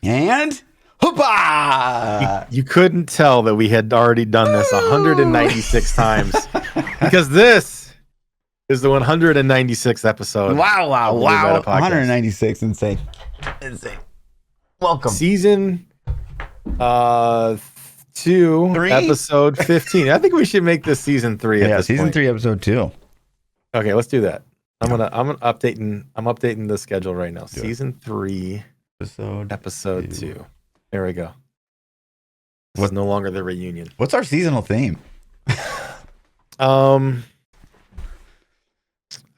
And hoopah! You couldn't tell that we had already done this 196 times because this is the 196th episode. Wow. 196, insane. Welcome. Season 2, 3? episode 15. I think we should make this season 3 at this season point. 3, episode 2. Okay, let's do that. I'm updating the schedule right now. Season 3, episode 2. There we go. This is no longer the reunion. What's our seasonal theme? I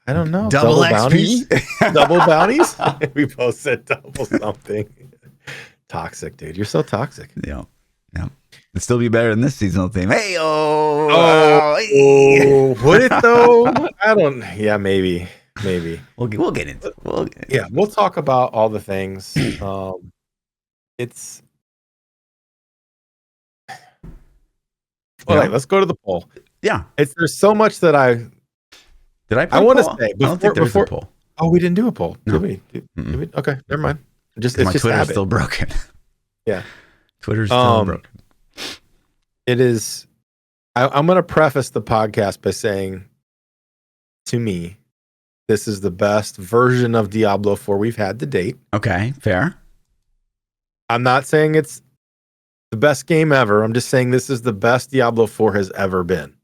don't know. Double XP? bounties? Double bounties? We both said double something. Toxic, dude. You're so toxic. Yeah. It'd still be better than this seasonal theme. Hey, would it though? I don't. Yeah, maybe. We'll get into it. Yeah, we'll talk about all the things. It's. All right, let's go to the poll. Yeah, there's so much that I want to say before. A poll. Oh, we didn't do a poll. No. Did we? Okay, never mind. It's my just Twitter's habit. still broken. Yeah, Twitter's still broken. It is. I'm going to preface the podcast by saying, to me, this is the best version of Diablo 4 we've had to date. Okay, fair. I'm not saying it's the best game ever. I'm just saying this is the best Diablo 4 has ever been.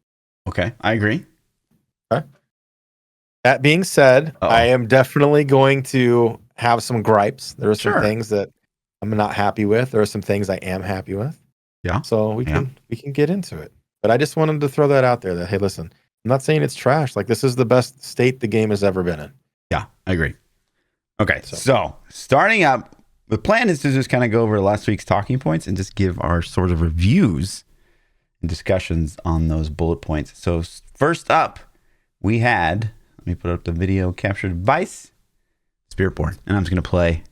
Okay, I agree. Okay. That being said, I am definitely going to have some gripes. There are some things that I'm not happy with. There are some things I am happy with. Yeah. So we can get into it. But I just wanted to throw that out there that, hey, listen, I'm not saying it's trash. Like, this is the best state the game has ever been in. Yeah, I agree. Okay, so starting up, the plan is to just kind of go over last week's talking points and just give our sort of reviews and discussions on those bullet points. So first up, we had, let me put up the video capture device, Spiritborn. And I'm just going to play,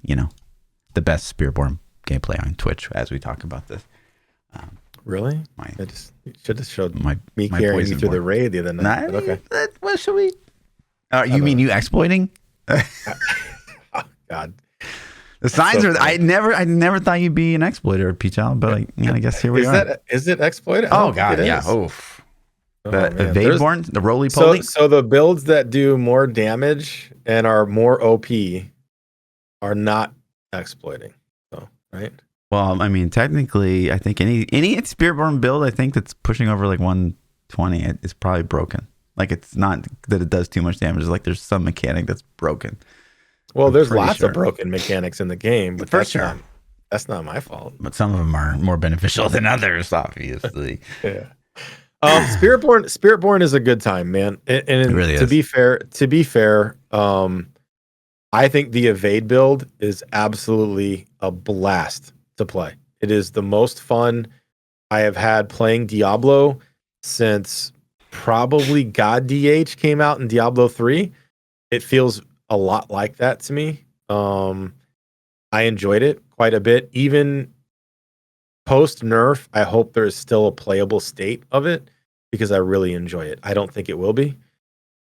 the best Spiritborn gameplay on Twitch as we talk about this. Really? I just should have showed me carrying you through the raid the other night. Okay. What should we? You mean you exploiting? Oh, God. The signs are. I never thought you'd be an exploiter, PChild, but I guess here we are. Is it exploited? Oh God, yeah. The Vivet, the roly poly. So the builds that do more damage and are more OP are not exploiting. So right. Well, I mean, technically, I think any Spiritborn build, I think that's pushing over like 120, is probably broken. Like, it's not that it does too much damage. It's like there's some mechanic that's broken. Well, there's lots of broken mechanics in the game, but for sure, that's not my fault. But some of them are more beneficial than others, obviously. Yeah. Spiritborn is a good time, man. And it really is. To be fair, I think the evade build is absolutely a blast to play. It is the most fun I have had playing Diablo since probably God DH came out in Diablo 3. It feels a lot like that to me. I enjoyed it quite a bit. Even post nerf, I hope there's still a playable state of it because I really enjoy it. I don't think it will be,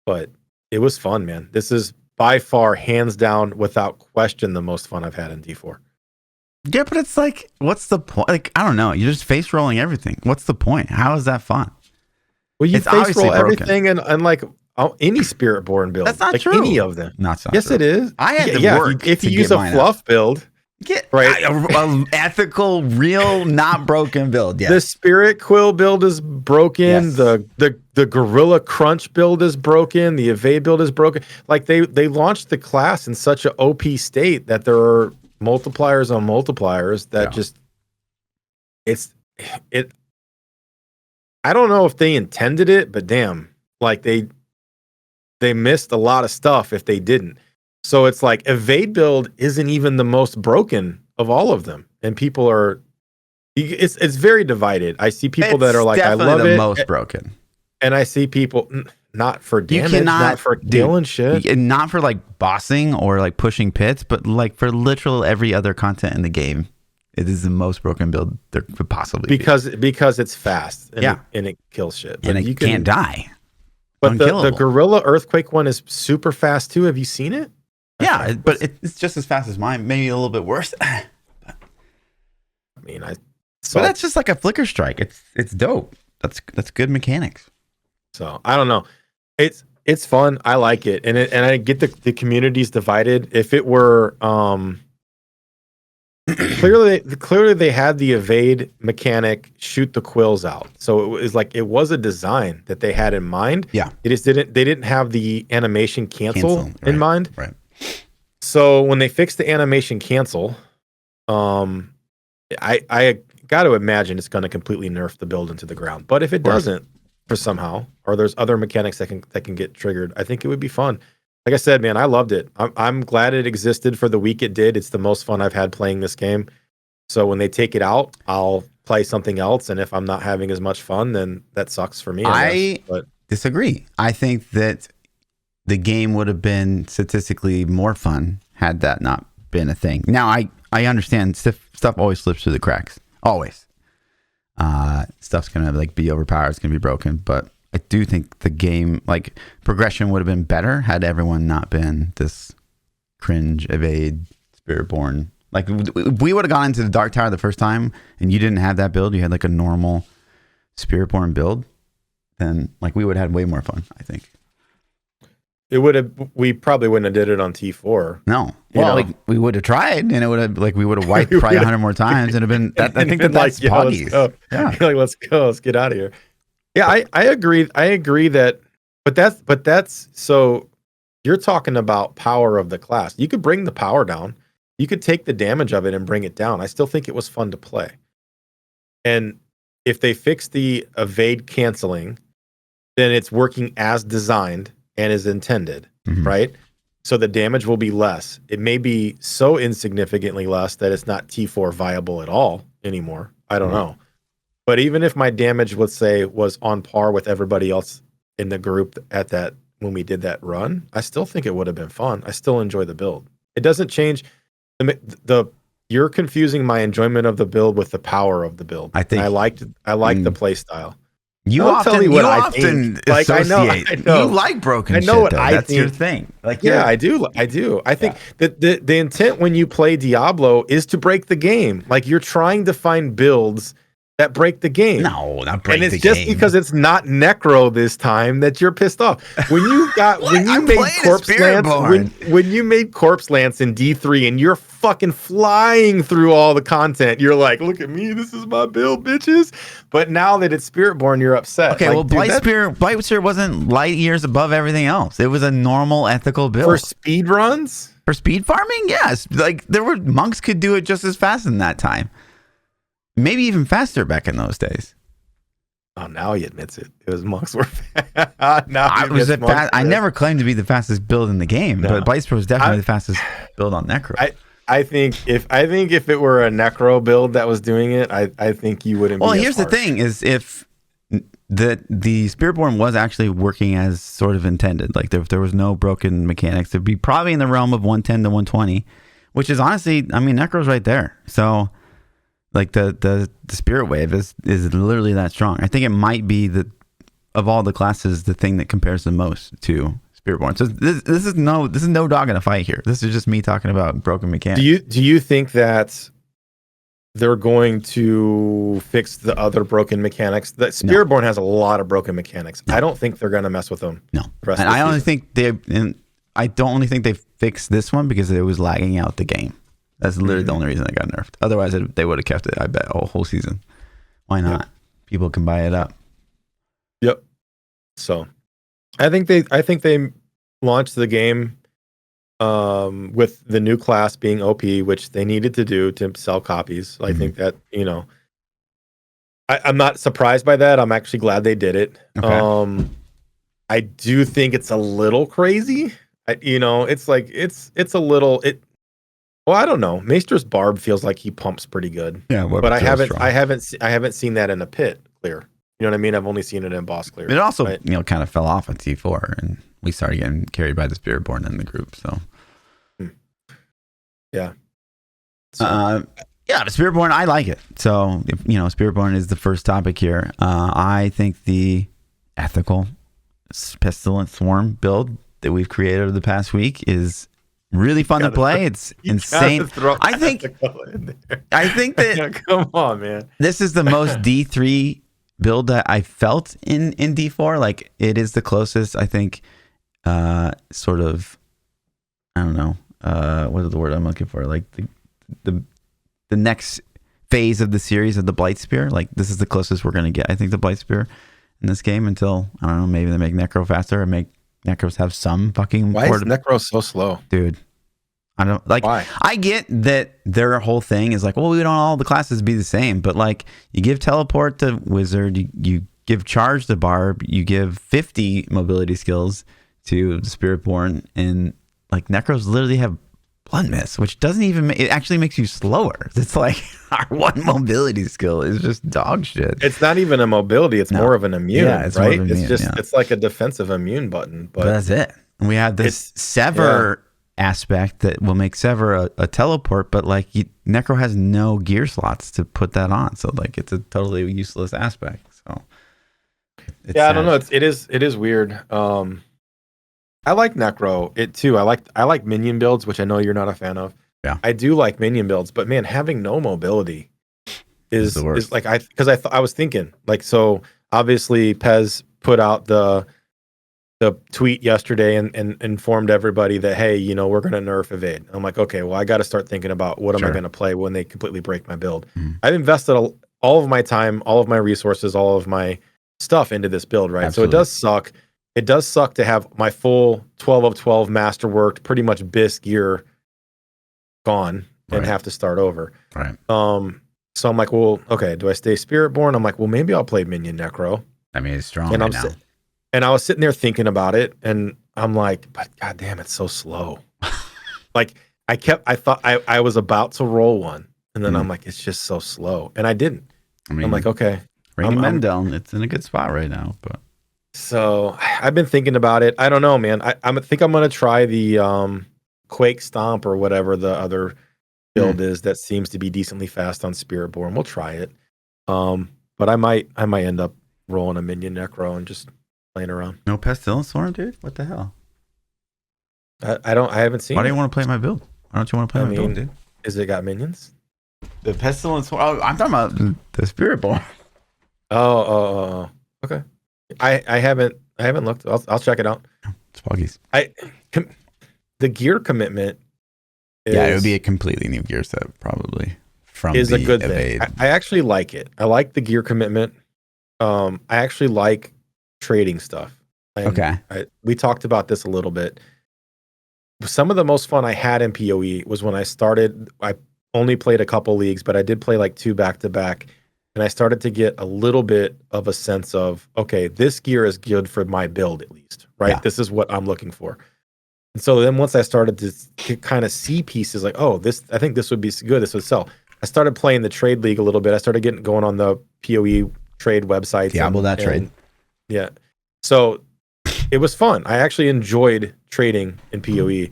but it was fun, man. This is by far, hands down, without question, the most fun I've had in D4. Yeah, but it's like, what's the point? Like, I don't know. You're just face rolling everything. What's the point? How is that fun? Well, you face roll everything and like any Spiritborn build. That's not like true. Any of them. Not so. Yes, true. It is. I had to work. If you use a Fluff build, right? A ethical, real, not broken build. Yeah. The Spirit Quill build is broken. Yes. The Gorilla Crunch build is broken. The Evade build is broken. Like they launched the class in such an OP state that there are multipliers on multipliers that just I don't know if they intended it, but damn, like they missed a lot of stuff if they didn't. So it's like Evade build isn't even the most broken of all of them, and people are it's very divided. I see people that are like, I love the it, most broken, and I see people not for damage, not for killing shit, not for like bossing or like pushing pits, but like for literal every other content in the game. It is the most broken build there could possibly be. Because it's fast and it kills shit. And it can't die. But the Gorilla Earthquake one is super fast too. Have you seen it? Yeah, but it's just as fast as mine, maybe a little bit worse. mean, but that's just like a flicker strike. It's dope. That's good mechanics. So I don't know. It's fun. I like it, and I get the community's divided. If it were clearly they had the evade mechanic shoot the quills out. So it was like it was a design that they had in mind. Yeah. They didn't have the animation cancel in mind. Right. So when they fixed the animation cancel, I got to imagine it's going to completely nerf the build into the ground. But if it doesn't, for somehow, or there's other mechanics that can get triggered, I think it would be fun. Like I said, man, I loved it. I'm glad it existed for the week it did. It's the most fun I've had playing this game. So when they take it out, I'll play something else. And if I'm not having as much fun, then that sucks for me. I disagree. I think that the game would have been statistically more fun had that not been a thing. Now, I understand stuff always slips through the cracks. Always. Stuff's going to be overpowered. It's going to be broken. But I do think the game, progression would have been better had everyone not been this cringe, evade, Spiritborn. If we would have gone into the Dark Tower the first time and you didn't have that build, you had a normal Spiritborn build, then we would have had way more fun, I think. We probably wouldn't have did it on T4. No. Well, we would have tried, and it would have we would have wiped probably 100 more times and have been. I think that's poggies. Yeah. Let's go. Let's get out of here. Yeah, I agree. I agree that, but that's so you're talking about power of the class. You could bring the power down. You could take the damage of it and bring it down. I still think it was fun to play. And if they fix the evade canceling, then it's working as designed and is intended, right? So the damage will be less. It may be so insignificantly less that it's not T4 viable at all anymore. I don't know. But even if my damage, let's say, was on par with everybody else in the group at that when we did that run, I still think it would have been fun. I still enjoy the build. It doesn't change you're confusing my enjoyment of the build with the power of the build. I think I like the play style. You often associate. I know. You like broken shit, though. That's your thing. I do. I think that the intent when you play Diablo is to break the game. You're trying to find builds that break the game. No, not break the game. And it's just because it's not Necro this time that you're pissed off. When you made Corpse Lance in D3 and you're fucking flying through all the content, you're like, look at me, this is my build, bitches. But now that it's Spiritborn, you're upset. Okay, Blight Spirit wasn't light years above everything else. It was a normal, ethical build. For speed runs? For speed farming? Yes. There were monks could do it just as fast in that time. Maybe even faster back in those days. Oh, now he admits it. It was monks were fast. I never claimed to be the fastest build in the game, but Blightspur was definitely the fastest build on Necro. I think if it were a Necro build that was doing it, I think you wouldn't. Well, here's the thing: is if the Spiritborn was actually working as sort of intended, if there was no broken mechanics, it'd be probably in the realm of 110 to 120, which is honestly, Necro's right there. So. The Spirit Wave is literally that strong. I think it might be of all the classes the thing that compares the most to Spiritborn. So this is no dog in a fight here. This is just me talking about broken mechanics. Do you think that they're going to fix the other broken mechanics? That Spiritborn has a lot of broken mechanics. No. I don't think they're going to mess with them. No, and I only think I don't only think they fixed this one because it was lagging out the game. That's literally the only reason it got nerfed. Otherwise, they would have kept it, I bet, a whole season. Why not? Yep. People can buy it up. Yep. So, I think they launched the game with the new class being OP, which they needed to do to sell copies. I think that, I'm not surprised by that. I'm actually glad they did it. Okay. I do think it's a little crazy. It's a little. Well, I don't know. Maester's Barb feels like he pumps pretty good. Yeah, but I haven't seen that in a pit clear. You know what I mean? I've only seen it in boss clear. It also, kind of fell off at T4, and we started getting carried by the Spiritborn in the group. So, yeah. The Spiritborn, I like it. So, Spiritborn is the first topic here. I think the ethical Pestilent Swarm build that we've created over the past week is really fun to play. It's insane. I think that come on, man. This is the most D3 build that I felt in D4. Like it is the closest, I think, sort of, I don't know, what is the word I'm looking for? Like the next phase of the series of the Blight Spear. Like this is the closest we're gonna get, I think, the Blight Spear in this game until, I don't know, maybe they make Necro faster or make Necros have some fucking. Why is Necro so slow, dude? I don't like. Why? I get that their whole thing is like, well, we don't all the classes be the same, but like you give teleport to wizard, you give charge to barb, you give 50 mobility skills to Spiritborn, and like Necros literally have blood miss, which doesn't even it actually makes you slower. It's like our one mobility skill is just dog shit. It's not even a mobility; it's more of an immune, right? It's just it's like a defensive immune button. But that's it. And we have this sever aspect that will make sever a teleport, but like Necro has no gear slots to put that on, so like it's a totally useless aspect. So I don't know. It is weird. I like Necro it too. I like minion builds, which I know you're not a fan of. Yeah, I do like minion builds, but man, having no mobility is like I was thinking like, so obviously Pez put out the tweet yesterday and informed everybody that, hey, you know, we're going to nerf evade. I'm like, okay, well, I got to start thinking about what am I going to play when they completely break my build. I've invested all of my time, all of my resources, all of my stuff into this build, right? Absolutely. So it does suck. It does suck to have my full 12 of 12 masterworked, pretty much BIS gear gone and have to start over. Right. So I'm like, well, okay, do I stay Spiritborn? I'm like, well, maybe I'll play Minion Necro. I mean, it's strong right now. And I was sitting there thinking about it, and I'm like, but goddamn, it's so slow. Like I thought I was about to roll one, and then I'm like, it's just so slow, and I didn't. I mean, I'm like, okay, Rainy Mendel, it's in a good spot right now, but. So I've been thinking about it. I don't know, man. I think I'm gonna try the Quake Stomp or whatever the other build is that seems to be decently fast on Spiritborn. We'll try it. But I might end up rolling a Minion Necro and just playing around. No Pestilence Swarm, dude? What the hell? I haven't seen. Why do you want to play my build? Why don't you want to play my build, dude? Is it got minions? The Pestilence Swarm. Oh, I'm talking about the Spiritborn. Oh, okay. I haven't looked. I'll check it out. It's buggies. The gear commitment. It would be a completely new gear set, probably. Is a good thing. I actually like it. I like the gear commitment. I actually like trading stuff. Okay. We talked about this a little bit. Some of the most fun I had in PoE was when I started. I only played a couple leagues, but I did play like 2 back-to-back. And I started to get a little bit of a sense of, okay, this gear is good for my build at least, right? Yeah. This is what I'm looking for. And so then once I started to kind of see pieces like, oh, I think this would be good. This would sell. I started playing the trade league a little bit. I started going on the PoE trade websites. Diablo.trade. Yeah. So it was fun. I actually enjoyed trading in PoE.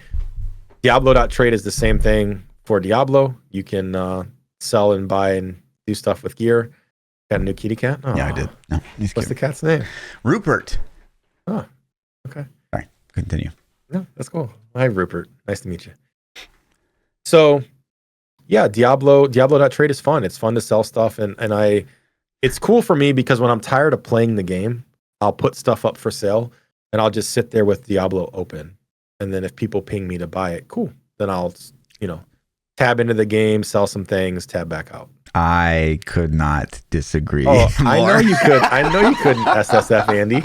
Diablo.trade is the same thing for Diablo. You can sell and buy and do stuff with gear. Got a new kitty cat? Oh. Yeah, I did. No, what's the cat's name? Rupert. Oh, okay. All right, continue. No, that's cool. Hi, Rupert. Nice to meet you. So, yeah, Diablo.trade is fun. It's fun to sell stuff, and it's cool for me because when I'm tired of playing the game, I'll put stuff up for sale, and I'll just sit there with Diablo open. And then if people ping me to buy it, cool. Then I'll, tab into the game, sell some things, tab back out. I could not disagree. Oh, I know you could. I know you couldn't, SSF Andy.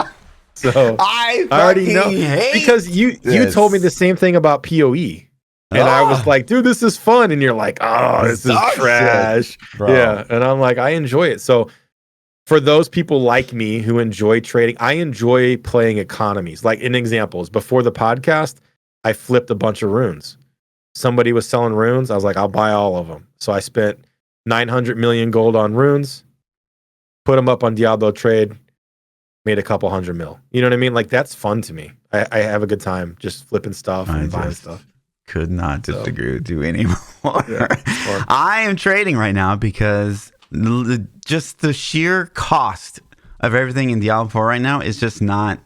So I already know because you told me the same thing about PoE, and I was like, dude, this is fun, and you're like, oh, this is trash, yeah. And I'm like, I enjoy it. So for those people like me who enjoy trading, I enjoy playing economies. Like in examples, before the podcast, I flipped a bunch of runes. Somebody was selling runes. I was like, I'll buy all of them. So I spent 900 million gold on runes, put them up on Diablo trade, made a couple $100 million. You know what I mean? Like that's fun to me. I have a good time just flipping stuff and buying stuff. Could not disagree with you anymore. Yeah, I am trading right now because just the sheer cost of everything in Diablo 4 right now is just not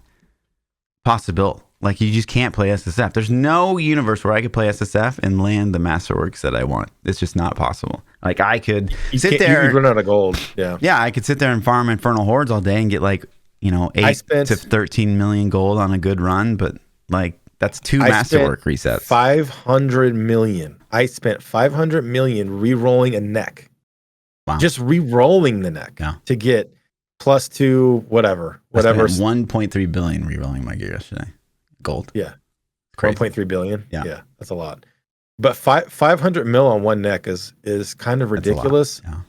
possible. Like, you just can't play SSF. There's no universe where I could play SSF and land the masterworks that I want. It's just not possible. Like, I could sit there. You run out of gold. Yeah. Yeah, I could sit there and farm Infernal Hordes all day and get, like, 8 to 13 million gold on a good run. But, like, that's 2 masterwork resets. 500 million. I spent 500 million re-rolling a neck. Wow. Just re-rolling the neck to get +2, whatever. 1.3 billion re-rolling my gear yesterday. Gold. Yeah. Crazy. 1.3 billion. Yeah. That's a lot. But 500 mil on one neck is kind of ridiculous. Yeah.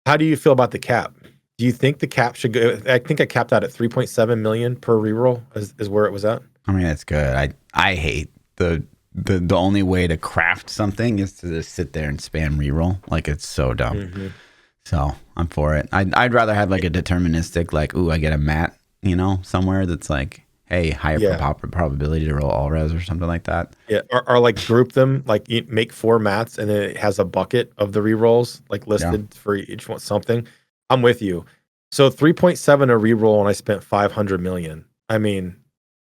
How do you feel about the cap? Do you think the cap should go? I think I capped out at 3.7 million per reroll is where it was at. I mean, it's good. I hate the only way to craft something is to just sit there and spam reroll. Like, it's so dumb. Mm-hmm. So I'm for it. I'd rather have like a deterministic, like, ooh, I get a mat, somewhere that's like, hey, higher probability to roll all res or something like that. Yeah, or like group them, like you make 4 mats and then it has a bucket of the rerolls like listed for each one. Something. I'm with you. So 3.7 a reroll and I spent 500 million. I mean,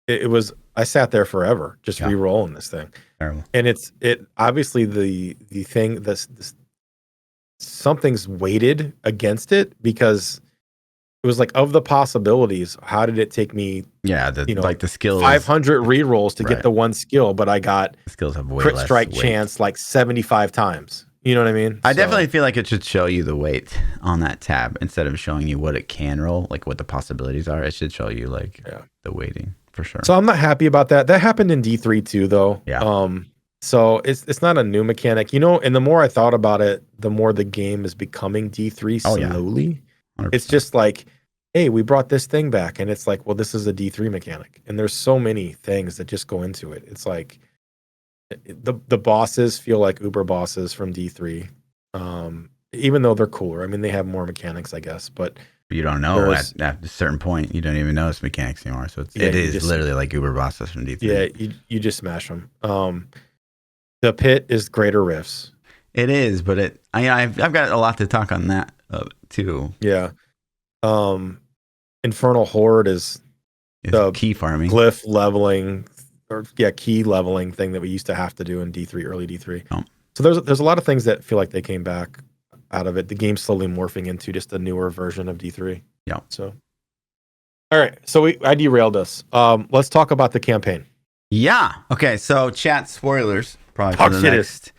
it was. I sat there forever just re-rolling this thing. Terrible. And it obviously the thing this something's weighted against it because it was like, of the possibilities, how did it take me like the skills 500 re-rolls to get the one skill, but I got the skills have way crit less strike weight. Chance like 75 times. You know what I mean? I definitely feel like it should show you the weight on that tab instead of showing you what it can roll, like what the possibilities are. It should show you like the weighting. For sure. So I'm not happy about that. That happened in D3 too, though. Yeah. So it's not a new mechanic, and the more I thought about it, the more the game is becoming D3 slowly. Yeah. It's just like, hey, we brought this thing back, and it's like, well, this is a D3 mechanic, and there's so many things that just go into it. It's like the bosses feel like Uber bosses from D3, even though they're cooler. I mean, they have more mechanics, I guess, but. You don't know at a certain point. You don't even know it's mechanics anymore. So it is literally like Uber bosses from D3. Yeah, you just smash them. The pit is greater rifts. It is, but I've got a lot to talk on that too. Yeah. Infernal Horde is the key farming, glyph leveling, key leveling thing that we used to have to do in D3, early D3. Oh. So there's a lot of things that feel like they came back out of it. The game's slowly morphing into just a newer version of D3. Yeah. So, all right. So I derailed us. Let's talk about the campaign. Yeah. Okay. So chat spoilers probably for the next.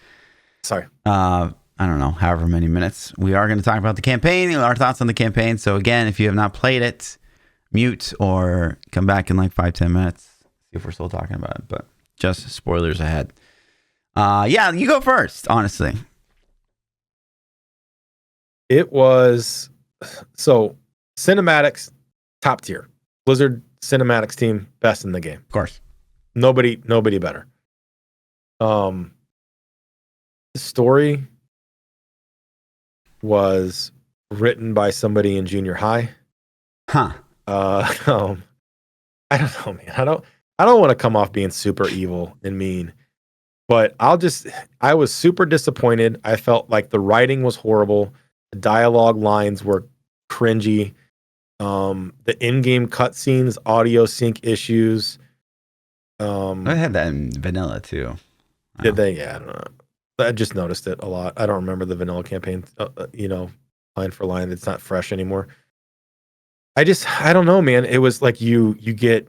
Sorry. I don't know, however many minutes. We are going to talk about the campaign, our thoughts on the campaign. So again, if you have not played it, mute or come back in like 5-10 minutes. See if we're still talking about it. But just spoilers ahead. Yeah, you go first. Honestly. It was cinematics top tier. Blizzard cinematics team best in the game. Of course. Nobody better. The story was written by somebody in junior high. Huh. I don't know, man. I don't want to come off being super evil and mean, but I was super disappointed. I felt like the writing was horrible. The dialogue lines were cringy. The in-game cutscenes, audio sync issues. I had that in vanilla too. Did they? Yeah, I don't know. I just noticed it a lot. I don't remember the vanilla campaign, line for line. It's not fresh anymore. I don't know, man. It was like you get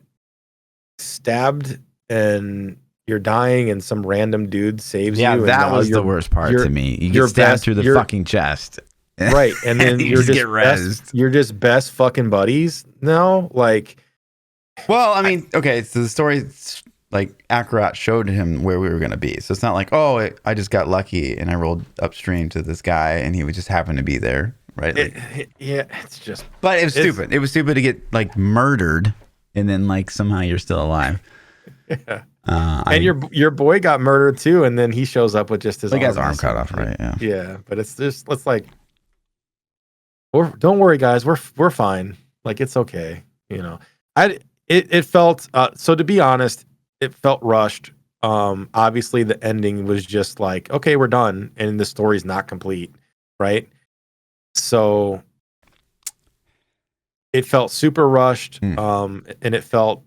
stabbed and you're dying and some random dude saves you. Yeah, that was the worst part to me. You get stabbed through the fucking chest. Right. And then you just get rezzed. You're just best fucking buddies now. Like, well, I mean, okay, so the story, like, Akarat showed him where we were going to be. So it's not like, oh, I just got lucky and I rolled upstream to this guy and he would just happen to be there, right? It's just. But it was stupid. It was stupid to get, like, murdered and then, like, somehow you're still alive. Yeah. And your boy got murdered too, and then he shows up with just his arm cut off, right? Yeah. Yeah, but it's like, don't worry, guys, we're fine. Like, it's okay, It felt so, to be honest, it felt rushed. Obviously the ending was just like, okay, we're done, and the story's not complete, right? So it felt super rushed, and it felt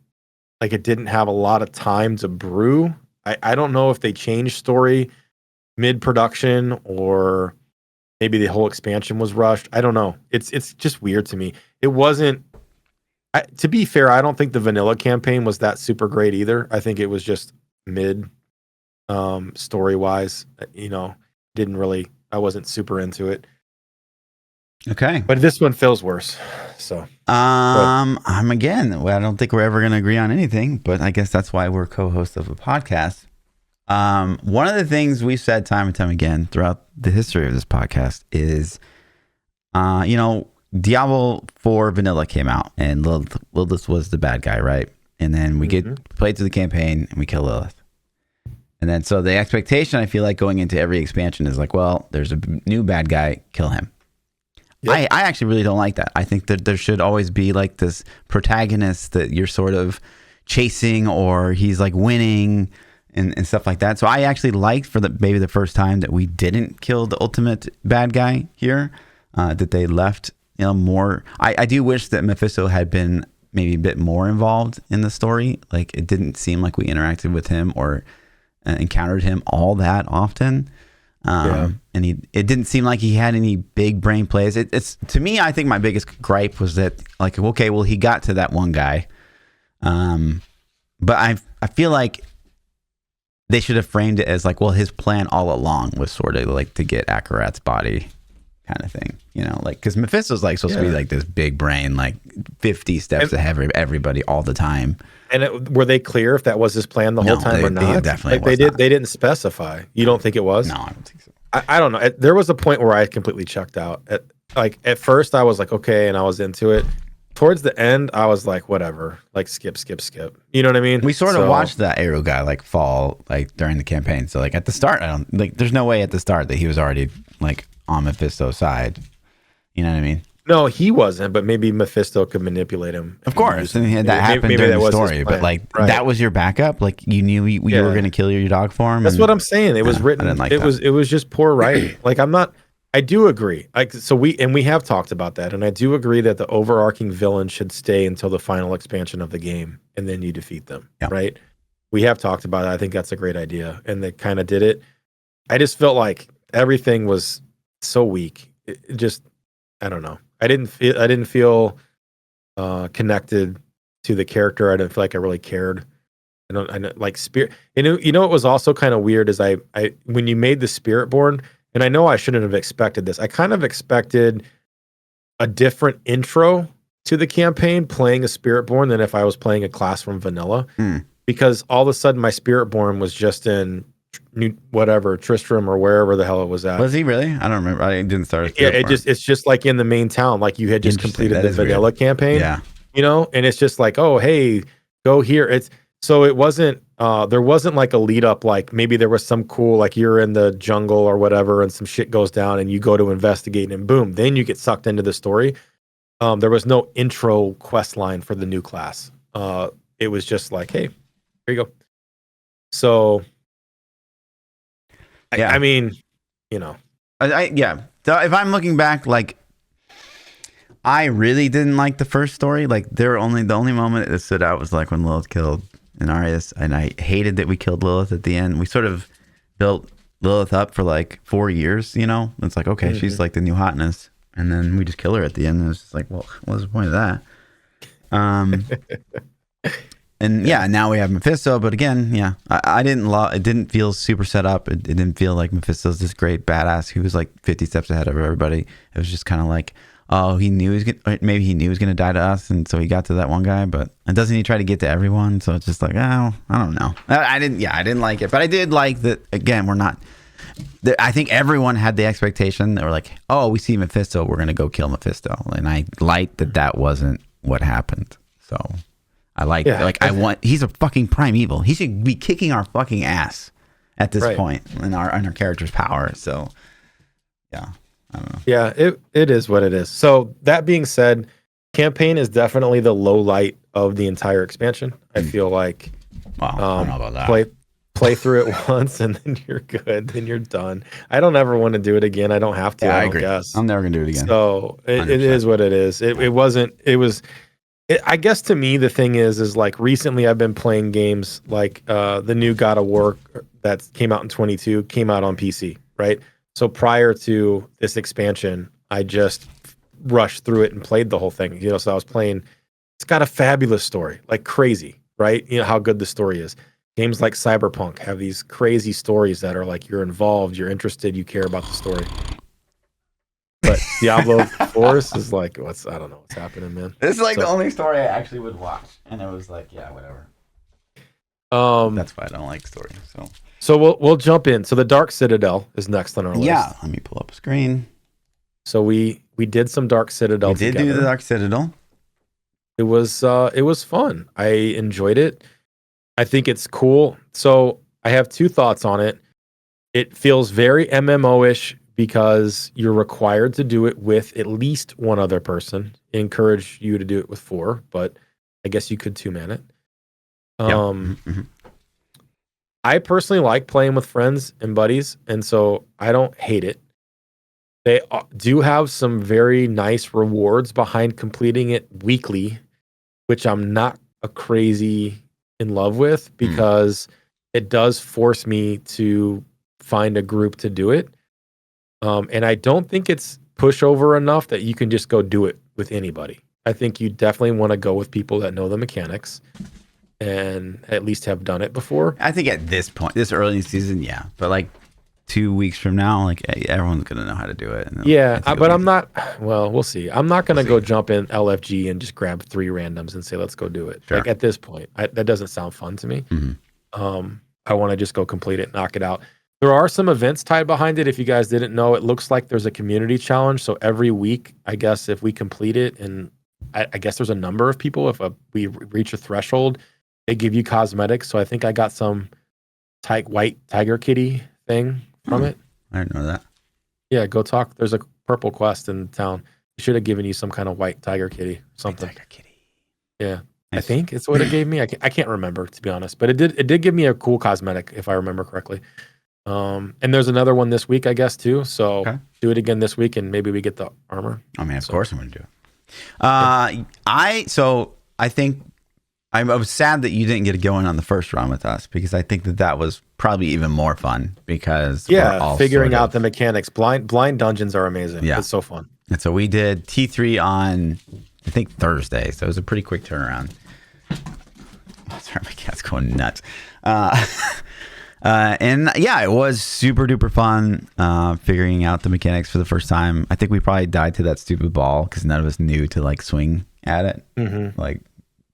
like it didn't have a lot of time to brew. I don't know if they changed story mid-production or maybe the whole expansion was rushed. I don't know. It's just weird to me. It wasn't. To be fair, I don't think the vanilla campaign was that super great either. I think it was just mid, story-wise. Didn't really. I wasn't super into it. Okay, but this one feels worse. So, I don't think we're ever going to agree on anything, but I guess that's why we're co-hosts of a podcast. One of the things we've said time and time again throughout the history of this podcast is, Diablo 4 Vanilla came out, and Lilith was the bad guy, right? And then we played through the campaign, and we kill Lilith. And then so the expectation, I feel like, going into every expansion is like, well, there's a new bad guy, kill him. Yep. I actually really don't like that. I think that there should always be like this protagonist that you're sort of chasing, or he's like winning and stuff like that. So I actually liked for maybe the first time that we didn't kill the ultimate bad guy here, that they left more. I do wish that Mephisto had been maybe a bit more involved in the story. Like, it didn't seem like we interacted with him or encountered him all that often. And it didn't seem like he had any big brain plays. It's to me, I think my biggest gripe was that, like, okay, well, he got to that one guy, but I feel like they should have framed it as like, well, his plan all along was sort of like to get Akarat's body, kind of thing, like, because Mephisto's like supposed to be like this big brain, like 50 steps ahead of everybody all the time. And were they clear if that was his plan the whole time or not? They definitely they didn't specify. You don't think it was? No, I don't think so. I don't know. There was a point where I completely checked out. At first, I was like, okay, and I was into it. Towards the end, I was like, whatever, like skip. You know what I mean? We sort of watched that arrow guy like fall like during the campaign. So like at the start, there's no way at the start that he was already like on Mephisto's side. You know what I mean? No, he wasn't, but maybe Mephisto could manipulate him. Of course, and that happened during the story. But like that was your backup. Like you knew you were going to kill your dog for him. That's what I'm saying. It was written. It was just poor writing. Like I do agree. We have talked about that, and I do agree that the overarching villain should stay until the final expansion of the game, and then you defeat them. Yeah. Right? We have talked about it. I think that's a great idea, and they kind of did it. I just felt like everything was so weak. It just, I don't know. I didn't feel connected to the character. I didn't feel like I really cared. I don't like Spirit. What was also kind of weird is I when you made the Spiritborn, and I know I shouldn't have expected this. I kind of expected a different intro to the campaign playing a Spiritborn than if I was playing a class from vanilla, because all of a sudden my Spiritborn was just in Tristram or wherever the hell it was at. Was he really? I don't remember. I didn't start. It's just like in the main town, like you had just completed the vanilla campaign. Yeah, and it's just like, oh, hey, go here. It wasn't. There wasn't like a lead up. Like maybe there was some cool, like you're in the jungle or whatever, and some shit goes down, and you go to investigate, and boom, then you get sucked into the story. There was no intro quest line for the new class. It was just like, hey, here you go. So. Yeah. I mean, So if I'm looking back, like, I really didn't like the first story. Like, the only moment that stood out was like when Lilith killed Inarius, and I hated that we killed Lilith at the end. We sort of built Lilith up for like 4 years. It's like, okay, she's like the new hotness, and then we just kill her at the end. And it's just like, well, what's the point of that? And now we have Mephisto, but again, I didn't it didn't feel super set up. It didn't feel like Mephisto's this great badass who was like 50 steps ahead of everybody. It was just kind of like, oh, maybe he knew he was gonna die to us, and so he got to that one guy. But doesn't he try to get to everyone? So it's just like, oh, I don't know. I didn't like it, but I did like that. Again, we're not. I think everyone had the expectation. They were like, oh, we see Mephisto, we're gonna go kill Mephisto, and I liked that wasn't what happened. So. I like, he's a fucking primeval. He should be kicking our fucking ass at this point in our character's power. So, I don't know. Yeah, it is what it is. So that being said, campaign is definitely the low light of the entire expansion. I feel like, I don't know about that. Play through it once and then you're good. Then you're done. I don't ever want to do it again. I don't have to. I agree. Guess. I'm never gonna do it again. So it is what it is. It wasn't. It was. I guess to me the thing is like recently I've been playing games like the new God of War that came out in 22 came out on PC, right? So prior to this expansion, I just rushed through it and played the whole thing. So I was playing. It's got a fabulous story, like crazy, right? How good the story is. Games like Cyberpunk have these crazy stories that are like you're involved, you're interested, you care about the story. But Diablo 4 is like, I don't know what's happening, man. This is like the only story I actually would watch. And it was like, yeah, whatever. That's why I don't like story. So we'll jump in. So the Dark Citadel is next on our list. Yeah, let me pull up a screen. So we did some Dark Citadel. We did do the Dark Citadel. It was fun. I enjoyed it. I think it's cool. So I have two thoughts on it. It feels very MMO-ish because you're required to do it with at least one other person. I encourage you to do it with 4, but I guess you could 2-man it. I personally like playing with friends and buddies, and so I don't hate it. They do have some very nice rewards behind completing it weekly, which I'm not a crazy in love with because it does force me to find a group to do it. And I don't think it's pushover enough that you can just go do it with anybody. I think you definitely want to go with people that know the mechanics and at least have done it before. I think at this point, this early in the season, yeah. But like 2 weeks from now, like everyone's going to know how to do it. But I'm not, well, we'll see. I'm not going to go jump in LFG and just grab 3 randoms and say, let's go do it. Sure. Like at this point, that doesn't sound fun to me. I want to just go complete it, knock it out. There are some events tied behind it. If you guys didn't know, it looks like there's a community challenge. So every week, I guess if we complete it, and I guess there's a number of people, if we reach a threshold, they give you cosmetics. So I think I got some white tiger kitty thing from it. I didn't know that. Yeah, go talk. There's a purple quest in town. It should have given you some kind of white tiger kitty, something. White tiger kitty. Yeah. Nice. I think it's what it gave me. I can't remember, to be honest, but it did give me a cool cosmetic, if I remember correctly. And there's another one this week, I guess, too. So do it again this week, and maybe we get the armor. I mean, of course I'm going to do it. I think I was sad that you didn't get going on the first run with us because I think that was probably even more fun because we're all figuring out the mechanics. Blind dungeons are amazing. Yeah, it's so fun. And so we did T3 on I think Thursday, so it was a pretty quick turnaround. Sorry, my cat's going nuts. And yeah, it was super duper fun figuring out the mechanics for the first time. I think we probably died to that stupid ball because none of us knew to like swing at it. Like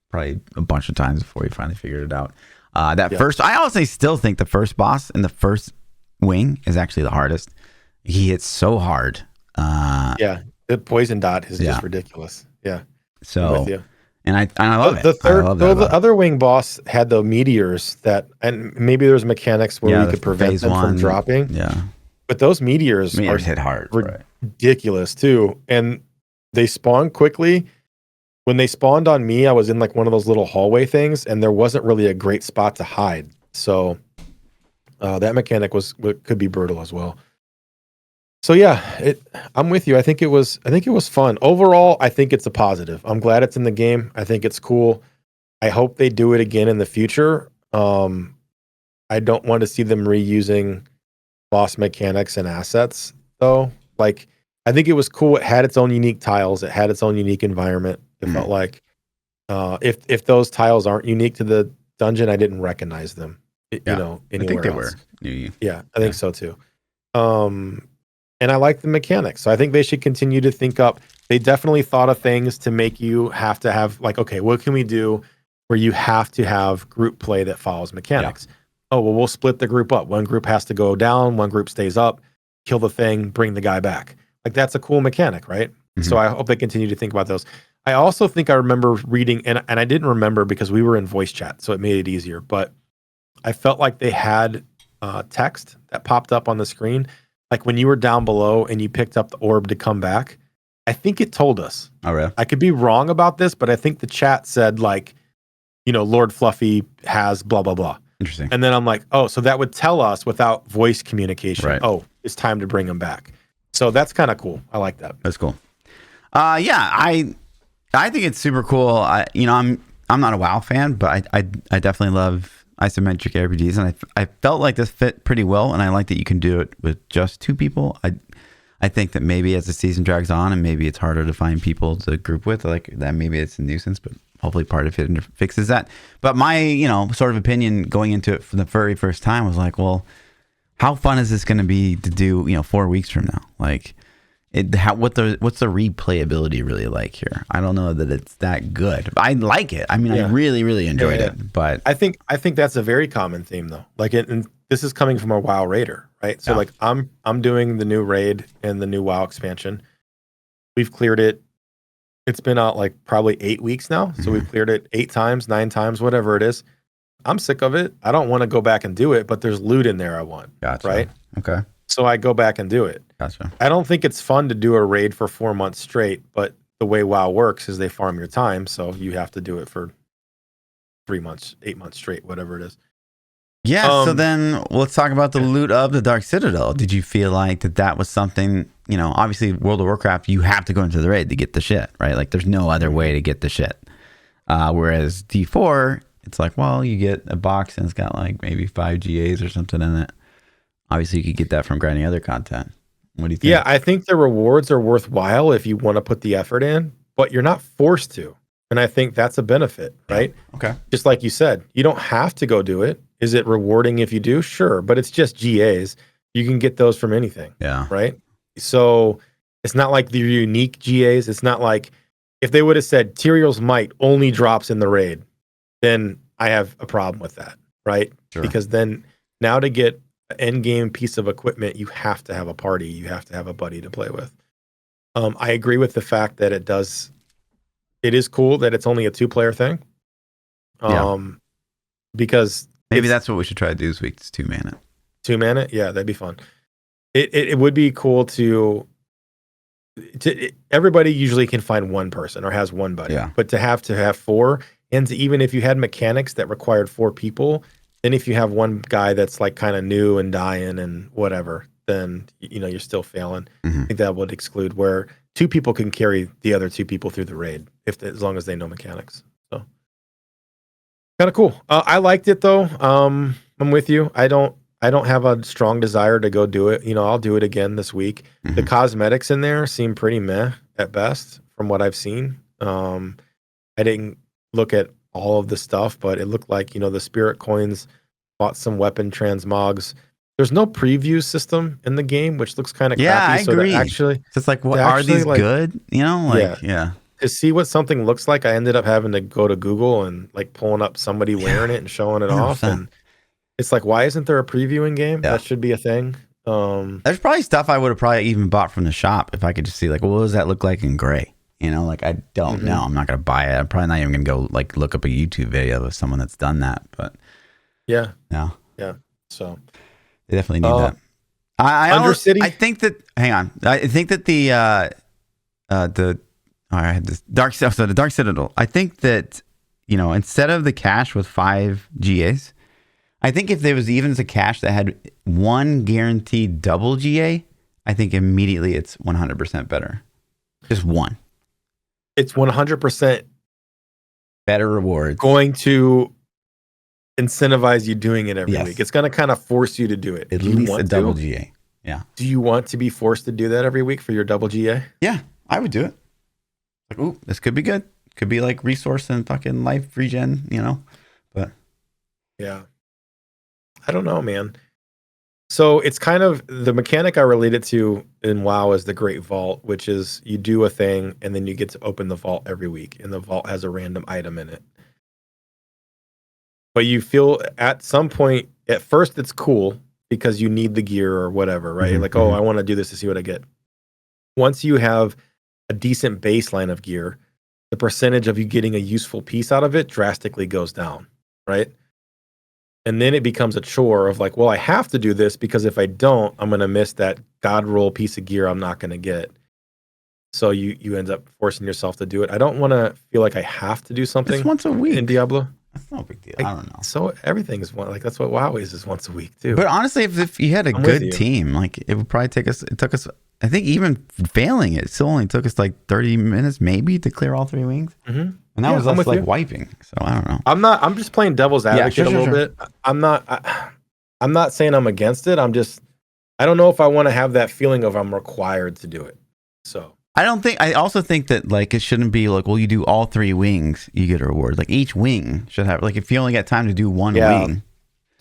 probably a bunch of times before we finally figured it out. First, I honestly still think the first boss in the first wing is actually the hardest. He hits so hard. The poison dot is just ridiculous. Yeah. So. I'm with you. And I love it. The other wing boss had the meteors and maybe there's mechanics where we could prevent them from dropping. Yeah. But those meteors hit hard. Ridiculous too. And they spawn quickly. When they spawned on me, I was in like one of those little hallway things and there wasn't really a great spot to hide. So that mechanic could be brutal as well. So yeah, I'm with you. I think it was fun. Overall, I think it's a positive. I'm glad it's in the game. I think it's cool. I hope they do it again in the future. I don't want to see them reusing boss mechanics and assets though. Like I think it was cool. It had its own unique tiles. It had its own unique environment. It felt like if those tiles aren't unique to the dungeon, I didn't recognize them. Anywhere I think they else. were. Yeah, I think so too. And I like the mechanics. So I think they should continue to think up. They definitely thought of things to make you have to have like, okay, what can we do where you have to have group play that follows mechanics? Yeah. Oh, well, we'll split the group up. One group has to go down, one group stays up, kill the thing, bring the guy back. Like that's a cool mechanic, right? So I hope they continue to think about those. I also think I remember reading, and I didn't remember because we were in voice chat, so it made it easier, but I felt like they had text that popped up on the screen. Like when you were down below and you picked up the orb to come back, I think it told us. Oh, really? I could be wrong about this, but I think the chat said like, Lord Fluffy has blah, blah, blah. Interesting. And then I'm like, oh, so that would tell us without voice communication. Right. Oh, it's time to bring him back. So that's kind of cool. I like that. That's cool. I I think it's super cool. I'm not a WoW fan, but I definitely love isometric RPGs, and I felt like this fit pretty well, and I like that you can do it with just 2 people. I think that maybe as the season drags on, and maybe it's harder to find people to group with, like that maybe it's a nuisance, but hopefully part of it fixes that. But my sort of opinion going into it for the very first time was like, well, how fun is this going to be to do 4 weeks from now? Like, what's the replayability really like here? I don't know that it's that good. I like it. I mean, I really, really enjoyed it. But I think that's a very common theme though. Like, and this is coming from a WoW raider, right? So like, I'm doing the new raid and the new WoW expansion. We've cleared it. It's been out like probably 8 weeks now. So we've cleared it 8 times, 9 times, whatever it is. I'm sick of it. I don't want to go back and do it, but there's loot in there I want. Gotcha. Right? Okay. So I go back and do it. Gotcha. I don't think it's fun to do a raid for 4 months straight, but the way WoW works is they farm your time, so you have to do it for 3 months, 8 months straight, whatever it is. Yeah, so then let's talk about the loot of the Dark Citadel. Did you feel like that was something, obviously World of Warcraft, you have to go into the raid to get the shit, right? Like there's no other way to get the shit. Whereas D4, it's like, well, you get a box and it's got like maybe 5 GAs or something in it. Obviously, you could get that from grinding other content. What do you think? Yeah, I think the rewards are worthwhile if you want to put the effort in, but you're not forced to. And I think that's a benefit, right? Okay. Just like you said, you don't have to go do it. Is it rewarding if you do? Sure, but it's just GAs. You can get those from anything. Yeah. Right? So it's not like the unique GAs. It's not like if they would have said Tyrael's Might only drops in the raid, then I have a problem with that, right? Sure. Because then now to get an end game piece of equipment, you have to have a party. You have to have a buddy to play with. I agree with the fact that it is cool that it's only a 2-player thing. Because maybe that's what we should try to do this week. It's 2 mana. 2 mana? Yeah, that'd be fun. It would be cool to everybody usually can find one person or has one buddy. Yeah. But to have 4, and even if you had mechanics that required 4 people, then if you have one guy that's like kind of new and dying and whatever, then you're still failing. I think that would exclude where 2 people can carry the other 2 people through the raid as long as they know mechanics. So kind of cool. I liked it though. I'm with you. I don't have a strong desire to go do it. I'll do it again this week. The cosmetics in there seem pretty meh at best from what I've seen. I didn't look at all of the stuff, but it looked like, the spirit coins, bought some weapon transmogs. There's no preview system in the game, which looks kind of crappy. I agree. So it's like, what are these good? Yeah. To see what something looks like, I ended up having to go to Google and like pulling up somebody wearing it and showing it 100%. Off. And it's like, why isn't there a preview in game? Yeah. That should be a thing. There's probably stuff I would have probably even bought from the shop if I could just see like, what does that look like in gray? I don't know. I'm not going to buy it. I'm probably not even going to go like look up a YouTube video of someone that's done that. But yeah. No. Yeah. So they definitely need that. Undercity? I think that, hang on. I think that I had this the Dark Citadel. I think that, instead of the cache with 5 GAs, I think if there was even a cache that had 1 guaranteed double GA, I think immediately it's 100% better. Just 1. It's 100% better rewards. Going to incentivize you doing it every week. It's going to kind of force you to do it. At least a double GA. Yeah. Do you want to be forced to do that every week for your double GA? Yeah, I would do it. Like, ooh, this could be good. Could be like resource and fucking life regen, But yeah, I don't know, man. So it's kind of the mechanic I relate it to in WoW is the Great Vault, which is you do a thing and then you get to open the vault every week, and the vault has a random item in it. But you feel at some point, at first it's cool because you need the gear or whatever, right? Like, oh, I want to do this to see what I get. Once you have a decent baseline of gear, the percentage of you getting a useful piece out of it drastically goes down, right? And then it becomes a chore of like, well, I have to do this because if I don't, I'm going to miss that god roll piece of gear I'm not going to get. So you end up forcing yourself to do it. I don't want to feel like I have to do something. It's once a week in Diablo. That's no big deal. I don't know. So everything is that's what WoW is once a week too. But honestly, if you had a good team, like it would probably take us. It took us I think even failing it still only took us like 30 minutes maybe to clear all 3 wings. And that was us like wiping. So I don't know. I'm just playing devil's advocate a little bit. I'm not saying I'm against it. I don't know if I want to have that feeling of I'm required to do it. So I also think that like it shouldn't be like, well, you do all 3 wings, you get a reward. Like each wing should have, like if you only got time to do one wing.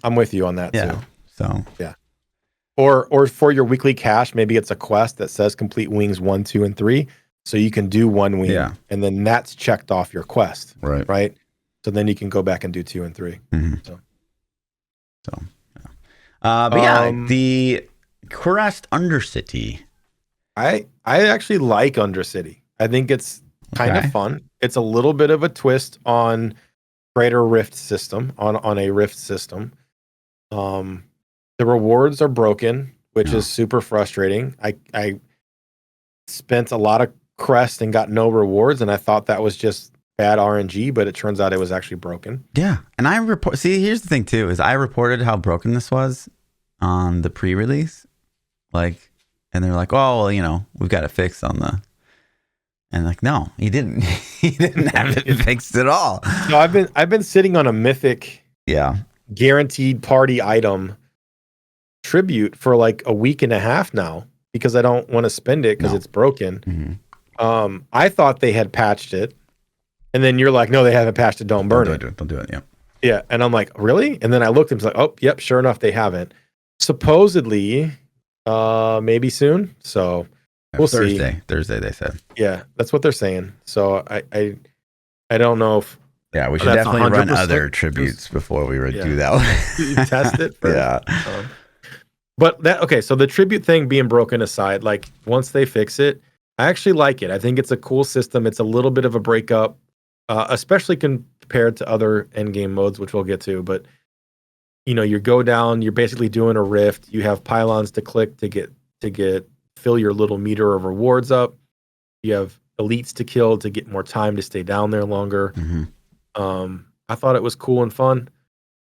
I'm with you on that too. So yeah. Or for your weekly cash, maybe it's a quest that says complete wings 1, 2, and 3. So you can do 1 wing and then that's checked off your quest. Right. So then you can go back and do 2 and 3. The Kurast Undercity. I actually like Undercity. I think it's kind of fun. It's a little bit of a twist on Greater Rift system, on a Rift system. The rewards are broken, which is super frustrating. I spent a lot of crest and got no rewards, and I thought that was just bad RNG, but it turns out it was actually broken. Yeah, and here's the thing too, is I reported how broken this was on the pre-release, like, and they're like, oh, well, we've got it fixed on the, and like, no, he didn't. He didn't have it fixed at all. So I've been sitting on a mythic, guaranteed party item tribute for like a week and a half now because I don't want to spend it because it's broken. I thought they had patched it, and then you're like, no, they haven't patched it. Don't burn it. Don't do it. Yeah, and I'm like, really? And then I looked and was like, oh, yep, sure enough, they haven't. Supposedly, maybe soon. So we'll see. Thursday, they said. Yeah, that's what they're saying. So I don't know if. Yeah, we should definitely run other tributes before we do that one. Test it first. But so the tribute thing being broken aside, like once they fix it, I actually like it. I think it's a cool system. It's a little bit of a breakup, especially compared to other endgame modes, which we'll get to. But you go down, you're basically doing a rift. You have pylons to click to fill your little meter of rewards up. You have elites to kill to get more time to stay down there longer. I thought it was cool and fun.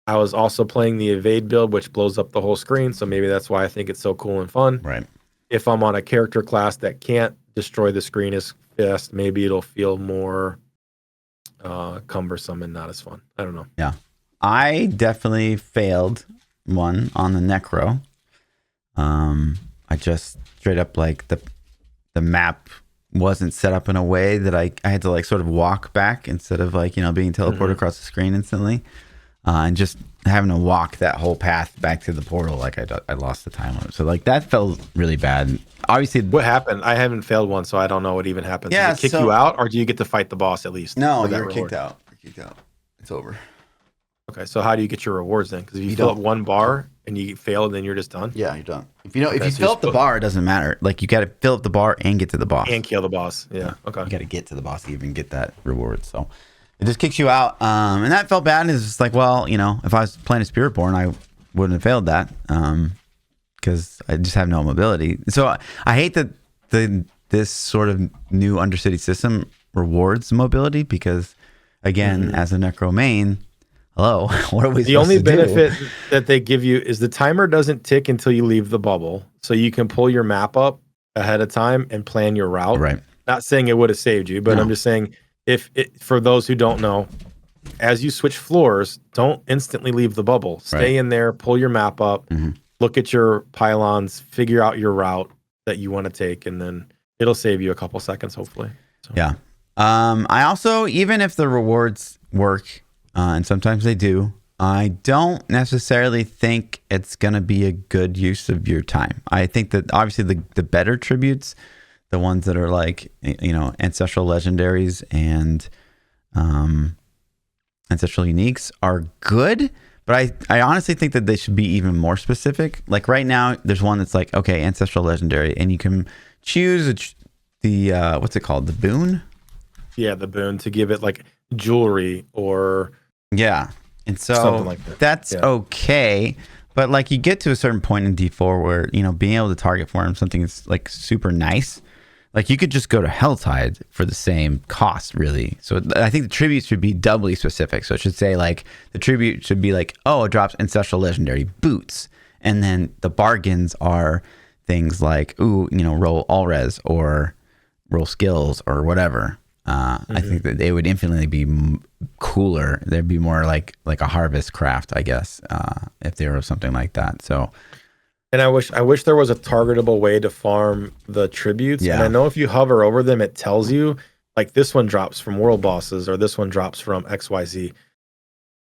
I was also playing the evade build, which blows up the whole screen. So maybe that's why I think it's so cool and fun. Right. If I'm on a character class that can't destroy the screen as fast, maybe it'll feel more cumbersome and not as fun. I don't know. Yeah. I definitely failed one on the Necro. I just straight up like the map wasn't set up in a way that I had to like sort of walk back instead of like, being teleported across the screen instantly. And just having to walk that whole path back to the portal, like I lost the time limit. So like that felt really bad. Obviously, what happened? I haven't failed one, so I don't know what even happens. Yeah, does it kick you out, or do you get to fight the boss at least? No, you're kicked out. It's over. Okay, so how do you get your rewards then? Because if you fill up one bar and you fail, then you're just done. Yeah, you're done. If you fill up the bar, it doesn't matter. Like you got to fill up the bar and get to the boss and kill the boss. Yeah. Okay. You got to get to the boss to even get that reward. So. It just kicks you out, and that felt bad. It's just like, well, if I was playing a Spiritborn, I wouldn't have failed that, because I just have no mobility. So I hate that this sort of new Undercity system rewards mobility because, again, as a Necro main, hello, what are we supposed to do? The only benefit that they give you is the timer doesn't tick until you leave the bubble, so you can pull your map up ahead of time and plan your route. Right. Not saying it would have saved you, but I'm just saying. For those who don't know, as you switch floors, don't instantly leave the bubble. Stay in there, pull your map up, look at your pylons, figure out your route that you want to take, and then it'll save you a couple seconds, hopefully. So. Yeah. I also, even if the rewards work, and sometimes they do, I don't necessarily think it's going to be a good use of your time. I think that obviously the better tributes, the ones that are like, ancestral legendaries and ancestral uniques are good, but I honestly think that they should be even more specific. Like right now, there's one that's like, okay, ancestral legendary, and you can choose the what's it called? The boon? Yeah, the boon to give it like jewelry or and so something like that. That's okay. But like you get to a certain point in D4 where, being able to target for him something is like super nice. Like you could just go to Helltide for the same cost, really. So I think the tribute should be doubly specific. So it should say like the tribute should be like, oh, it drops ancestral legendary boots, and then the bargains are things like, roll all res or roll skills or whatever. I think that they would infinitely be cooler. There'd be more like a harvest craft, I guess, if there was something like that. So, and I wish there was a targetable way to farm the tributes. Yeah. And I know if you hover over them, it tells you like this one drops from world bosses or this one drops from XYZ.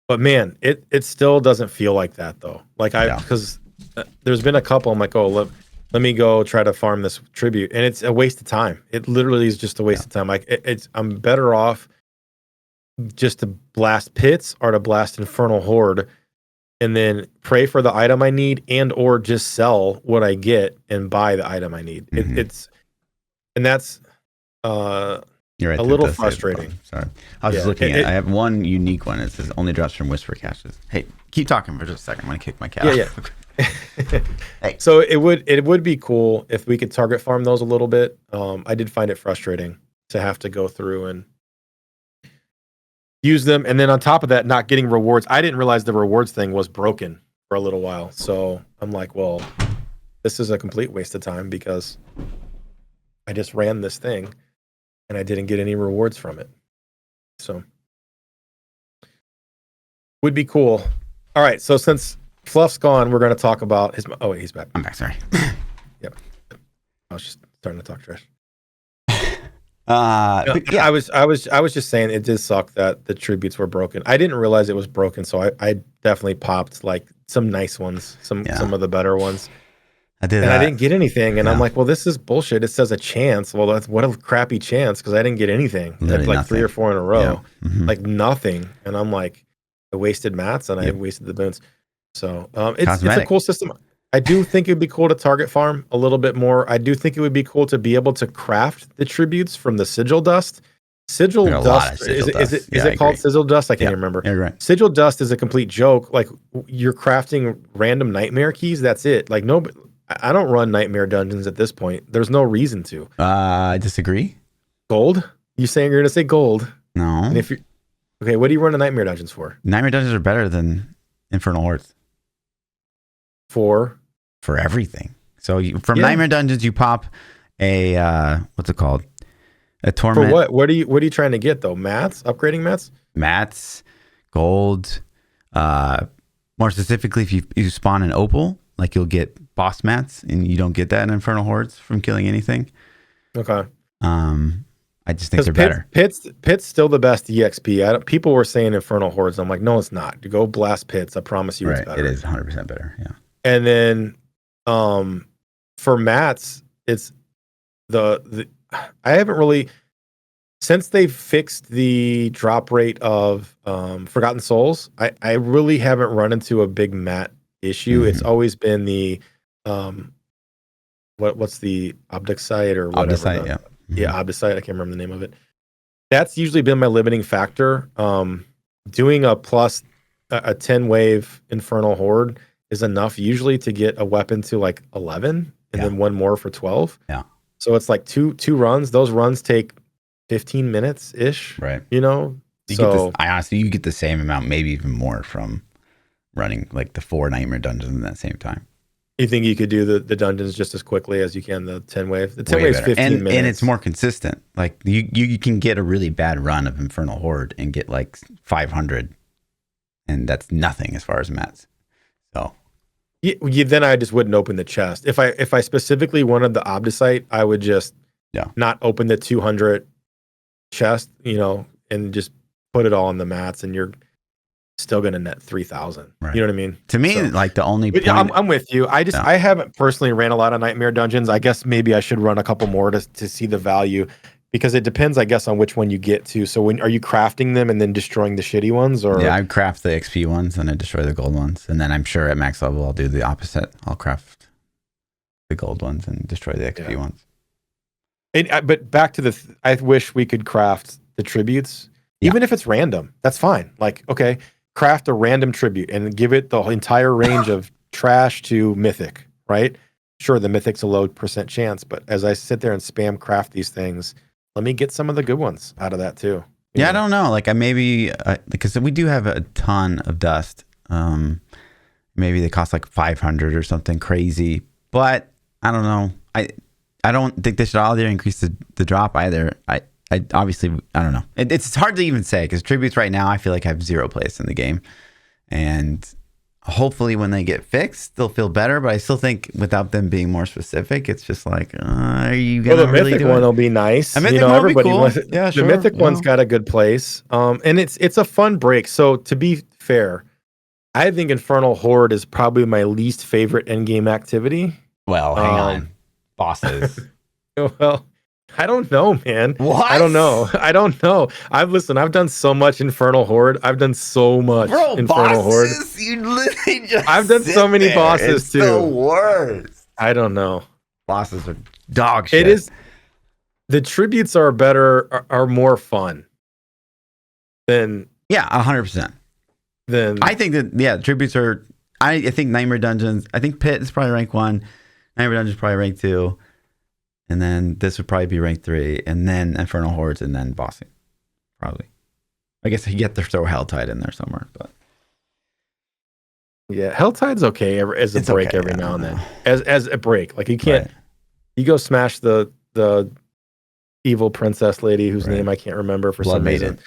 But man, it still doesn't feel like that though. Like because there's been a couple. I'm like, oh, let me go try to farm this tribute, and it's a waste of time. It literally is just a waste of time. Like I'm better off just to blast pits or to blast Infernal Horde, and then pray for the item I need, and or just sell what I get and buy the item I need. It's and that's You're right, a little frustrating. Sorry, I was just looking at. I have one unique one. It says only drops from Whisper caches. Hey, keep talking for just a second. I'm gonna kick my cat. Yeah. Hey. So it would be cool if we could target farm those a little bit. I did find it frustrating to have to go through and use them, and then on top of that, not getting rewards. I didn't realize the rewards thing was broken for a little while. So I'm like, well, this is a complete waste of time because I just ran this thing and I didn't get any rewards from it. So would be cool. All right, so since Fluff's gone, we're going to talk about his. Oh wait, he's back. I'm back. Sorry. Yep. I was just starting to talk trash. Yeah. I was just saying it did suck that the tributes were broken. I didn't realize it was broken, so I definitely popped like some nice ones, some of the better ones. I didn't get anything, and I'm like, well, this is bullshit. It says a chance. Well, that's what a crappy chance because I didn't get anything. Like nothing. 3 or 4 in a row, like nothing, and I'm like, I wasted mats and I wasted the boons. So it's a cool system. I do think it'd be cool to target farm a little bit more. I do think it would be cool to be able to craft the tributes from the sigil dust. Sigil dust is it called sigil dust? I can't remember. Yeah, right. Sigil dust is a complete joke. Like you're crafting random nightmare keys. That's it. Like I don't run nightmare dungeons at this point. There's no reason to. I disagree. Gold? You saying you're gonna say gold? No. And if you okay, what do you run the nightmare dungeons for? Nightmare dungeons are better than Infernal Hordes. For everything. So from Nightmare Dungeons, you pop a what's it called? A torment. For what? What are you trying to get though? Mats? Upgrading mats? Mats, gold. More specifically, if you spawn an opal, like you'll get boss mats, and you don't get that in Infernal Hordes from killing anything. Okay. I just think they're better. Pit's still the best EXP. People were saying Infernal Hordes. I'm like, no, it's not. You go blast pits. I promise you, it's better. It is 100% better. Yeah. And then, for mats, it's the I haven't really since they fixed the drop rate of Forgotten Souls. I really haven't run into a big mat issue. It's always been the what's the Obdicite or whatever. Obdicite, Obdicite. I can't remember the name of it. That's usually been my limiting factor. Doing a 10 wave Infernal Horde is enough usually to get a weapon to like 11 and then one more for 12. Yeah. So it's like two runs. Those runs take 15 minutes ish. Right. You know? I honestly, you get the same amount, maybe even more from running like the 4 Nightmare Dungeons at that same time. You think you could do the dungeons just as quickly as you can the 10 wave? The 10 wave is 15 minutes. And it's more consistent. Like you can get a really bad run of Infernal Horde and get like 500. And that's nothing as far as mats. So then I just wouldn't open the chest. If I specifically wanted the Obdicite, I would just not open the 200 chest, and just put it all on the mats, and you're still gonna net 3,000. Right. You know what I mean? To me, like the only point, I'm with you. I haven't personally ran a lot of Nightmare Dungeons. I guess maybe I should run a couple more to see the value. Because it depends, I guess, on which one you get to. So are you crafting them and then destroying the shitty ones? Or I craft the XP ones and I destroy the gold ones. And then I'm sure at max level I'll do the opposite. I'll craft the gold ones and destroy the XP ones. But back to I wish we could craft the tributes. Even if it's random, that's fine. Like, okay, craft a random tribute and give it the entire range of trash to mythic, right? Sure, the mythic's a low % chance, but as I sit there and spam craft these things, let me get some of the good ones out of that too. I don't know. Like because we do have a ton of dust. Maybe they cost like 500 or something crazy. But I don't know. I don't think they should all increase the drop either. I obviously, I don't know. It's hard to even say because tributes right now I feel like have zero place in the game, and hopefully when they get fixed they'll feel better. But I still think without them being more specific, it's just like, are you gonna the really mythic do one it? will be nice. A mythic one will be cool. Wants it. Yeah, the mythic one's got a good place. And it's a fun break. So to be fair, I think Infernal Horde is probably my least favorite endgame activity. Well, hang on. Bosses. Well, I don't know, man. What? I don't know. I've done so much Infernal Horde. I've done so much Infernal Horde. You literally just I've done so many bosses too. The worst. I don't know. Bosses are dog shit. It is. The tributes are better, are more fun than 100%. Then I think that tributes are. I think Nightmare Dungeons. I think Pit is probably rank 1. Nightmare Dungeons probably rank 2, and then this would probably be rank 3, and then Infernal Hordes, and then bossing. Probably. I guess you get to throw Helltide in there somewhere, but yeah, Helltide's okay as a break okay, every now and then. As a break, like you can't. Right. You go smash the evil princess lady whose name I can't remember for some reason.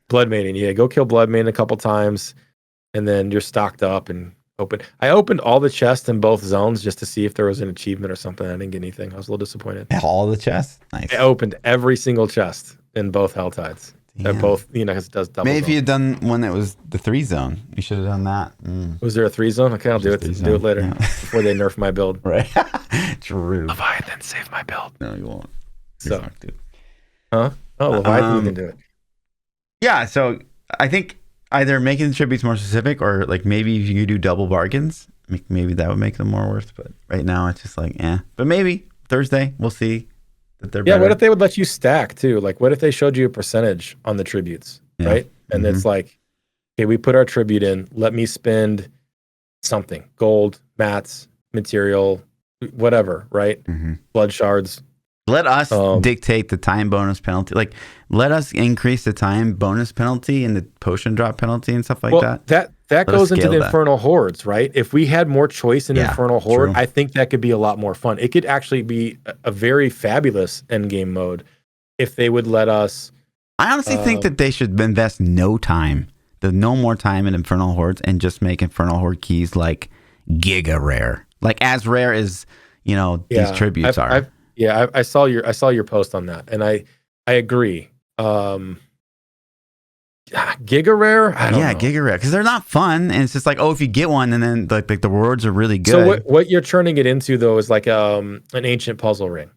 Blood Maiden, yeah, go kill Blood Maiden a couple times. And then you're stocked up and open. I opened all the chests in both zones just to see if there was an achievement or something. I didn't get anything. I was a little disappointed. All the chests? Nice. I opened every single chest in both Helltides. Both, because it does double. Maybe if you had done one that was the 3 zone, you should have done that. Was there a 3 zone? Okay, I'll do it. Do it later before they nerf my build. Right. True. Leviathan, save my build. No, you won't. So, huh? Oh, Leviathan, you can do it. Yeah, so I think either making the tributes more specific, or like maybe if you could do double bargains, maybe that would make them more worth. But right now it's just like, But maybe Thursday we'll see that they're better. What if they would let you stack too? Like, what if they showed you a percentage on the tributes, right? And it's like, okay, we put our tribute in. Let me spend something: gold, mats, material, whatever, right? Blood shards. Let us dictate the time bonus penalty. Like, let us increase the time bonus penalty and the potion drop penalty and stuff like that. That goes into the Infernal Hordes, right? If we had more choice in Infernal Horde, I think that could be a lot more fun. It could actually be a very fabulous endgame mode if they would let us. I honestly think that they should invest no more time in Infernal Hordes and just make Infernal Horde keys like giga rare, like as rare as these tributes are. I saw your post on that, and I agree. Giga rare, I don't know. Giga rare, because they're not fun, and it's just like, if you get one, and then like the rewards are really good. So what you're turning it into though is like an ancient puzzle ring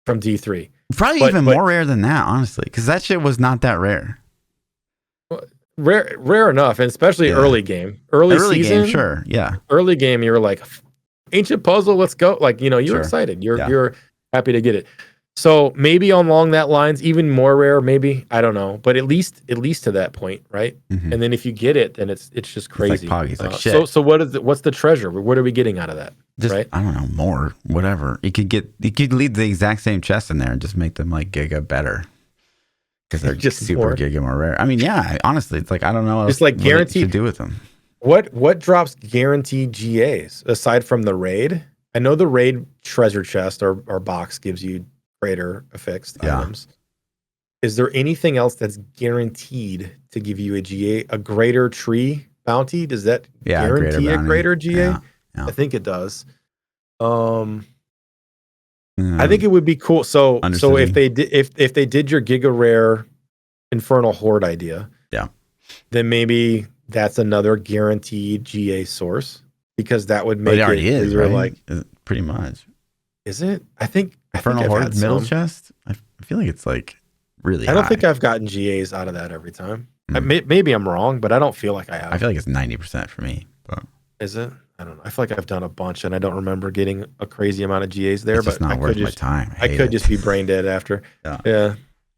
from D3. Probably even more rare than that, honestly, because that shit was not that rare. Rare enough, and especially early game, early season, game, sure, yeah. Early game, you were like, ancient puzzle, let's go. Like, you're excited. You're happy to get it. So maybe along that lines, even more rare, maybe, I don't know, but at least to that point, right? And then if you get it, then it's just crazy. It's like Poggy's like shit. So what's the treasure? What are we getting out of that? Just, right? I don't know, more, whatever. You could leave the exact same chest in there and just make them like giga better, because they're just super giga more rare. I mean, honestly, it's like, I don't know. It's like guaranteed to do with them. What drops guaranteed GAs aside from the raid? I know the raid treasure chest or box gives you greater affixed items. Is there anything else that's guaranteed to give you a GA, a greater tree bounty? Does that guarantee a greater GA? Yeah. I think it does. I think it would be cool. So if they did your Giga Rare Infernal Horde idea, then maybe that's another guaranteed GA source, because that would make it already is, right? Like, pretty much. Is it? I think Infernal Horde middle chest. I feel like it's like really. I don't think I've gotten GAs out of that every time. Maybe I'm wrong, but I don't feel like I have. I feel like it's 90% for me. But is it? I don't know. I feel like I've done a bunch, and I don't remember getting a crazy amount of GAs there. It's just not worth my time. I could just be brain dead after. Yeah.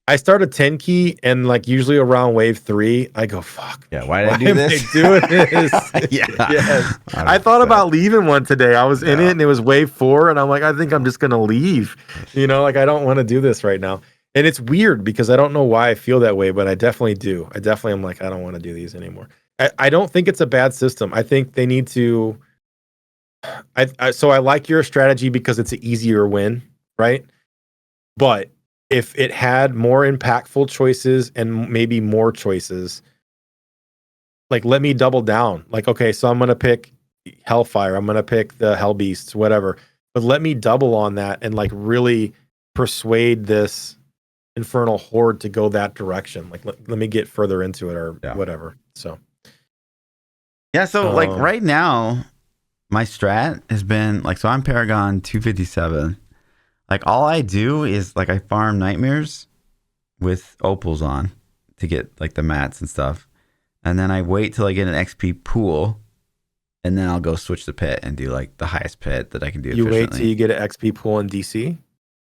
I started 10 key, and like usually around wave 3, I go, fuck. Yeah, why did I do this? I doing this? Yes. I thought about leaving one today. I was in it, and it was wave 4, and I'm like, I think I'm just gonna leave. Like, I don't want to do this right now. And it's weird because I don't know why I feel that way, but I definitely do. I definitely am like, I don't want to do these anymore. I don't think it's a bad system. I think they need to. So I like your strategy because it's an easier win, right? But if it had more impactful choices and maybe more choices, like let me double down. Like, okay, so I'm gonna pick Hellfire, I'm gonna pick the Hell Beasts, whatever. But let me double on that and like really persuade this Infernal Horde to go that direction. Like let me get further into it or whatever. So like right now, my strat has been like, so I'm Paragon 257. Like all I do is like I farm nightmares with opals on to get like the mats and stuff. And then I wait till I get an XP pool, and then I'll go switch the pit and do like the highest pit that I can do. You wait till you get an XP pool in DC?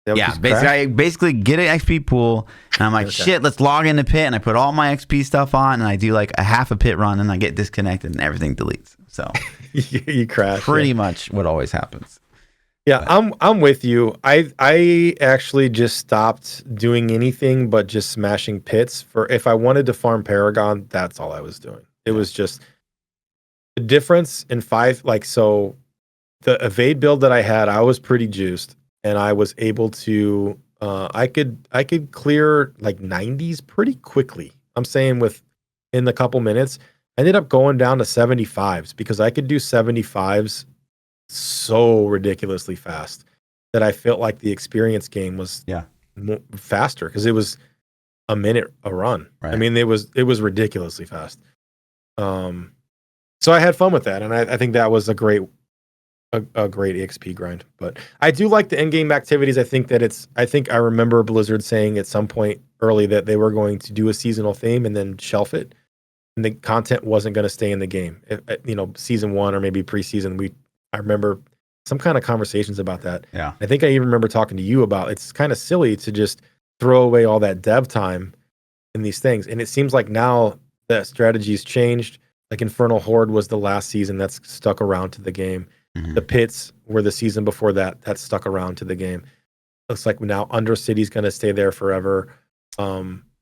Yeah, I basically get an XP pool, and I'm like, shit, let's log in the pit, and I put all my XP stuff on, and I do like a half a pit run, and I get disconnected, and everything deletes. So you crash. Pretty much what always happens. Yeah, but I'm with you. I actually just stopped doing anything but just smashing pits. For if I wanted to farm Paragon, that's all I was doing. It was just the difference in 5. Like, so the evade build that I had, I was pretty juiced, and I was able to I could clear like 90s pretty quickly. I'm saying in a couple minutes. I ended up going down to 75s because I could do 75s so ridiculously fast that I felt like the experience game was faster because it was a minute a run. Right. I mean, it was ridiculously fast. So I had fun with that, and I think that was a great EXP grind. But I do like the end game activities. I think I remember Blizzard saying at some point early that they were going to do a seasonal theme and then shelf it, and the content wasn't going to stay in the game. Season 1 or maybe preseason. I remember some kind of conversations about that. Yeah. I think I even remember talking to you about it's kind of silly to just throw away all that dev time in these things. And it seems like now that strategy's changed. Like Infernal Horde was the last season that's stuck around to the game. Mm-hmm. The pits were the season before that stuck around to the game. Looks like now Undercity's going to stay there forever.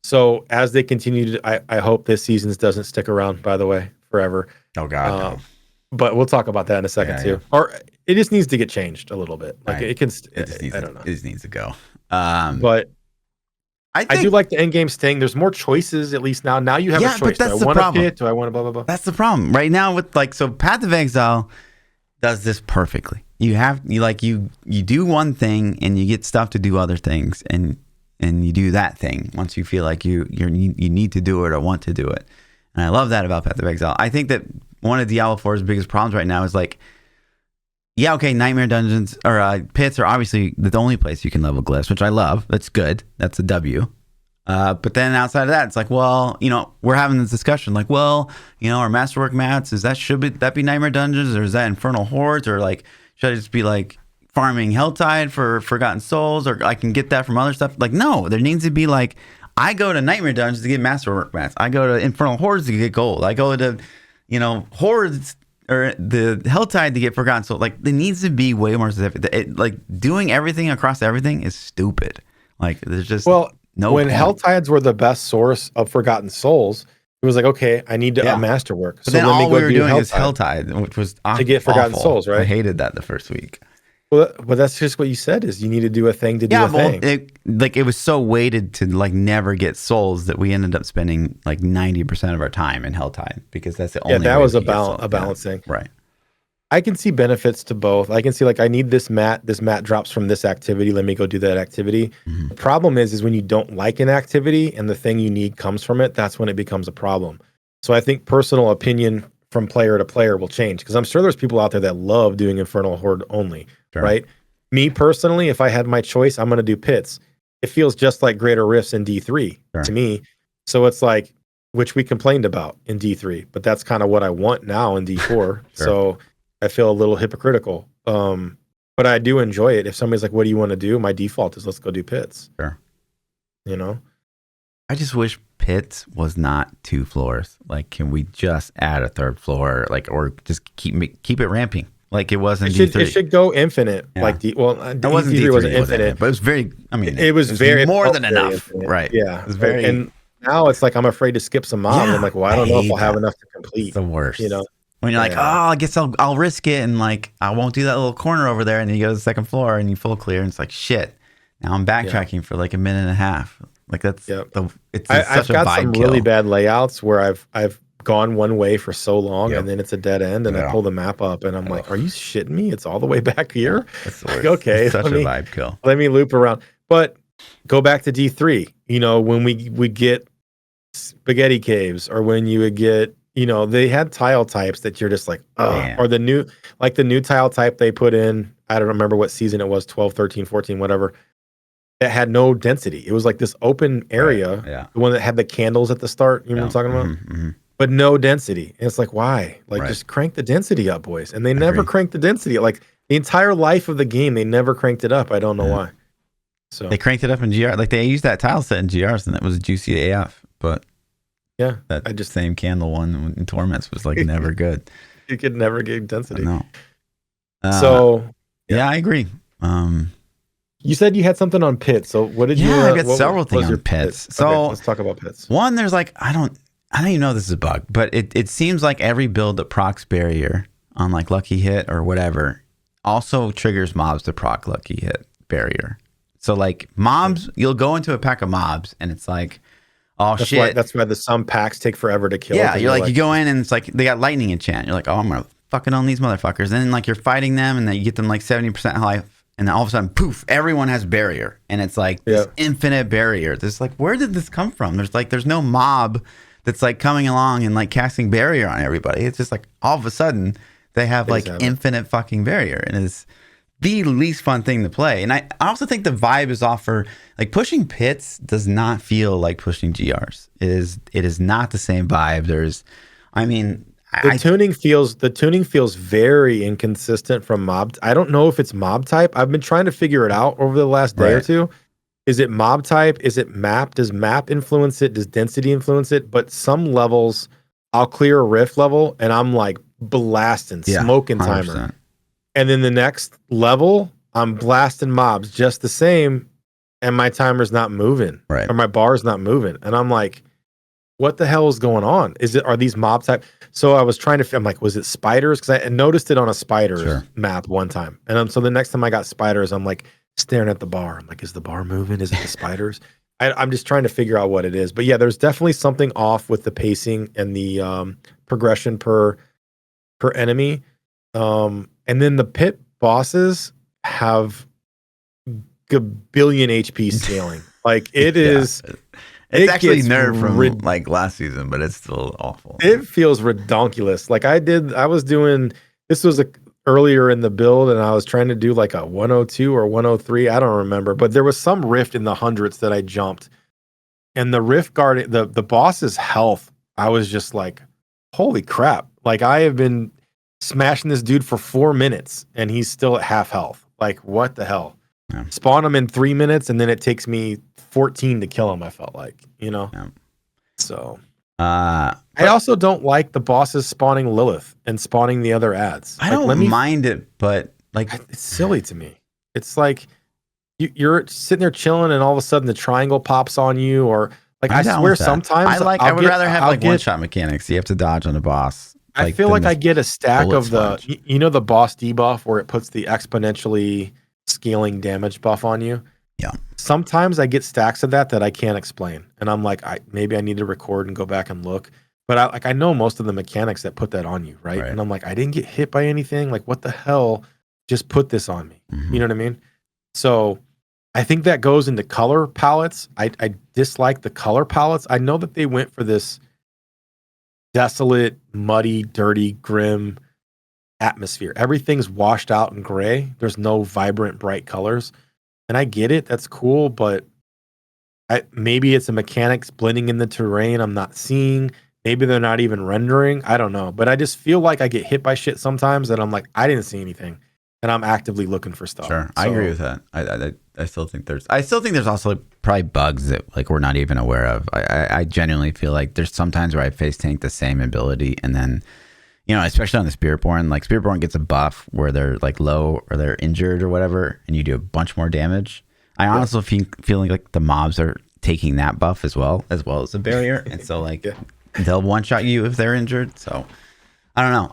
So as they continue to, I hope this season doesn't stick around, by the way, forever. Oh God. No. But we'll talk about that in a second too. Yeah. Or it just needs to get changed a little bit. Like it can. I don't know. It just needs to go. But I do like the end game staying. There's more choices at least now. Now you have a choice. But that's the problem. Do I want to blah blah blah? That's the problem right now with so Path of Exile does this perfectly. You do one thing and you get stuff to do other things, and you do that thing once you feel like you need to do it or want to do it. And I love that about Path of Exile. I think that one of Diablo 4's biggest problems right now is Nightmare Dungeons or pits are obviously the only place you can level glyphs, which I love. That's good. That's a W. But then outside of that, it's like, well, we're having this discussion. Like, well, our Masterwork mats, should that be Nightmare Dungeons, or is that Infernal Hordes, or should I just be farming Helltide for Forgotten Souls, or I can get that from other stuff? No, there needs to be I go to Nightmare Dungeons to get Masterwork mats. I go to Infernal Hordes to get gold. I go to Hordes or the Helltide to get Forgotten Soul. There needs to be way more specific. Doing everything across everything is stupid. There's just no when point. Helltides were the best source of Forgotten Souls, it was okay, I need a Masterwork. But so then all we were doing is Helltide, which was to get Forgotten Souls, right? I hated that the first week. Well, that's just what you said is you need to do a thing to do a thing. It was so weighted to never get souls that we ended up spending 90% of our time in Helltide because that's the only way. Yeah, that was a balancing. Yeah. Right. I can see benefits to both. I can see I need this mat. This mat drops from this activity. Let me go do that activity. Mm-hmm. The problem is when you don't like an activity and the thing you need comes from it, that's when it becomes a problem. So I think personal opinion from player to player will change because I'm sure there's people out there that love doing Infernal Horde only. Sure. Right. Me personally, if I had my choice, I'm going to do pits. It feels just like Greater Rifts in D3 to me. So it's which we complained about in D3, but that's kind of what I want now in D4. Sure. So I feel a little hypocritical. But I do enjoy it. If somebody's what do you want to do? My default is let's go do pits. Sure. I just wish pits was not 2 floors. Can we just add a 3rd floor? Or just keep it ramping? It wasn't D3. It should go infinite. Yeah. It wasn't infinite. But it was very. It was very more than enough. Infinite. Right. Yeah. It was very. And now it's I'm afraid to skip some mobs. I'm I don't know if I'll have enough to complete. It's the worst. When you're like, oh, I guess I'll risk it, and like I won't do that little corner over there, and then you go to the second floor and you full clear, and it's like shit. Now I'm backtracking for like a minute and a half. Like that's I've such a got vibe some kill. really bad layouts where I've gone one way for so long, and then it's a dead end, and I pull the map up, and I'm like, are you shitting me? It's all the way back here. That's the worst. Okay, it's such a vibe kill. Let me loop around. But go back to D3. You know, when we would get spaghetti caves, or when you would get, you know, they had tile types that you're just like, or the new tile type they put in, I don't remember what season it was, 12, 13, 14, whatever, that had no density. It was like this open area, the one that had the candles at the start, you know what I'm talking about? But no density. And it's like, why? Like, just crank the density up, boys. And they never cranked the density. Like, the entire life of the game, they never cranked it up. I don't know why. So they cranked it up in GR. Like, they used that tile set in GRs, and it was juicy AF. But that same candle one in Torments was like never good. You could never get density. No. I agree. You said you had something on pits. So what did you? Yeah, I got several things on pits. So okay, let's talk about pits. One, there's like I don't even know if this is a bug, but it seems like every build that procs barrier on like lucky hit or whatever also triggers mobs to proc lucky hit barrier. So like mobs, you'll go into a pack of mobs and it's like, shit. That's why some packs take forever to kill. Yeah, you're like you go in and it's like they got lightning enchant. You're like, oh, I'm gonna fucking own these motherfuckers. And then like you're fighting them and then you get them like 70% life, and then all of a sudden, poof, everyone has barrier, and it's like this infinite barrier. There's like, where did this come from? There's no mob that's like coming along and like casting barrier on everybody. It's just like all of a sudden they have like infinite fucking barrier, and it's the least fun thing to play. And I also think the vibe is off for like pushing pits does not feel like pushing GRs. It is not the same vibe. The tuning feels very inconsistent from mob. I don't know if it's mob type. I've been trying to figure it out over the last day or two. Is it mob type? Is it map? Does map influence it? Does density influence it? But some levels, I'll clear a rift level and I'm like blasting, smoking 100%. Timer. And then the next level, I'm blasting mobs just the same, and my timer's not moving, or my bar's not moving, and I'm like, what the hell is going on? Are these mob type? So I was trying to, I'm like, was it spiders? Because I noticed it on a spiders map one time, and so the next time I got spiders, I'm like staring at the bar. I'm like, is the bar moving? Is it the spiders? I'm just trying to figure out what it is. But yeah, there's definitely something off with the pacing and the progression per enemy. And then the pit bosses have a billion HP scaling. Like it is. It's actually nerfed from like last season, but it's still awful. It feels redonkulous. Like this was earlier in the build, and I was trying to do like a 102 or 103. I don't remember, but there was some rift in the hundreds that I jumped, and the rift guard, the boss's health, I was just like, holy crap. Like I have been smashing this dude for 4 minutes and he's still at half health. Like what the hell? Yeah. Spawn him in 3 minutes and then it takes me 14 to kill him, I felt like, you know? Yeah. So I also don't like the bosses spawning Lilith and spawning the other ads. I don't mind it, but like it's silly to me. It's like you're sitting there chilling and all of a sudden the triangle pops on you, or like I swear sometimes I would rather have like one-shot mechanics. You have to dodge on a boss. I feel like I get a stack of the boss debuff where it puts the exponentially scaling damage buff on you. Yeah. Sometimes I get stacks of that I can't explain, and I'm like, maybe I need to record and go back and look. But I know most of the mechanics that put that on you, right? And I'm like, I didn't get hit by anything. Like, what the hell? Just put this on me. Mm-hmm. You know what I mean? So I think that goes into color palettes. I dislike the color palettes. I know that they went for this desolate, muddy, dirty, grim atmosphere. Everything's washed out in gray. There's no vibrant, bright colors. And I get it. That's cool. But maybe it's a mechanics blending in the terrain I'm not seeing. Maybe they're not even rendering. I don't know. But I just feel like I get hit by shit sometimes that I'm like, I didn't see anything. And I'm actively looking for stuff. Sure. I agree with that. I still think there's also probably bugs that like we're not even aware of. I genuinely feel like there's sometimes where I face tank the same ability, and then, you know, especially on the Spiritborn, like Spiritborn gets a buff where they're like low or they're injured or whatever, and you do a bunch more damage. I honestly feeling like the mobs are taking that buff as well as the barrier, and so like they'll one shot you if they're injured. So I don't know.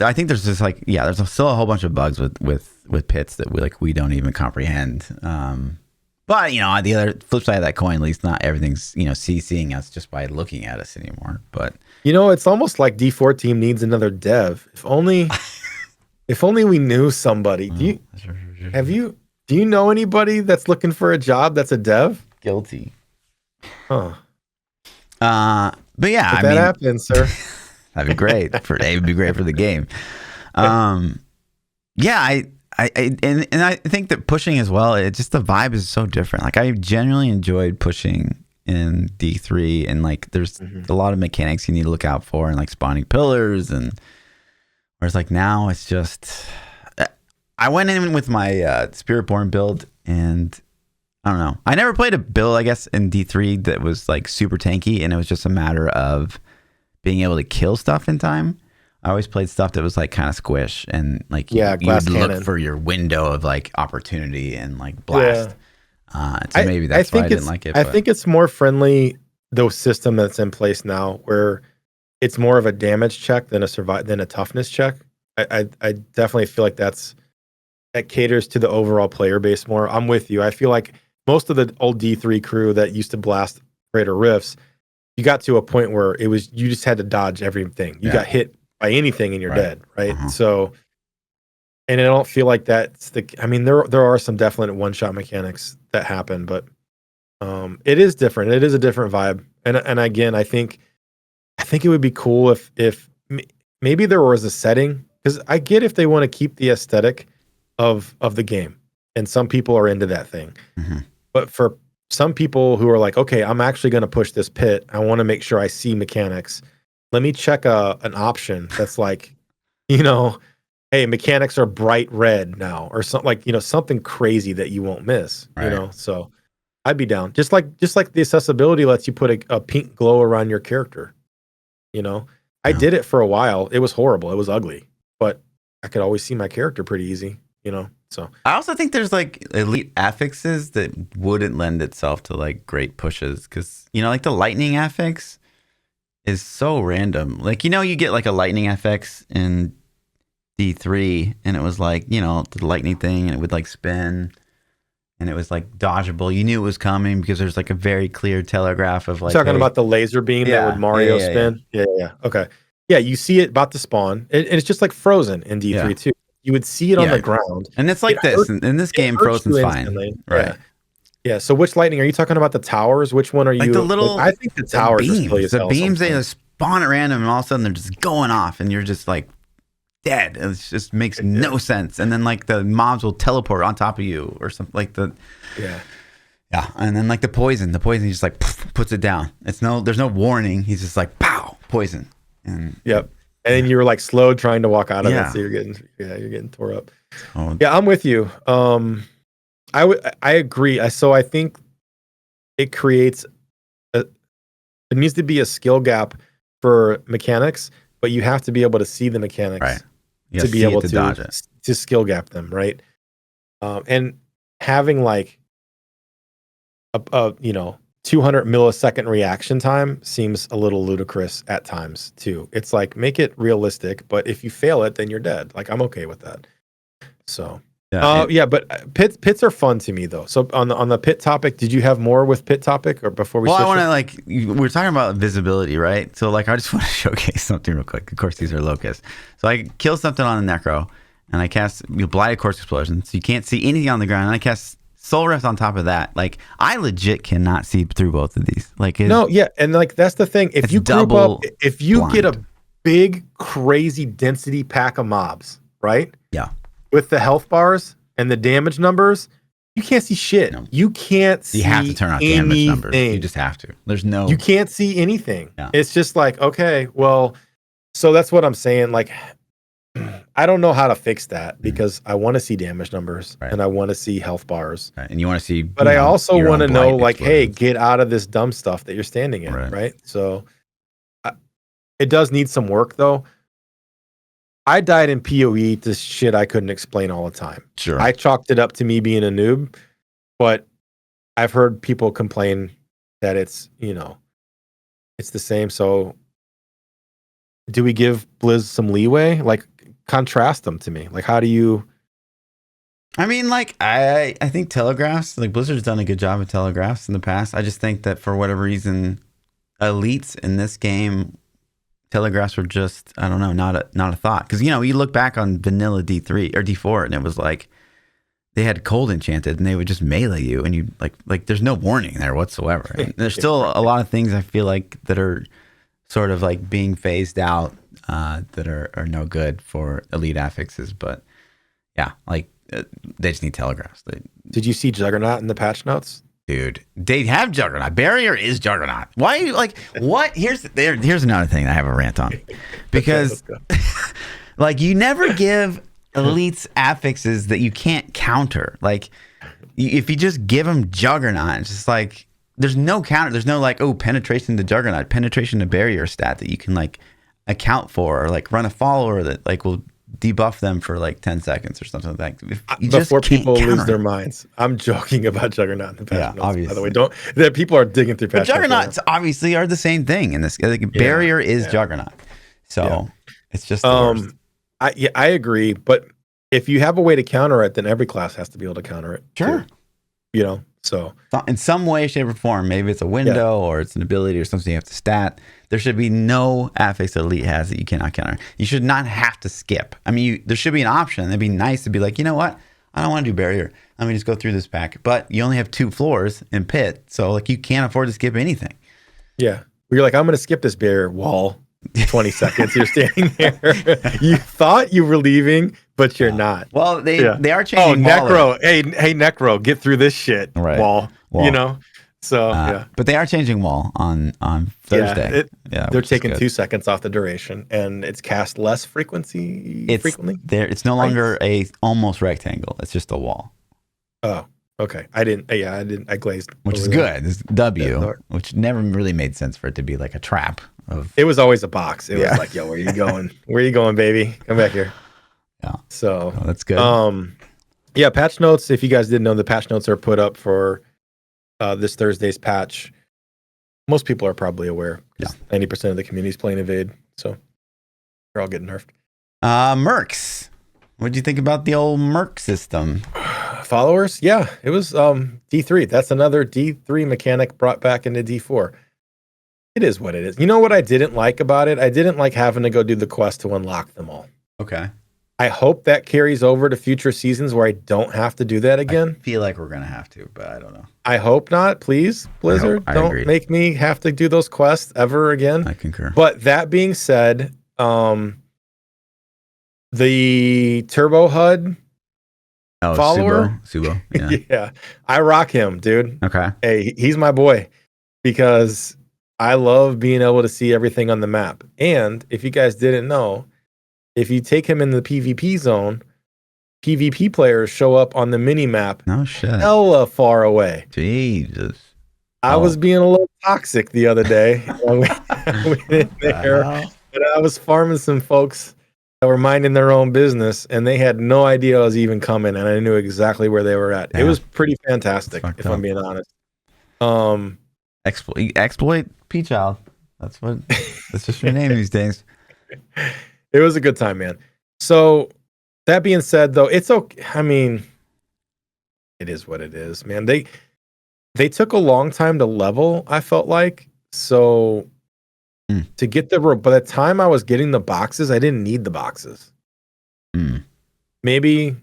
I think there's just like, there's still a whole bunch of bugs with pits that we don't even comprehend. But on the other flip side of that coin, at least not everything's CCing us just by looking at us anymore. But it's almost like D4 team needs another dev. If only we knew somebody. Do you know anybody that's looking for a job that's a dev? Guilty. Huh. But yeah, if that happens, sir. That'd be great. It would be great for the game. Yeah, I think that pushing as well, it just, the vibe is so different. Like, I genuinely enjoyed pushing in D3, and like there's a lot of mechanics you need to look out for, and like spawning pillars, and whereas like now it's just, I went in with my Spiritborn build, and I don't know. I never played a build, I guess, in D3 that was like super tanky, and it was just a matter of being able to kill stuff in time. I always played stuff that was like kind of squish, and like you would look for your window of like opportunity and like blast. So maybe that's why I didn't like it. I think it's more friendly, the system that's in place now, where it's more of a damage check than a toughness check. I definitely feel like that caters to the overall player base more. I'm with you. I feel like most of the old D3 crew that used to blast Crater Rifts, you got to a point where you just had to dodge everything. You got hit by anything and you're dead, right? So, and I don't feel like that's there are some definite one-shot mechanics that happen, but it is different. It is a different vibe. And again, I think it would be cool if maybe there was a setting, because I get if they want to keep the aesthetic of the game, and some people are into that thing. But for some people who are like, okay, I'm actually going to push this pit, I want to make sure I see mechanics. Let me check an option that's like, hey, mechanics are bright red now, or something like, something crazy that you won't miss. So I'd be down. Just like the accessibility lets you put a pink glow around your character. I did it for a while. It was horrible. It was ugly, but I could always see my character pretty easy. So I also think there's like elite affixes that wouldn't lend itself to like great pushes, because like the lightning affix is so random. Like, you get like a lightning FX in D3, and it was like, the lightning thing, and it would like spin, and it was like dodgeable. You knew it was coming because there's like a very clear telegraph of like, talking about the laser beam that would Mario spin. Yeah. Okay. Yeah, you see it about to spawn. And it's just like Frozen in D3 too. You would see it on the ground. And it's like this. In this game, Frozen's fine. Right. Yeah. So which lightning are you talking about? The towers? Which one are you? Like the little. I think the towers are silly as hell. The beams, they just spawn at random, and all of a sudden they're just going off, and you're just like dead. It just makes no sense. And then like the mobs will teleport on top of you or something like the. Yeah. And then like the poison just like puts it down. There's no warning. He's just like pow, poison. And and then you're like slow trying to walk out of it, so you're getting tore up. Yeah, I'm with you. I agree. So I think it creates it needs to be a skill gap for mechanics, but you have to be able to see the mechanics to be able to skill gap them, right? And having like a 200 millisecond reaction time seems a little ludicrous at times too. It's like, make it realistic, but if you fail it, then you're dead. Like, I'm okay with that. So but pits are fun to me though. So on the pit topic, did you have more with pit topic, or before we? Well, I want to we're talking about visibility, right? So like, I just want to showcase something real quick. Of course, these are locusts. So I kill something on the necro, and I cast Blighted Corpse Explosion, so you can't see anything on the ground. And I cast Soul Rift on top of that. Like, I legit cannot see through both of these. Like, and like that's the thing. If you group up, if you get a big crazy density pack of mobs, right? Yeah. With the health bars and the damage numbers, you can't see shit. No. You can't see. You have to turn on damage numbers. You just have to. You can't see anything. Yeah. It's just like, okay, well, so that's what I'm saying. Like, I don't know how to fix that, because I want to see damage numbers and I want to see health bars. Right. And you want to see, but I also want to know, like, hey, get out of this dumb stuff that you're standing in. Right. So it does need some work though. I died in PoE to shit I couldn't explain all the time. Sure. I chalked it up to me being a noob, but I've heard people complain that it's the same. So do we give Blizz some leeway? Like, contrast them to me. Like, how do you? I mean, like, I think telegraphs, like Blizzard's done a good job of telegraphs in the past. I just think that for whatever reason, elites in this game, telegraphs were just, I don't know, not a thought. Because, you look back on vanilla D3 or D4 and it was like they had cold enchanted and they would just melee you and you like there's no warning there whatsoever. And there's still a lot of things I feel like that are sort of like being phased out that are no good for elite affixes. But yeah, like they just need telegraphs. Did you see Juggernaut in the patch notes? Dude, they have Juggernaut. Barrier is Juggernaut. Why are you like what? Here's another thing I have a rant on. Because like you never give elites affixes that you can't counter. Like if you just give them Juggernaut, it's just like there's no counter. There's no like, oh, penetration to Juggernaut, penetration to barrier stat that you can like account for, or like run a follower that like will debuff them for like 10 seconds or something like that. Before people lose their minds, I'm joking about Juggernaut in the patch notes, obviously. By the way, that people are digging through patch notes. Juggernauts obviously are the same thing in this. Like, barrier is Juggernaut, so it's just the worst. I agree, but if you have a way to counter it, then every class has to be able to counter it. Sure, too. So in some way, shape, or form, maybe it's a window or it's an ability or something you have to stat. There should be no affix that elite has that you cannot counter. You should not have to skip. I mean, there should be an option. It'd be nice to be like, you know what? I don't want to do barrier. Let me just go through this pack. But you only have 2 floors in pit, so like you can't afford to skip anything. Yeah, you're like, I'm going to skip this barrier wall. 20 seconds. You're standing there. You thought you were leaving, but you're not. Well, they are changing. Oh, Necro. Hey, Necro, get through this shit. Right. Wall. So but they are changing wall on Thursday. They're taking 2 seconds off the duration, and it's cast less frequently. It's no longer a almost rectangle. It's just a wall. Oh, okay. I glazed. Which is good. It's W, which never really made sense for it to be like a trap. It was always a box. It was like, yo, where you going? Where you going, baby? Come back here. Yeah. So that's good. Patch notes. If you guys didn't know, the patch notes are put up for this Thursday's patch. Most people are probably aware. 90% of the community is playing Evade, so they're all getting nerfed. Mercs. What do you think about the old Merc system? Followers? Yeah, it was D3. That's another D3 mechanic brought back into D4. It is what it is. You know what I didn't like about it? I didn't like having to go do the quest to unlock them all. Okay. I hope that carries over to future seasons where I don't have to do that again. I feel like we're going to have to, but I don't know. I hope not. Please, Blizzard, don't make me have to do those quests ever again. I concur. But that being said, the Turbo HUD follower. Subo. Yeah. Yeah. I rock him, dude. Okay. Hey, he's my boy because I love being able to see everything on the map. And if you guys didn't know, if you take him in the PvP zone, PvP players show up on the mini map. No shit. Hella far away. Jesus. I was being a little toxic the other day. I went in there, and I was farming some folks that were minding their own business, and they had no idea I was even coming, and I knew exactly where they were at. Yeah. It was pretty fantastic, if I'm being honest. Exploit PChild. That's just your name these days. It was a good time, man. So that being said, though, it's okay. I mean, it is what it is, man. They took a long time to level, I felt like. So to get by the time I was getting the boxes, I didn't need the boxes. Maybe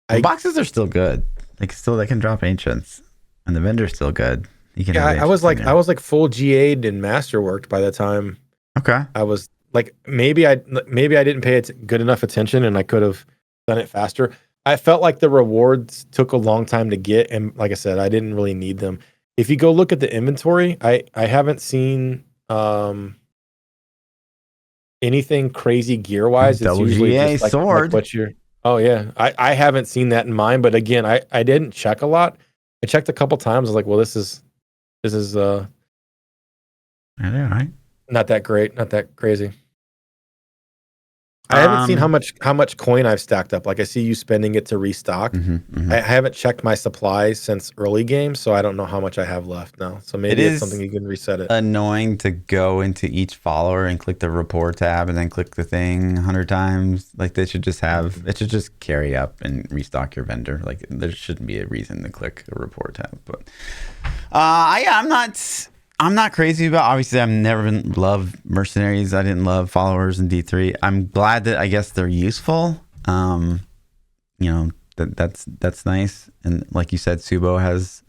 boxes are still good. They can drop ancient, and the vendor's still good. You can. I was like full GA'd and masterworked by the time. Okay. I was like, maybe I didn't pay good enough attention, and I could have done it faster. I felt like the rewards took a long time to get, and like I said, I didn't really need them. If you go look at the inventory, I haven't seen anything crazy gear wise. It's usually just like, sword. Like what you're. Oh yeah, I haven't seen that in mine, but again, I didn't check a lot. I checked a couple times. I was like, well, this is all right. Not that great, not that crazy. I haven't seen how much coin I've stacked up. Like I see you spending it to restock. I haven't checked my supplies since early game, so I don't know how much I have left now. So maybe it's something you can reset it. Annoying to go into each follower and click the report tab and then click the thing 100 times. Like they should just carry up and restock your vendor. Like there shouldn't be a reason to click a report tab. But I'm not crazy about. Obviously, I've never been love mercenaries. I didn't love followers in D3. I'm glad that I guess they're useful. That's nice. And like you said, Subo has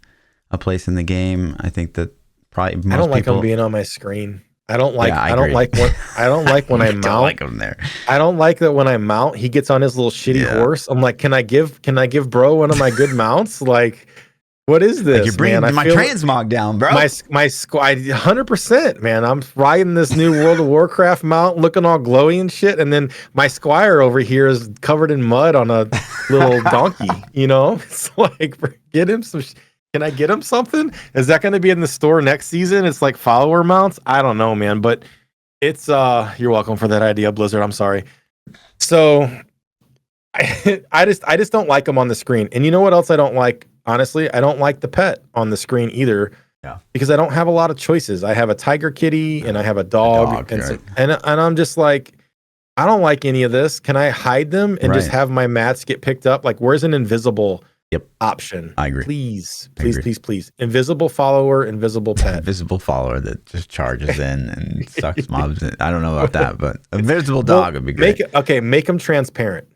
a place in the game. I think that probably most I don't like people, them being on my screen. I don't like. Yeah, I don't like when I mount. Don't like him there. I don't like that when I mount. He gets on his little shitty horse. I'm like, can I give bro one of my good mounts? Like. What is this? Like you're bringing my transmog down, bro. My squad, 100%, man. I'm riding this new World of Warcraft mount, looking all glowy and shit, and then my squire over here is covered in mud on a little donkey. You know, it's like get him some. Can I get him something? Is that going to be in the store next season? It's like follower mounts. I don't know, man, but it's You're welcome for that idea, Blizzard. I'm sorry. So, I just don't like them on the screen. And you know what else I don't like? Honestly, I don't like the pet on the screen either. Yeah. Because I don't have a lot of choices. I have a tiger kitty and I have a dog, and, right. and I'm just like, I don't like any of this. Can I hide them and just have my mats get picked up? Like, where's an invisible option? I agree. Please. Invisible follower, invisible pet. Invisible follower that just charges in and sucks mobs in. I don't know about that, but invisible dog would be great. Make them transparent.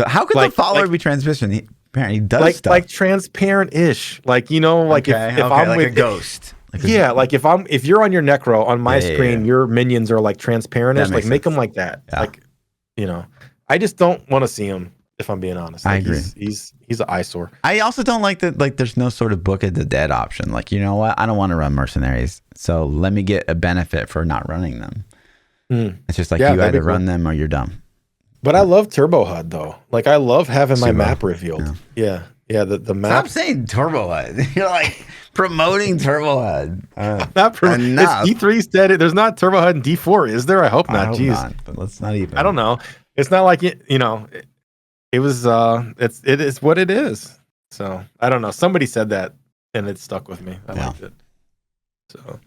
How could the follower be transparent? He does stuff. Like transparent-ish. Like, you know, like if I'm like with a ghost. Like if you're on your necro on my screen, your minions are like transparent-ish. Like make them like that. Yeah. Like, you know, I just don't want to see him. If I'm being honest, I agree. He's an eyesore. I also don't like that. Like, there's no sort of Book of the Dead option. Like, you know what? I don't want to run mercenaries, so let me get a benefit for not running them. It's just like you either run them or you're dumb. But I love Turbo HUD though. Like I love having my map revealed. Yeah. The map. Stop saying Turbo HUD. You're like promoting Turbo HUD. Not promoting. D3's dead. There's not Turbo HUD in D4, is there? I hope not. Jeez. Not, but let's not even. I don't know. It's not like it. You know, it was. It is what it is. So I don't know. Somebody said that, and it stuck with me. I liked it. So.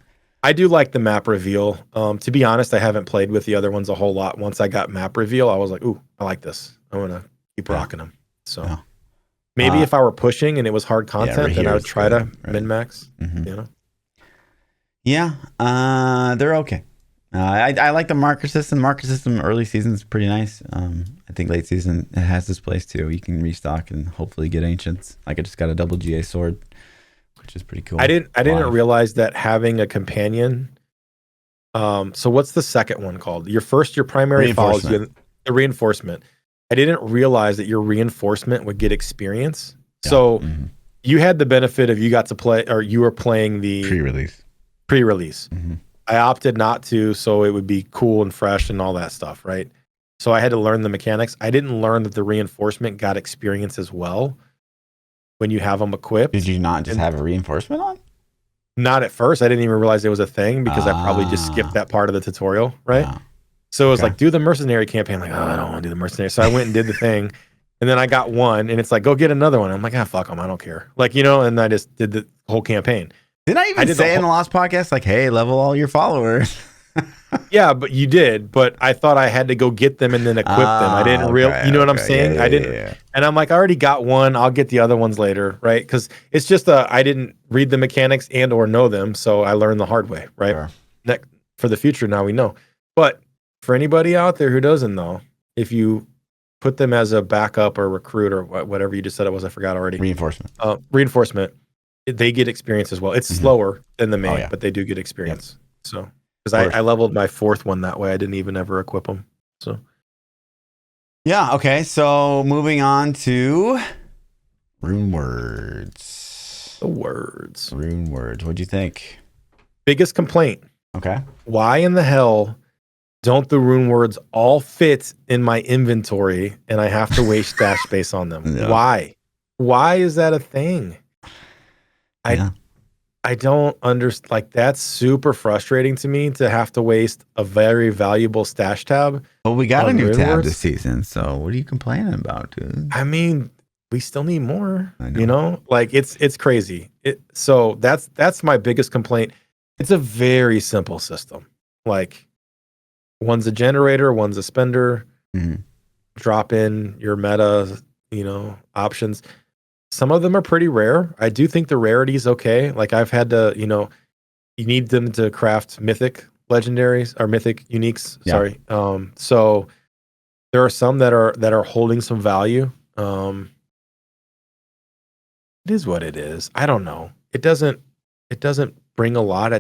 I do like the map reveal. To be honest, I haven't played with the other ones a whole lot. Once I got map reveal, I was like, ooh, I like this. I'm going to keep rocking them. So maybe if I were pushing and it was hard content, then I would try to min-max. You know? Yeah, they're okay. I like the marker system. The marker system early season is pretty nice. I think late season, it has this place too. You can restock and hopefully get ancients. Like I just got a double GA sword, which is pretty cool. I didn't realize that having a companion. So what's the second one called? Your primary follows you. The reinforcement. I didn't realize that your reinforcement would get experience. Yeah. So you had the benefit of you got to play, or you were playing the pre-release. I opted not to, so it would be cool and fresh and all that stuff, right? So I had to learn the mechanics. I didn't learn that the reinforcement got experience as well. When you have them equipped. Did you not just have a reinforcement on? Not at first. I didn't even realize it was a thing because I probably just skipped that part of the tutorial, right? So it was like, do the mercenary campaign. Like, I don't want to do the mercenary. So I went and did the thing. And then I got one and it's like, go get another one. I'm like, fuck them. I don't care. Like, you know, and I just did the whole campaign. Didn't I even say in the last podcast, like, hey, level all your followers? Yeah, but you did. But I thought I had to go get them and then equip them. I didn't you know what I'm saying? Yeah, I didn't. Yeah. And I'm like, I already got one. I'll get the other ones later, right? Because it's just I didn't read the mechanics and or know them, so I learned the hard way, right? Sure. For the future, now we know. But for anybody out there who doesn't know, if you put them as a backup or recruit or whatever you just said it was, I forgot already. Reinforcement. They get experience as well. It's slower than the main, but they do get experience. Yep. So. Because I leveled my fourth one that way. I didn't even ever equip them. So, yeah. Okay. So moving on to Runewords. The words. Runewords. What'd you think? Biggest complaint. Okay. Why in the hell don't the Runewords all fit in my inventory and I have to waste stash space on them? No. Why? Why is that a thing? I don't understand. Like, that's super frustrating to me to have to waste a very valuable stash tab Well, we got a new tab Runewords. this season, so what are you complaining about, dude? I mean, we still need more. You know, like it's crazy. So that's my biggest complaint. It's a very simple system. Like one's a generator, one's a spender. Drop in your meta, options. Some of them are pretty rare. I do think the rarity is okay. Like I've had to, you need them to craft mythic legendaries or mythic uniques. Yeah. Sorry. So there are some that are holding some value. It is what it is. I don't know. It doesn't bring a lot.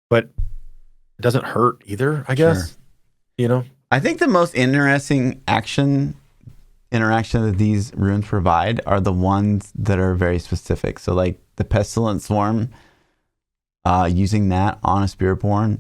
But it doesn't hurt either, I guess. Sure. I think the most interesting interaction that these runes provide are the ones that are very specific. So like the Pestilent Swarm, using that on a Spiritborn,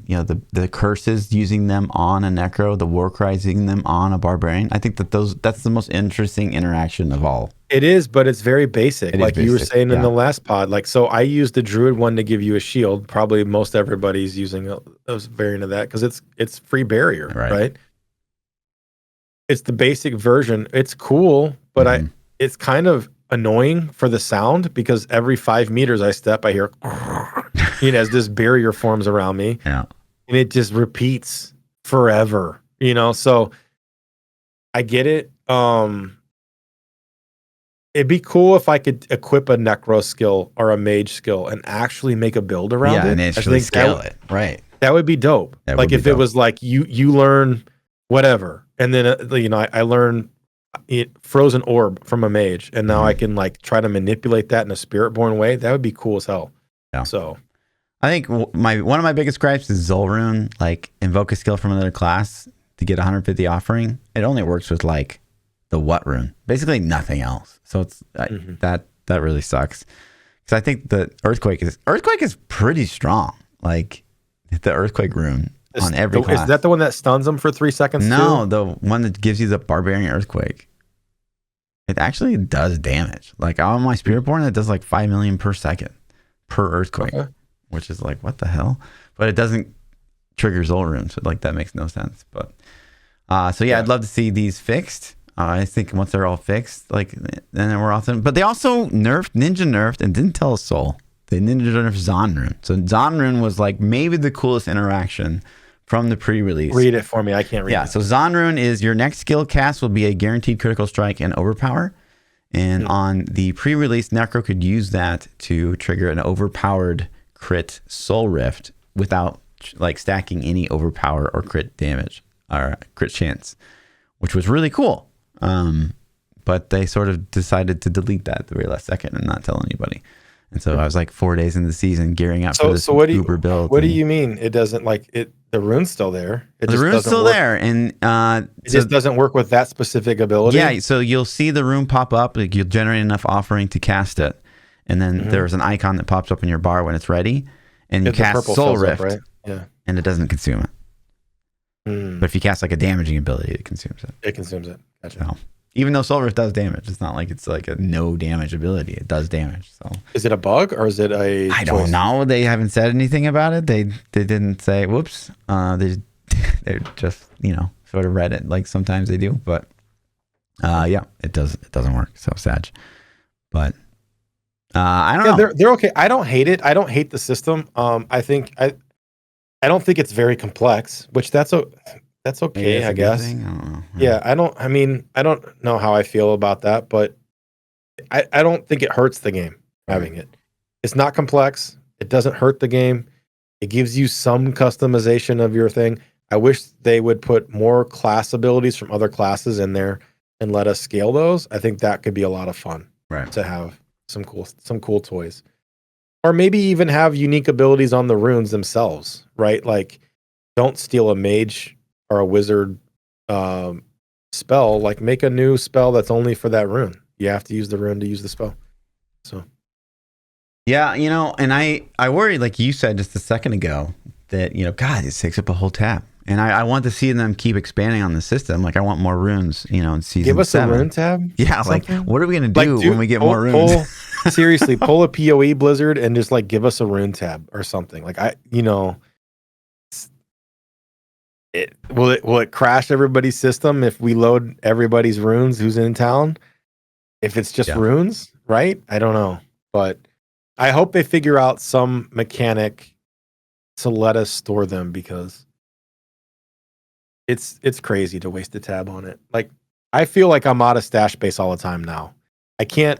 the curses, using them on a Necro, the war cries, using them on a Barbarian. I think that's the most interesting interaction of all. It is, but it's very basic. Like you were saying in the last pod. Like, so I used the Druid one to give you a shield. Probably most everybody's using a variant of that because it's free barrier, right? It's the basic version. It's cool, but it's kind of annoying for the sound because every 5 meters I step, I hear, as this barrier forms around me. Yeah. And it just repeats forever, so I get it. It'd be cool if I could equip a Necro skill or a Mage skill and actually make a build around it. Yeah, and actually scale it. Right. That would be dope. Like if it was like you learn whatever, and then I learn Frozen Orb from a Mage, and now I can like try to manipulate that in a Spiritborn way. That would be cool as hell. Yeah. So I think one of my biggest gripes is Zolrune. Like invoke a skill from another class to get 150 offering. It only works with like the what rune, basically nothing else. So it's that really sucks. Because I think the Earthquake is pretty strong. Like the Earthquake rune on every class. Is that the one that stuns them for 3 seconds? No, the one that gives you the Barbarian Earthquake. It actually does damage. Like on my Spiritborn, it does like 5 million per second per Earthquake, which is like what the hell? But it doesn't trigger Zolrune, so like that makes no sense. But so yeah, I'd love to see these fixed. I think once they're all fixed, like then we're awesome. But they also ninja nerfed and didn't tell us Soul. They ninja nerfed Zonrune. So Zonrune was like maybe the coolest interaction from the pre-release. Read it for me. I can't read it. Yeah, so Zonrune is your next skill cast will be a guaranteed critical strike and overpower. And on the pre-release, Necro could use that to trigger an overpowered crit Soul Rift without like stacking any overpower or crit damage or crit chance, which was really cool. But they sort of decided to delete that at the very last second and not tell anybody. And so I was like 4 days into the season gearing up for this uber build. What do you mean? It doesn't like it? The rune's still there. The rune's still there, and it just doesn't work with that specific ability. Yeah, so you'll see the rune pop up. Like you'll generate enough offering to cast it, and then there's an icon that pops up in your bar when it's ready, and you cast Soul Rift, right? Yeah, and it doesn't consume it. But if you cast like a damaging ability, it consumes it. It consumes it. Gotcha. So, even though Soul Rift does damage, it's not like it's like a no damage ability. It does damage. So is it a bug or is it a? I don't know. They haven't said anything about it. They didn't say. Whoops. They're just sort of read it like sometimes they do. But yeah, it doesn't work. So sad. But I don't know. They're okay. I don't hate it. I don't hate the system. I don't think it's very complex, which that's okay, I guess. I don't know. Yeah, I don't know how I feel about that, but I don't think it hurts the game having it. It's not complex. It doesn't hurt the game. It gives you some customization of your thing. I wish they would put more class abilities from other classes in there and let us scale those. I think that could be a lot of fun. Right. To have some cool toys. Or maybe even have unique abilities on the runes themselves, right? Like, don't steal a mage or a wizard spell. Like, make a new spell that's only for that rune. You have to use the rune to use the spell. So, yeah, and I worry, like you said just a second ago, that God, it takes up a whole tab, and I want to see them keep expanding on the system. Like, I want more runes, in season. Give us 7. A rune tab. Yeah, something? Like what are we gonna do when we get more runes? Seriously, pull a PoE Blizzard and just like give us a rune tab or something. Like Will it crash everybody's system if we load everybody's runes who's in town? If it's just runes, right? I don't know, but I hope they figure out some mechanic to let us store them, because it's crazy to waste a tab on it. Like, I feel like I'm out of stash space all the time now. I can't.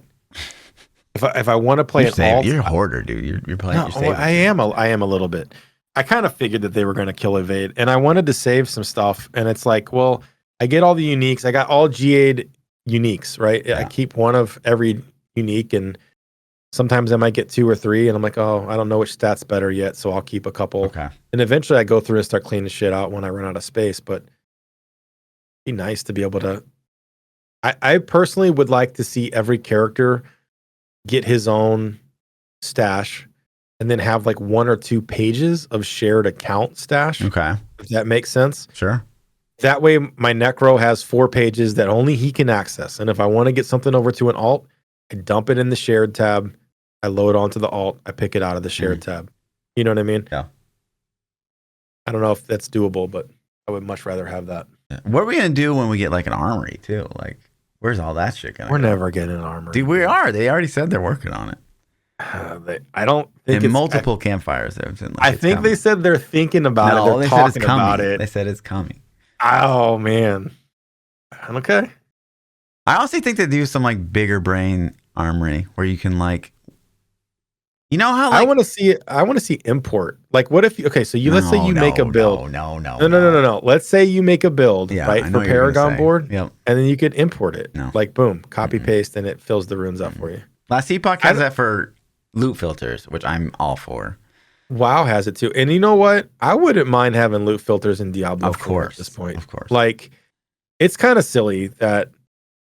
If I want to play an alt, you're a hoarder, dude. You're playing. No, I am a little bit. I kind of figured that they were going to kill Evade, and I wanted to save some stuff. And it's like, well, I get all the uniques. I got all GA'd uniques, right? Yeah. I keep one of every unique, and sometimes I might get 2 or 3, and I'm like, oh, I don't know which stat's better yet, so I'll keep a couple. Okay. And eventually I go through and start cleaning shit out when I run out of space. But it'd be nice to be able to. I personally would like to see every character get his own stash, and then have like 1 or 2 pages of shared account stash. Okay. If that makes sense. Sure. That way my Necro has 4 pages that only he can access. And if I want to get something over to an alt, I dump it in the shared tab. I load onto the alt. I pick it out of the shared tab. You know what I mean? Yeah. I don't know if that's doable, but I would much rather have that. Yeah. What are we going to do when we get like an armory too? Like, where's all that shit going to go? We're never getting an armory. Dude, we are. They already said they're working on it. I don't think it's multiple campfires. I think they said they're thinking about it. They're talking about it. They said it's coming. Oh man. Okay. I also think they do some like bigger brain armory where you can like, you know how like, I want to see import. Like, what if let's say you make a build. No. Let's say you make a build, right, for Paragon board, and then you could import it. No. Like, boom, copy paste, and it fills the runes up for you. Last Epoch has that for loot filters, which I'm all for. WoW has it too. And you know what? I wouldn't mind having loot filters in Diablo 4 at this point. Of course. Like, it's kind of silly that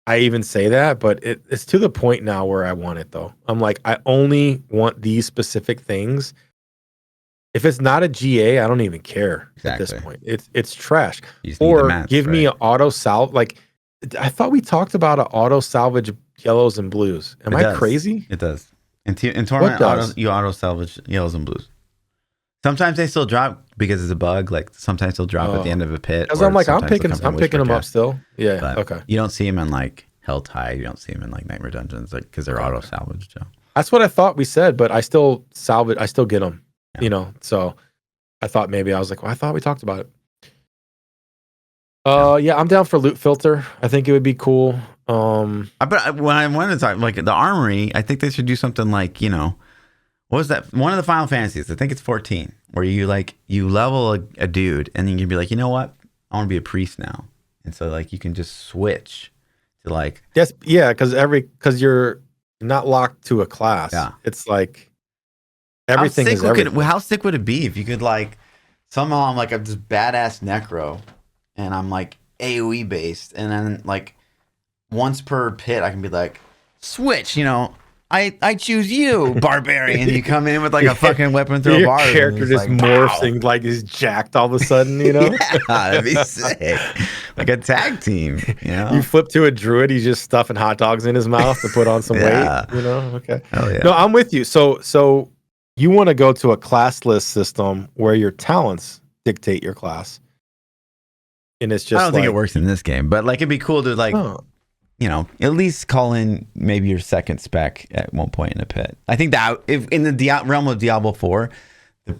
I even say that, but it's to the point now where I want it, though. I'm like, I only want these specific things. If it's not a GA, I don't even care at this point. It's trash. Or give me an auto salvage. Like, I thought we talked about an auto salvage yellows and blues. Am I crazy? It does. In Tournament, you auto salvage yellows and blues. Sometimes they still drop because it's a bug. Like sometimes they'll drop at the end of a pit. Because I'm like, I'm picking them up still. Yeah. But okay. You don't see them in like Helltide. You don't see them in like Nightmare Dungeons, like because they're auto salvaged. So. That's what I thought we said, but I still salvage. I still get them. Yeah. You know. So I thought maybe I was like, well, I thought we talked about it. Yeah, I'm down for loot filter. I think it would be cool. But when I wanted to talk like the armory, I think they should do something like, you know, what was that? One of the Final Fantasies, I think it's 14, where you level a dude, and then you can be like, you know what? I want to be a priest now, and so like you can just switch to like because you're not locked to a class. Yeah, it's like everything is everything. How sick would it be if you could like somehow I'm like this badass necro, and I'm like AOE based, and then like once per pit I can be like switch, you know. I choose you, barbarian. You come in with like a fucking weapon through a bar. Your character just like, morphs and like is jacked all of a sudden, you know? Yeah, that'd be sick. Like a tag team, you know? You flip to a druid, he's just stuffing hot dogs in his mouth to put on some weight, you know? Okay. Hell yeah. No, I'm with you. So you want to go to a classless system where your talents dictate your class. And it's just I don't think it works in this game, but like it'd be cool to like you know, at least call in maybe your second spec at one point in a pit. I think that if in the realm of Diablo 4,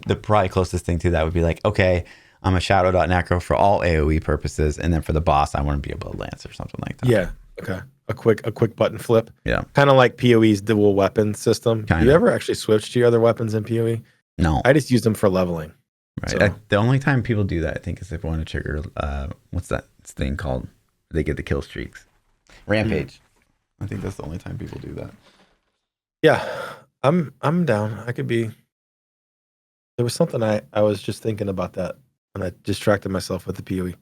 the probably closest thing to that would be like, okay, I'm a Shadow.Necro for all AoE purposes, and then for the boss, I want to be able to lance or something like that. Yeah. Okay. A quick button flip. Yeah. Kind of like PoE's dual weapon system. Kinda. You ever actually switch to your other weapons in PoE? No. I just use them for leveling. Right. So. The only time people do that, I think, is if they want to trigger what's that thing called? They get the kill streaks. Rampage. I think that's the only time people do that. Yeah, I'm down. I could be. There was something I was just thinking about that, and I distracted myself with the PoE.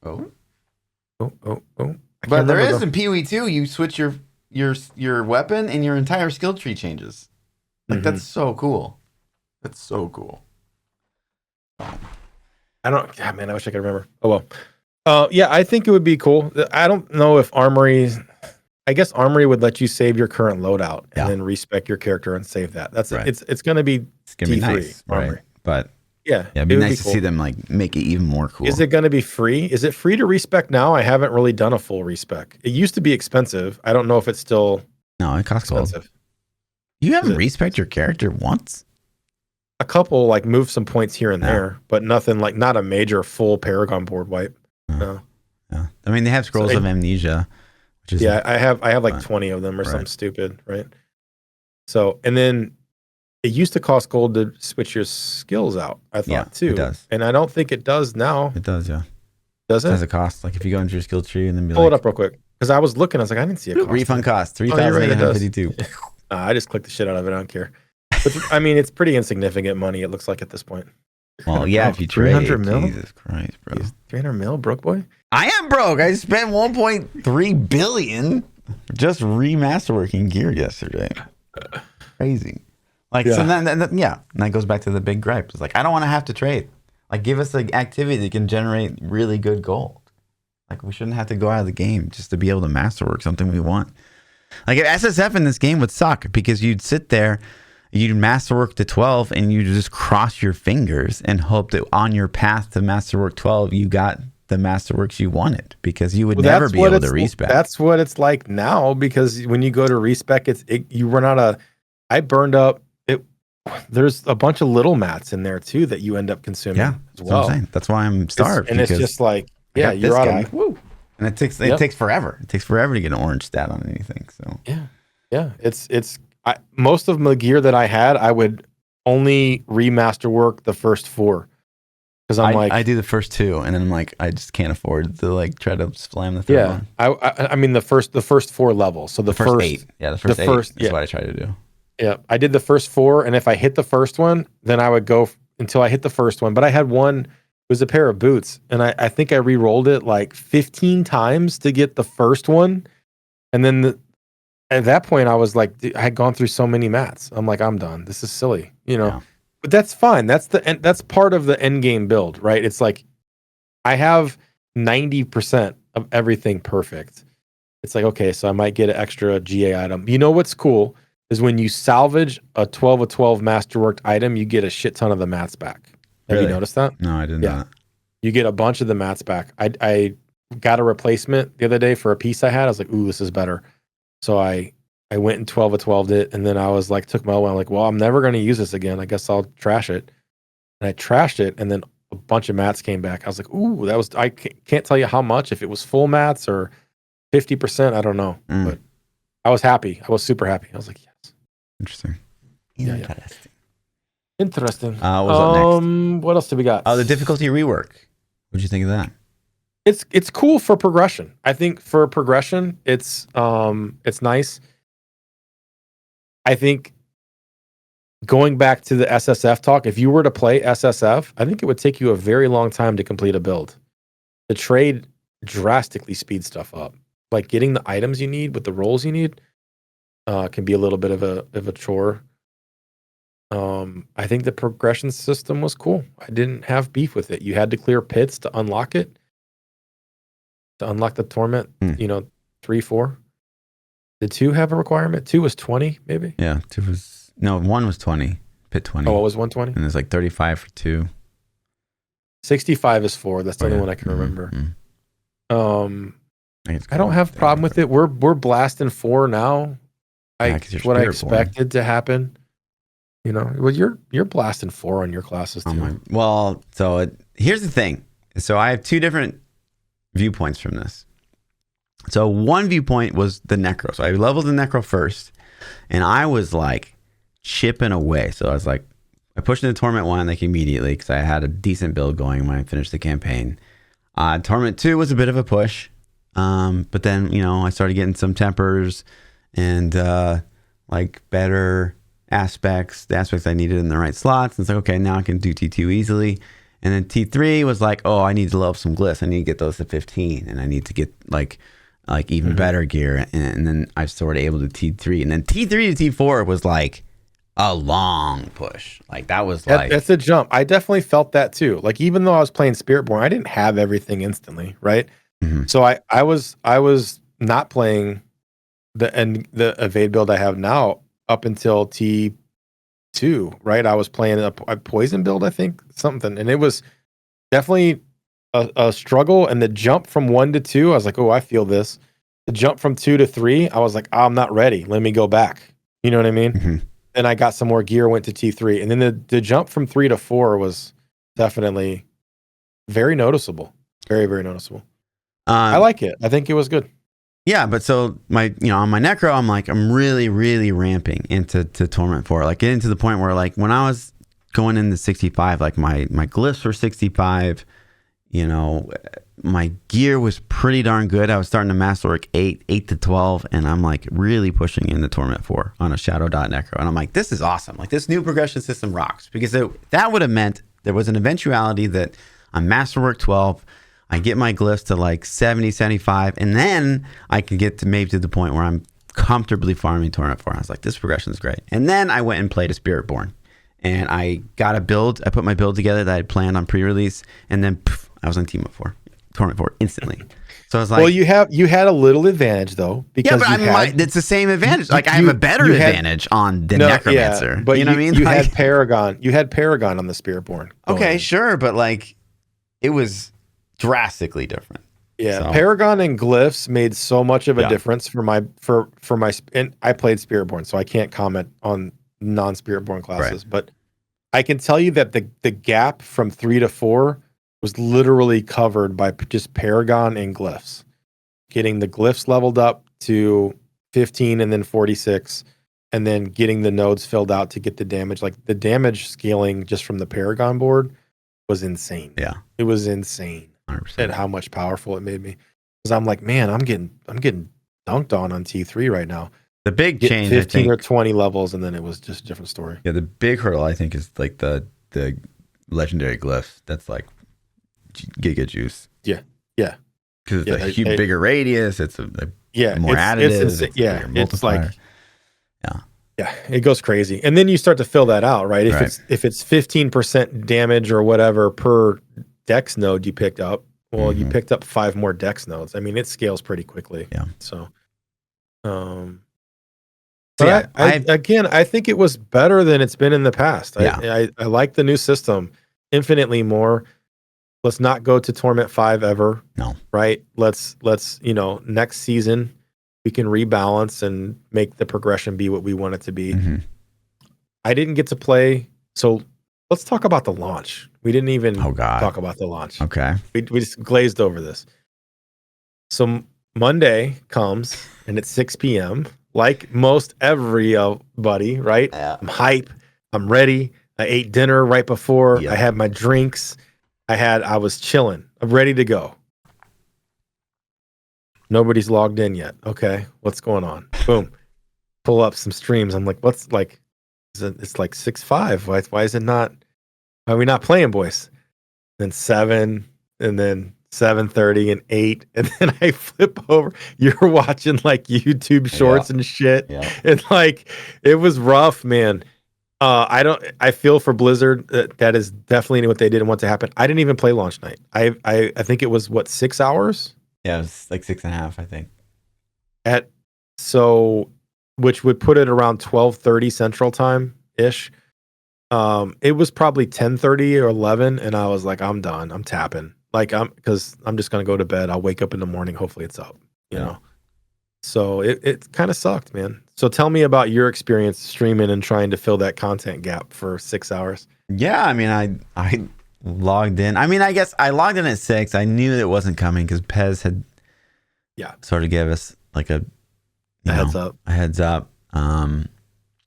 Oh. But there is in PoE too. You switch your weapon, and your entire skill tree changes. Like that's so cool. That's so cool. I wish I could remember. Oh well. Yeah, I think it would be cool. I don't know if Armory. I guess Armory would let you save your current loadout and then respec your character and save that. That's it's going to be T3 nice, Armory. Right? But Yeah, it'd be nice to see them like make it even more cool. Is it going to be free? Is it free to respec now? I haven't really done a full respec. It used to be expensive. I don't know if it's still it costs expensive. Gold. You haven't respec your character once? A couple, like move some points here and there, but nothing like not a major full Paragon board wipe. No. Yeah. I mean, they have Scrolls of Amnesia, which is I have like 20 of them or something stupid, right? So, and then it used to cost gold to switch your skills out, I thought too. It does. And I don't think it does now. It does, yeah. Does it? It has a cost. Like if you go into your skill tree and then pull it up real quick. Because I was looking, I was like, I didn't see a cost. Refund cost, 3,852. I just clicked the shit out of it. I don't care. But, I mean, it's pretty insignificant money, it looks like at this point. Well, yeah, if you trade. 300 mil? Jesus Christ, bro. 300 mil, broke boy? I am broke. I spent 1.3 billion just remasterworking gear yesterday. Crazy. Like, so then, and that goes back to the big gripe. It's like, I don't want to have to trade. Like, give us an activity that can generate really good gold. Like, we shouldn't have to go out of the game just to be able to masterwork something we want. Like, SSF in this game would suck because you'd sit there, you'd masterwork to 12, and you just cross your fingers and hope that on your path to masterwork 12, you got the masterworks you wanted, because you would never be able to respec. That's what it's like now, because when you go to respec, you run out of. I burned up it. There's a bunch of little mats in there too that you end up consuming. Yeah, as well. That's what I'm saying. That's why I'm starved. And it's just like, you're out of. Woo. And it takes forever. It takes forever to get an orange stat on anything. So yeah. It's most of the gear that I had, I would only remaster work the first 4. Because I do the first 2, and then I'm like, I just can't afford to like try to slam the third one. I mean the first 4 levels. So the first 8. Yeah, the first 8 is what I try to do. Yeah, I did the first 4, and if I hit the first one, then I would go until I hit the first one. But I had one. It was a pair of boots, and I think I re-rolled it like 15 times to get the first one, and then at that point I was like, I had gone through so many mats. I'm like, I'm done. This is silly, Yeah. But that's fine. That's part of the end game build, right? It's like I have 90% of everything perfect. It's like, okay, so I might get an extra GA item. You know what's cool is when you salvage a 12 of 12 masterworked item, you get a shit ton of the mats back. Have you noticed that? No, I didn't know that. You get a bunch of the mats back. I got a replacement the other day for a piece I had. I was like, ooh, this is better. So I went and 12 of 12'd it, and then I was like, took my own. I'm like, well, I'm never going to use this again. I guess I'll trash it. And I trashed it, and then a bunch of mats came back. I was like, ooh, that was. I can't tell you how much. If it was full mats or 50%, I don't know. But I was happy. I was super happy. I was like, yes. Interesting. Interesting. What's up next? What else do we got? The difficulty rework. What'd you think of that? It's cool for progression. I think for progression, it's nice. I think going back to the SSF talk, if you were to play SSF, I think it would take you a very long time to complete a build. The trade drastically speeds stuff up. Like getting the items you need with the rolls you need can be a little bit of a chore. I think the progression system was cool. I didn't have beef with it. You had to clear pits to unlock it. To unlock the torment, 3, 4. Did 2 have a requirement? 2 was 20, maybe? Yeah, 1 was 20. Pit 20. Oh, it was 120? And there's like 35 for 2. 65 is 4. That's the only one I can remember. I don't have a problem with it. We're blasting 4 now. What I expected to happen. Well, you're blasting 4 on your classes too. Here's the thing. So I have 2 different viewpoints from this. So one viewpoint was the necro. So I leveled the necro first, and I was like chipping away. So I was like, I pushed into Torment 1 like immediately because I had a decent build going when I finished the campaign. Torment 2 was a bit of a push, but then I started getting some tempers and like better aspects, the aspects I needed in the right slots. And it's like, okay, now I can do T2 easily. And then T3 was like, oh, I need to level some glyphs. I need to get those to 15, and I need to get like even better gear. And then I started able to T3, and then T3 to T4 was like a long push. Like that was that's a jump. I definitely felt that too. Like even though I was playing Spiritborn, I didn't have everything instantly, right? So I was not playing the evade build I have now up until T2 2, right? I was playing a poison build, I think, something, and it was definitely a struggle. And the jump from 1 to 2, I was like, oh, I feel this. The jump from 2 to 3, I was like, oh, I'm not ready. Let me go back. You know what I mean? Mm-hmm. And I got some more gear, went to T3, and then the jump from 3 to 4 was definitely very noticeable. Very, very noticeable. I like it. I think it was good. Yeah, but so on my Necro, I'm really, really ramping into Torment 4. Like getting to the point where like when I was going into 65, like my glyphs were 65, my gear was pretty darn good. I was starting to masterwork 8 to 12, and I'm like really pushing into Torment 4 on a Shadow Dot Necro. And I'm like, this is awesome. Like this new progression system rocks, because that would have meant there was an eventuality that I'm masterwork 12, I get my glyphs to like 70, 75, and then I could get to maybe to the point where I'm comfortably farming Torment 4. I was like, this progression is great. And then I went and played a Spiritborn, and I got a build. I put my build together that I had planned on pre-release, and then I was on Team Up 4, Torment 4 instantly. So I was like, well, you had a little advantage though, because it's the same advantage. Like I have a better advantage on the Necromancer. Yeah, but you know what I mean? You had Paragon. You had Paragon on the Spiritborn. Okay, sure, but like it was drastically different. Yeah, so. Paragon and glyphs made so much of a difference for my and I played Spiritborn, so I can't comment on non-Spiritborn classes, right. But I can tell you that the gap from 3 to 4 was literally covered by just Paragon and glyphs. Getting the glyphs leveled up to 15 and then 46, and then getting the nodes filled out to get the damage. Like the damage scaling just from the Paragon board was insane. Yeah, it was insane. 100%. At how much powerful it made me, because I'm like, man, I'm getting dunked on T3 right now. The big change, 15 or 20 levels, and then it was just a different story. Yeah, the big hurdle I think is like the legendary glyphs. That's like giga juice. Yeah, because it's a bigger radius. It's more additive. It's like yeah, it goes crazy, and then you start to fill that out, right? If it's 15% damage or whatever per dex node you picked up, well, you picked up 5 more dex nodes. I mean, it scales pretty quickly. Yeah. So, I think it was better than it's been in the past. I like the new system infinitely more. Let's not go to Torment 5 ever. No. Right? Let's next season we can rebalance and make the progression be what we want it to be. Mm-hmm. I didn't get to play, so let's talk about the launch. We didn't even talk about the launch. Okay. We just glazed over this. So Monday comes, and it's 6 p.m. Like most everybody, right? Yeah. I'm hype. I'm ready. I ate dinner right before. Yep. I had my drinks. I was chilling. I'm ready to go. Nobody's logged in yet. Okay, what's going on? Boom. Pull up some streams. I'm like, it's like 6:05. Why is it not? Why are we not playing, boys? Then 7, and then 7:30 and 8, and then I flip over. You're watching like YouTube shorts and shit. Yeah. And like it was rough, man. I feel for Blizzard. That is definitely what they didn't want to happen. I didn't even play launch night. I think it was 6 hours? Yeah, it was like 6.5, I think. Which would put it around 12:30 Central Time ish. It was probably 10:30 or 11, and I was like, I'm done. I'm tapping. Because I'm just gonna go to bed. I'll wake up in the morning. Hopefully it's up. You know. So it kind of sucked, man. So tell me about your experience streaming and trying to fill that content gap for 6 hours. Yeah, I mean, I logged in. I mean, I guess I logged in at 6. I knew it wasn't coming because Pez had sort of gave us like a heads up.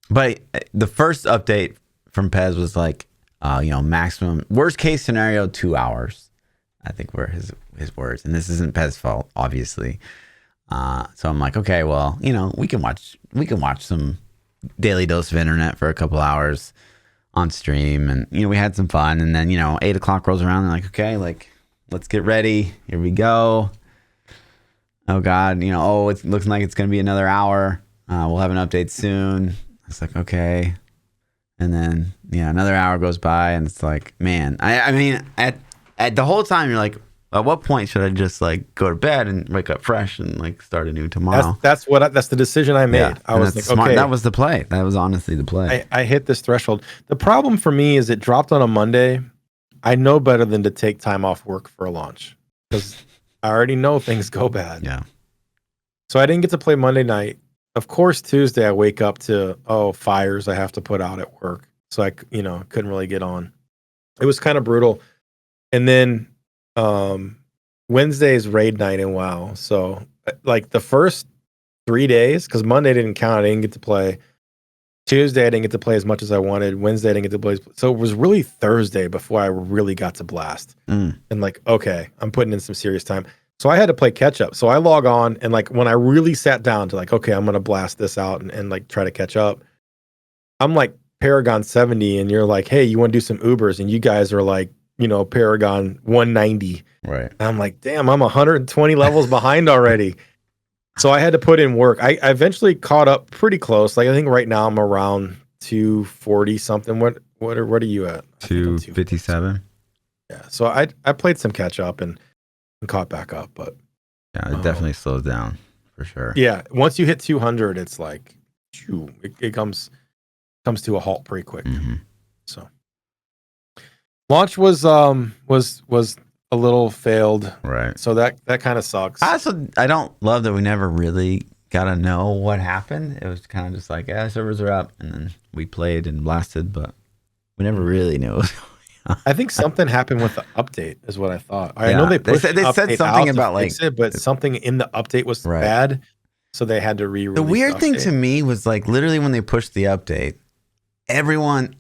But the first update from Pez was like, maximum worst case scenario 2 hours. I think were his words, and this isn't Pez's fault, obviously. So I'm like, okay, well, we can watch some Daily Dose of Internet for a couple hours on stream, and we had some fun. And then 8 o'clock rolls around, and like, okay, like let's get ready. Here we go. Oh God, it looks like it's gonna be another hour. We'll have an update soon. It's like, okay, and then another hour goes by, and it's like, man, I mean, at the whole time you're like, At what point should I just like go to bed and wake up fresh and like start anew tomorrow? That's the decision I made. Yeah, I was like, smart. okay, That was the play. That was honestly the play. I hit this threshold. The problem for me is it dropped on a Monday. I know better than to take time off work for a launch because I already know things go bad. Yeah. So I didn't get to play Monday night. Of course, Tuesday I wake up to fires I have to put out at work. So I couldn't really get on. It was kind of brutal. And then Wednesday is raid night in WoW. So like the first 3 days, because Monday didn't count, I didn't get to play. Tuesday I didn't get to play as much as I wanted. Wednesday I didn't get to play. So it was really Thursday before I really got to blast. And like, okay, I'm putting in some serious time. So I had to play catch up. So I log on and like when I really sat down to like, okay, I'm gonna blast this out and like try to catch up. I'm like Paragon 70 and you're like, hey, you want to do some Ubers? And you guys are like, Paragon 190. Right. And I'm like, damn, I'm 120 levels behind already. So I had to put in work. I eventually caught up pretty close. Like I think right now I'm around 240 something. What are you at? 257. Yeah. So I played some catch up and caught back up, but yeah, it definitely slows down for sure. Yeah. Once you hit 200, it's like, it comes to a halt pretty quick. So launch was a little failed. Right. So that kind of sucks. I don't love that we never really got to know what happened. It was kind of just like, servers are up, and then we played and blasted, but we never really knew. I think something happened with the update is what I thought. I know they said something about like it, but something in the update was bad, so they had to re-release. The weird thing to me was like literally when they pushed the update, everyone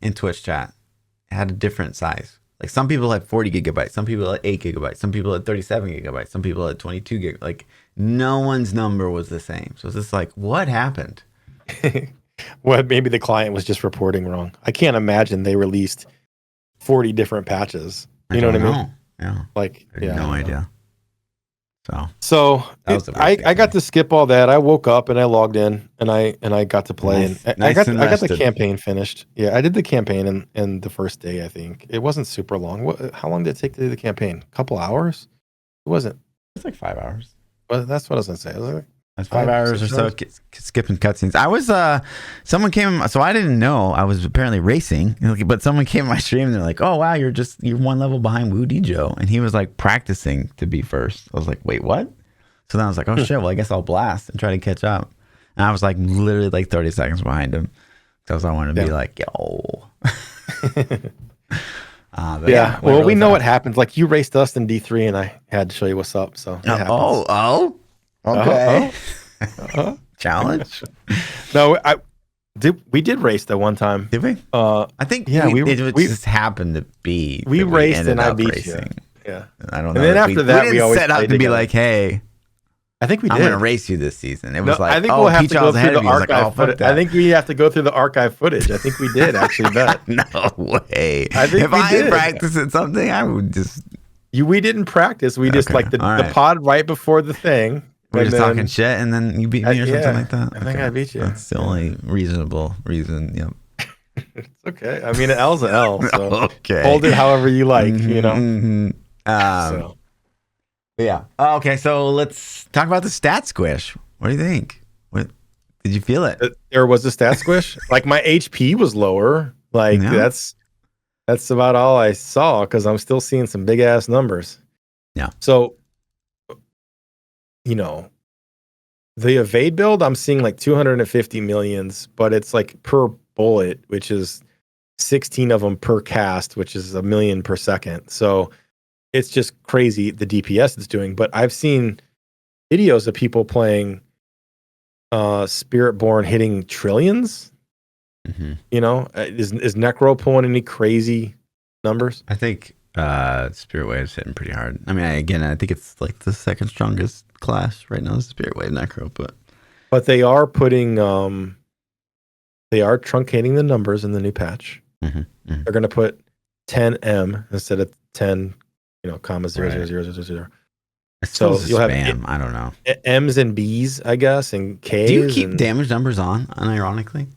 in Twitch chat had a different size. Like some people had 40 gigabytes, some people had 8 gigabytes, some people had 37 gigabytes, some people had 22 gigabytes. Like no one's number was the same. So it's just like, what happened? Well, maybe the client was just reporting wrong. I can't imagine they released 40 different patches. You know what I mean? Yeah. Like, I have no idea. So I got to skip all that. I woke up and I logged in and I got to play. I got the campaign finished. Yeah, I did the campaign in the first day. I think it wasn't super long. How long did it take to do the campaign? A couple hours? It wasn't. It's like 5 hours. Well, that's what I was gonna say. It was like That's 5 hours or so skipping cutscenes. I was someone came, so I didn't know I was apparently racing, but someone came in my stream and they're like, "Oh wow, you're one level behind Woody Joe," and he was like practicing to be first. I was like, "Wait, what?" So then I was like, "Oh shit, well I guess I'll blast and try to catch up." And I was like literally like 30 seconds behind him because I wanted to be like, "Yo." Yeah. Well, we know what happens. Like you raced us in D3, and I had to show you what's up. So okay. Challenge. No, we did race that one time. Did we? I think we just happened to be. We raced and I beat you. Yeah. I don't know. And then after that, we always set up to be like, hey. I think we did. I'm going to race you this season. It was like, I think we'll have to go through the archive footage. I think we have to go through the archive footage. I think we did actually bet. No way. I think if I practiced at something, I would just. We didn't practice. We just like the pod right before the thing. We're just talking shit, and then you beat me or something like that. I think I beat you. That's the only reasonable reason. Yep. It's okay. I mean, an L's an L. So hold it however you like. You know. So. Yeah. Oh, okay. So let's talk about the stat squish. What do you think? What did you feel it? There was a stat squish. Like my HP was lower. Like that's about all I saw because I'm still seeing some big ass numbers. Yeah. So, the evade build, I'm seeing like 250 millions, but it's like per bullet, which is 16 of them per cast, which is 1 million per second. So it's just crazy the DPS it's doing. But I've seen videos of people playing Spiritborn hitting trillions. Mm-hmm. Is Necro pulling any crazy numbers? I think Spirit Wave's hitting pretty hard. I mean, I think it's like the second strongest class right now is Spirit Wave Necro, but they are putting they are truncating the numbers in the new patch. Mm-hmm. Mm-hmm. They're going to put 10M instead of 10, comma 00000. So you'll have I don't know, M's and B's, I guess, and K's. Do you keep damage numbers on? Unironically,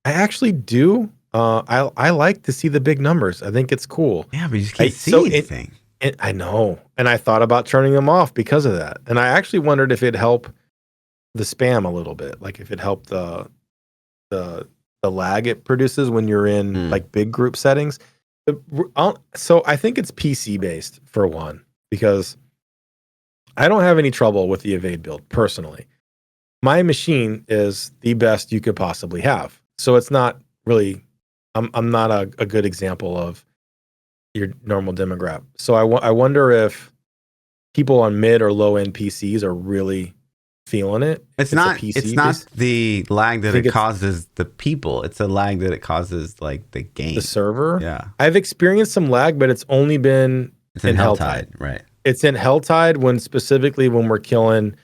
I actually do. I like to see the big numbers. I think it's cool. Yeah, but you just can't see anything. I know. And I thought about turning them off because of that. And I actually wondered if it'd help the spam a little bit. Like if it helped the lag it produces when you're in like big group settings. So I think it's PC based for one, because I don't have any trouble with the evade build personally. My machine is the best you could possibly have. So it's not really, I'm not a good example of your normal demographic. So I wonder if people on mid or low end PCs are really feeling it. It's not the lag that it causes the people. It's a lag that it causes like the game. The server? Yeah. I've experienced some lag, but it's only been in Helltide. Right. It's in Helltide when we're killing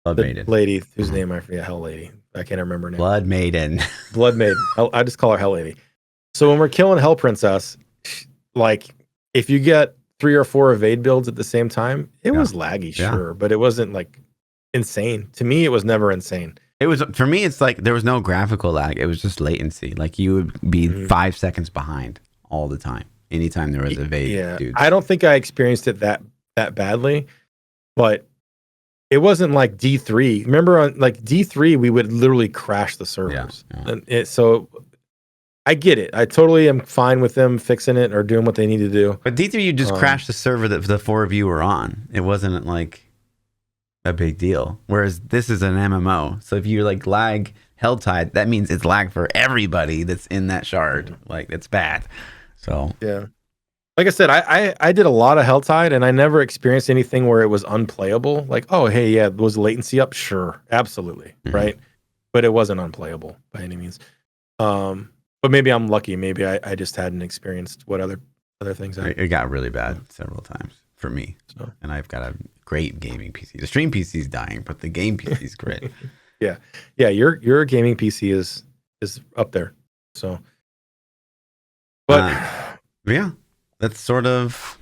Blood Maiden lady whose name I forget. Hell Lady. I can't remember her name. Blood Maiden. Blood Maiden. I just call her Hell Lady. So when we're killing Hell Princess, like if you get 3 or 4 evade builds at the same time, it was laggy, sure, but it wasn't like insane. To me, it was never insane. It was, for me, it's like there was no graphical lag. It was just latency. Like you would be 5 seconds behind all the time. Anytime there was evade, dude. I don't think I experienced it that badly, but it wasn't like D3. Remember on like D3, we would literally crash the servers. And so I get it. I totally am fine with them fixing it or doing what they need to do. But D3, you just crashed the server that the 4 of you were on. It wasn't like a big deal. Whereas this is an MMO. So if you like lag Helltide, that means it's lag for everybody that's in that shard. Like it's bad. So yeah. Like I said, I did a lot of Helltide and I never experienced anything where it was unplayable. Like, oh, hey, yeah, was latency up? Sure, absolutely, right? But it wasn't unplayable by any means. But maybe I'm lucky. Maybe I just hadn't experienced what other things. It got really bad several times for me. So. And I've got a great gaming PC. The stream PC is dying, but the game PC is great. Yeah. Your gaming PC is up there. So, but yeah. That's sort of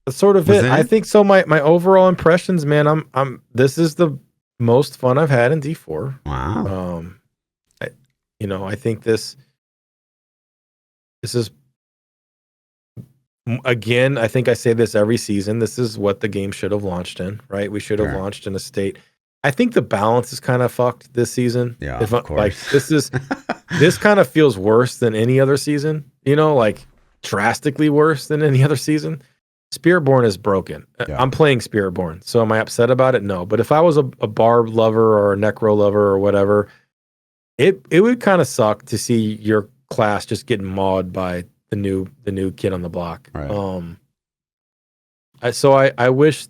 it. I think so. My overall impressions, man, this is the most fun I've had in D4. Wow. I think this is, again, I think I say this every season. This is what the game should have launched in, right? We should have launched in a state. I think the balance is kind of fucked this season. Yeah, of course. Like this kind of feels worse than any other season. Like drastically worse than any other season. Spiritborn is broken. I'm playing Spiritborn, so am I upset about it? No. But if I was a Barb lover or a Necro lover or whatever, it would kind of suck to see your class just getting mauled by the new kid on the block. Right. I wish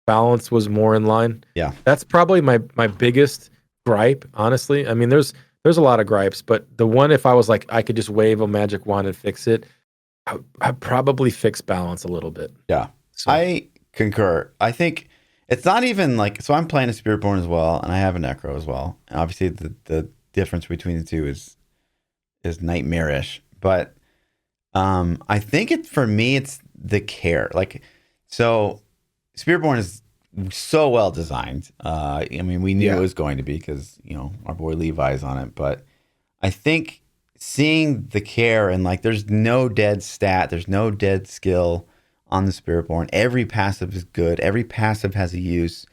balance was more in line. Yeah. That's probably my biggest gripe, honestly. I mean, there's a lot of gripes, but the one, if I was like I could just wave a magic wand and fix it, I'd probably fix balance a little bit. Yeah. So. I concur. I think it's not even like, so I'm playing a Spiritborn as well, and I have a Necro as well. And obviously the difference between the two is nightmarish. But I think for me, it's the care. Like, so Spiritborn is so well designed. I mean, we knew it was going to be because, our boy Levi's on it. But I think seeing the care and like there's no dead stat, there's no dead skill on the Spiritborn. Every passive is good. Every passive has a use.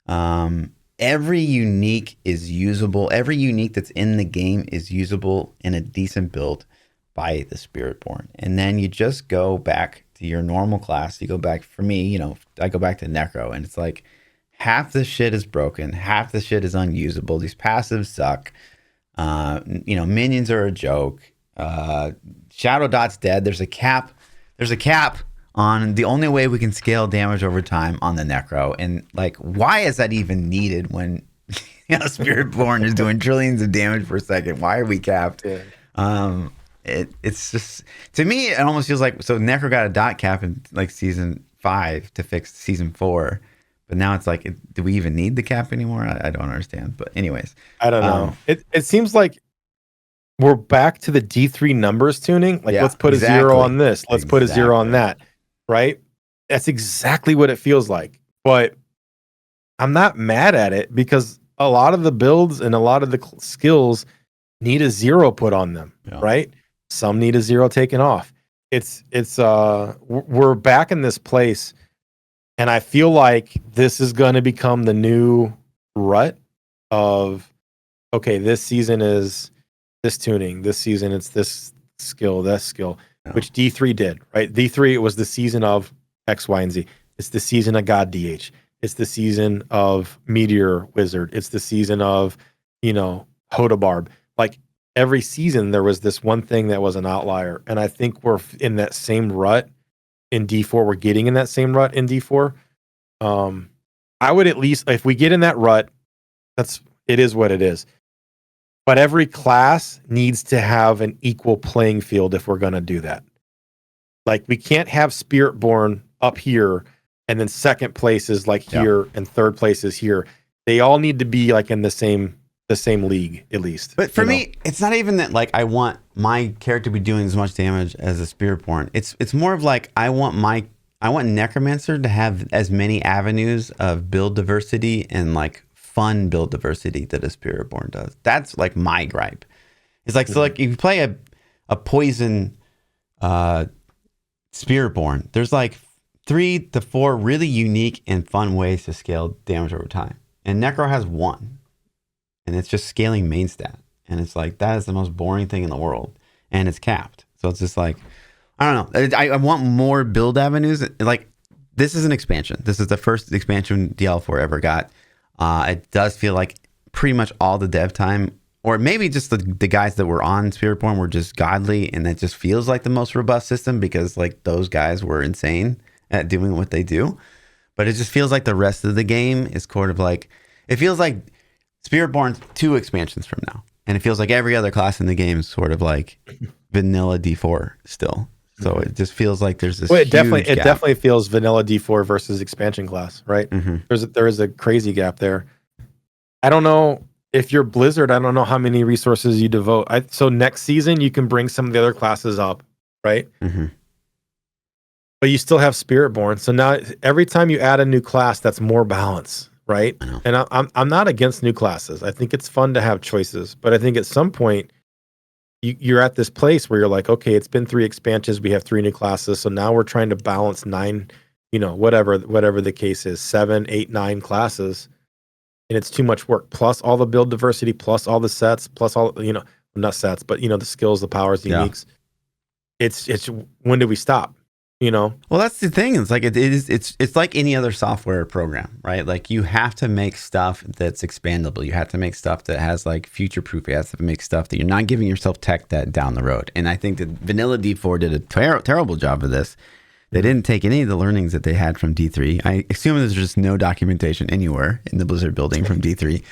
Every unique is usable. Every unique that's in the game is usable in a decent build by the Spiritborn. And then you just go back to your normal class. You go back, for me, I go back to Necro, and it's like half the shit is broken, half the shit is unusable. These passives suck. Minions are a joke. Shadow Dot's dead. There's a cap on the only way we can scale damage over time on the Necro. And like, why is that even needed when Spiritborn is doing trillions of damage per second? Why are we capped? Yeah. It's just, to me, it almost feels like, so Necro got a dot cap in like season 5 to fix season 4. But now it's like, do we even need the cap anymore? I don't understand. But anyways. I don't know. It seems like we're back to the D3 numbers tuning. Like, let's put a 0 on this. Let's put a 0 on that. Right? That's exactly what it feels like. But I'm not mad at it because a lot of the builds and a lot of the skills need a 0 put on them. Yeah. Right? Some need a 0 taken off. we're back in this place, and I feel like this is going to become the new rut of, okay, this season is this tuning, this season it's this skill, that skill, which D3 did, right? D3, it was the season of X, Y, and Z. It's the season of God DH. It's the season of Meteor Wizard. It's the season of, Hodabarb. Like, every season there was this one thing that was an outlier. And I think we're in that same rut in D4. We're getting in that same rut in D4. I would at least, if we get in that rut, it is what it is. But every class needs to have an equal playing field if we're going to do that. Like, we can't have Spiritborn up here and then second place is like here and third place is here. They all need to be like in the same league at least. But for me, it's not even that like I want my character to be doing as much damage as a Spiritborn. It's more of like I want Necromancer to have as many avenues of build diversity and like fun build diversity that a Spiritborn does. That's like my gripe. It's like, so like if you play a poison Spiritborn, there's like 3 to 4 really unique and fun ways to scale damage over time. And Necro has 1. And it's just scaling main stat. And it's like, that is the most boring thing in the world. And it's capped. So it's just like, I don't know. I want more build avenues. Like, this is an expansion. This is the first expansion Diablo 4 ever got. It does feel like pretty much all the dev time, or maybe just the guys that were on Spiritborn were just godly, and that just feels like the most robust system because like those guys were insane at doing what they do. But it just feels like the rest of the game is sort of like, it feels like Spiritborn's 2 expansions from now. And it feels like every other class in the game is sort of like vanilla D4 still. So it just feels like there's this. Well, it definitely feels vanilla D4 versus expansion class, right? There is a crazy gap there. I don't know if you're Blizzard. I don't know how many resources you devote. So next season you can bring some of the other classes up, right? But you still have Spiritborn. So now every time you add a new class, that's more balance, right? And I'm not against new classes. I think it's fun to have choices, but I think at some point you're at this place where you're like, okay, it's been 3 expansions. We have 3 new classes. So now we're trying to balance 9, whatever the case is, 7, 8, 9 classes. And it's too much work. Plus all the build diversity, plus all the sets, plus all, not sets, but the skills, the powers, the uniques. It's when do we stop? Well, that's the thing. It's like it's like any other software program, right? Like you have to make stuff that's expandable. You have to make stuff that has like future proof. You have to make stuff that you're not giving yourself tech debt down the road. And I think that vanilla D4 did a terrible job of this. They didn't take any of the learnings that they had from D3. I assume there's just no documentation anywhere in the Blizzard building from D3.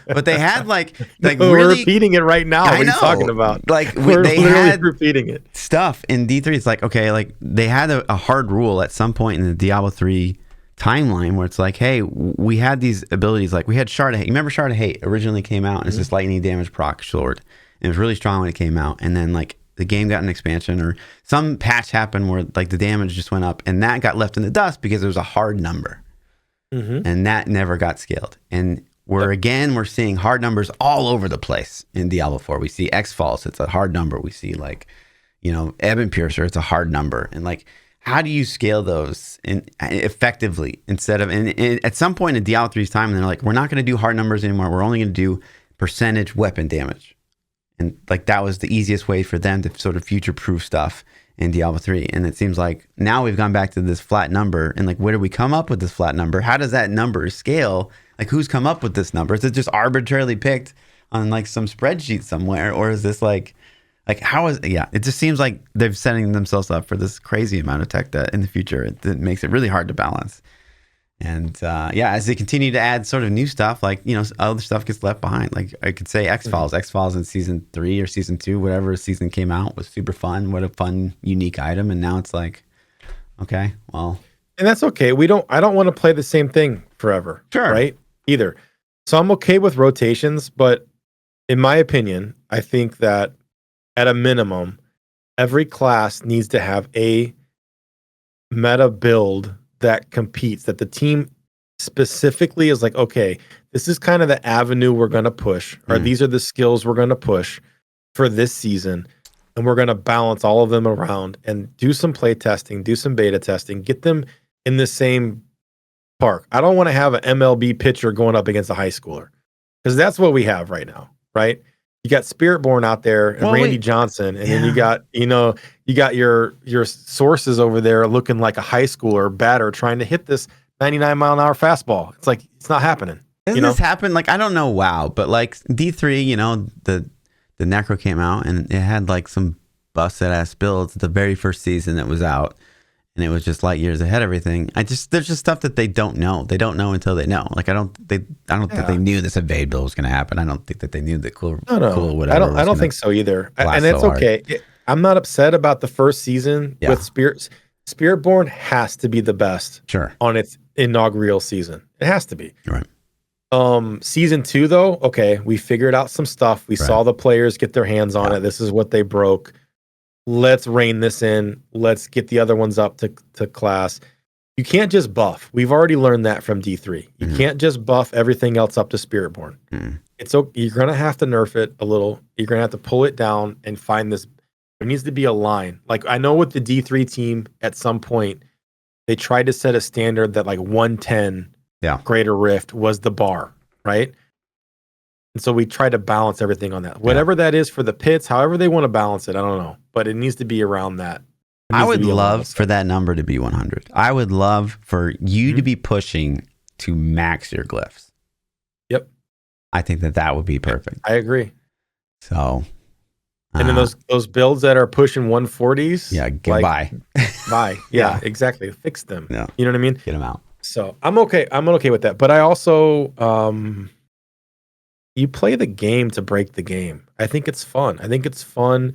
But they had like no, really, we're repeating it right now. What are you talking about? Like they had repeating it stuff in D3. It's like, okay, like they had a hard rule at some point in the Diablo 3 timeline where it's like, hey, we had these abilities. Like we had Shard of Hate. You remember Shard of Hate originally came out and it's this lightning damage proc sword. And it was really strong when it came out. And then like the game got an expansion or some patch happened where like the damage just went up and that got left in the dust because it was a hard number. And that never got scaled. And we're seeing hard numbers all over the place in Diablo 4. We see X-Falls, it's a hard number. We see like, Ebon Piercer, it's a hard number. And like, how do you scale those effectively instead of, and at some point in Diablo 3's time, they're like, we're not going to do hard numbers anymore. We're only going to do percentage weapon damage. And like that was the easiest way for them to sort of future-proof stuff in Diablo 3. And it seems like now we've gone back to this flat number. And like, where do we come up with this flat number? How does that number scale? Like, who's come up with this number? Is it just arbitrarily picked on like some spreadsheet somewhere? Or is this like how is, it just seems like they're setting themselves up for this crazy amount of tech debt in the future. It makes it really hard to balance. And as they continue to add sort of new stuff, like, other stuff gets left behind. Like I could say X-Files. X-Files in season 3 or season 2, whatever season came out, was super fun. What a fun, unique item. And now it's like, okay, well. And that's okay. I don't want to play the same thing forever. Sure. Right? Either. So I'm okay with rotations, but in my opinion, I think that at a minimum, every class needs to have a meta build that competes, that the team specifically is like, okay, this is kind of the avenue we're going to push, or these are the skills we're going to push for this season. and we're going to balance all of them around and do some play testing, do some beta testing, get them in the same park. I don't want to have an MLB pitcher going up against a high schooler, because that's what we have right now, right? You got Spiritborn out there and Randy Johnson, and then you got, you got your sources over there looking like a high schooler batter trying to hit this 99-mile-an-hour fastball. It's like, it's not happening. Doesn't this happen? Like, I don't know, WoW, but like D3, the Necro came out and it had like some busted ass builds the very first season that was out, and it was just light years ahead of everything. There's just stuff that they don't know. They don't know until they know. Like, I don't think they knew this evade build was going to happen. I don't think that they knew that cool whatever. I don't think so either. And it's okay. I'm not upset about the first season with Spiritborn has to be the best on its inaugural season. It has to be. Right. Season 2 though, okay, we figured out some stuff. We saw the players get their hands on it. This is what they broke. Let's rein this in. Let's get the other ones up to class. You can't just buff. We've already learned that from D3. You can't just buff everything else up to Spiritborn. It's okay. You're gonna have to nerf it a little. You're gonna have to pull it down and find this. There needs to be a line. Like, I know with the D3 team, at some point, they tried to set a standard that like 110 Greater Rift was the bar, right? And so we try to balance everything on that. Whatever that is for the pits, however they want to balance it, I don't know. But it needs to be around that. I would love for that number to be 100. I would love for you to be pushing to max your glyphs. Yep. I think that would be perfect. I agree. So... and then those builds that are pushing 140s. Yeah, goodbye. Bye. Yeah, exactly. Fix them. Yeah. You know what I mean? Get them out. So I'm okay. I'm okay with that. But I also, you play the game to break the game. I think it's fun. I think it's fun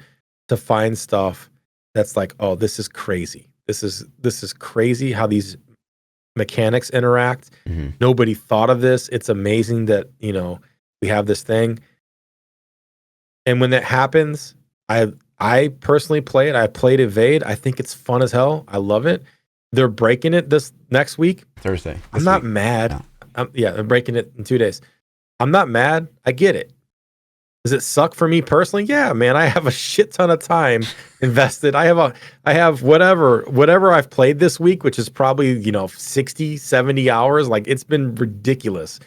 to find stuff that's like, oh, this is crazy. This is crazy how these mechanics interact. Nobody thought of this. It's amazing that, we have this thing. And when that happens, I personally play it. I played Evade. I think it's fun as hell. I love it. They're breaking it this next week. Thursday. I'm not mad. They're breaking it in 2 days. I'm not mad. I get it. Does it suck for me personally? Yeah, man. I have a shit ton of time invested. I have whatever I've played this week, which is probably, 60, 70 hours. Like, it's been ridiculous.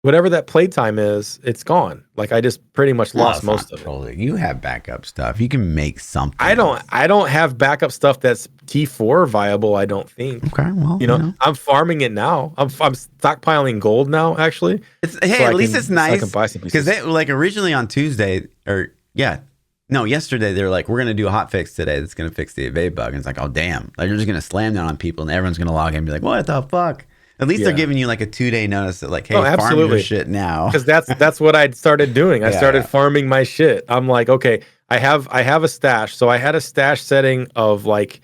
Whatever that playtime is, it's gone. Like, I just pretty much lost most of it. You have backup stuff. You can make something. I don't have backup stuff that's T4 viable, I don't think. Okay, well, I'm farming it now. I'm stockpiling gold now, actually. At least it's nice. Because they, like, originally on Tuesday, yesterday, they were like, we're going to do a hot fix today that's going to fix the evade bug. And it's like, oh, damn. Like, you're just going to slam down on people and everyone's going to log in and be like, what the fuck? At least they're giving you like a 2-day notice that, like, hey, farm your shit now. Because that's what I started doing. I started farming my shit. I'm like, okay, I have a stash. So I had a stash setting of like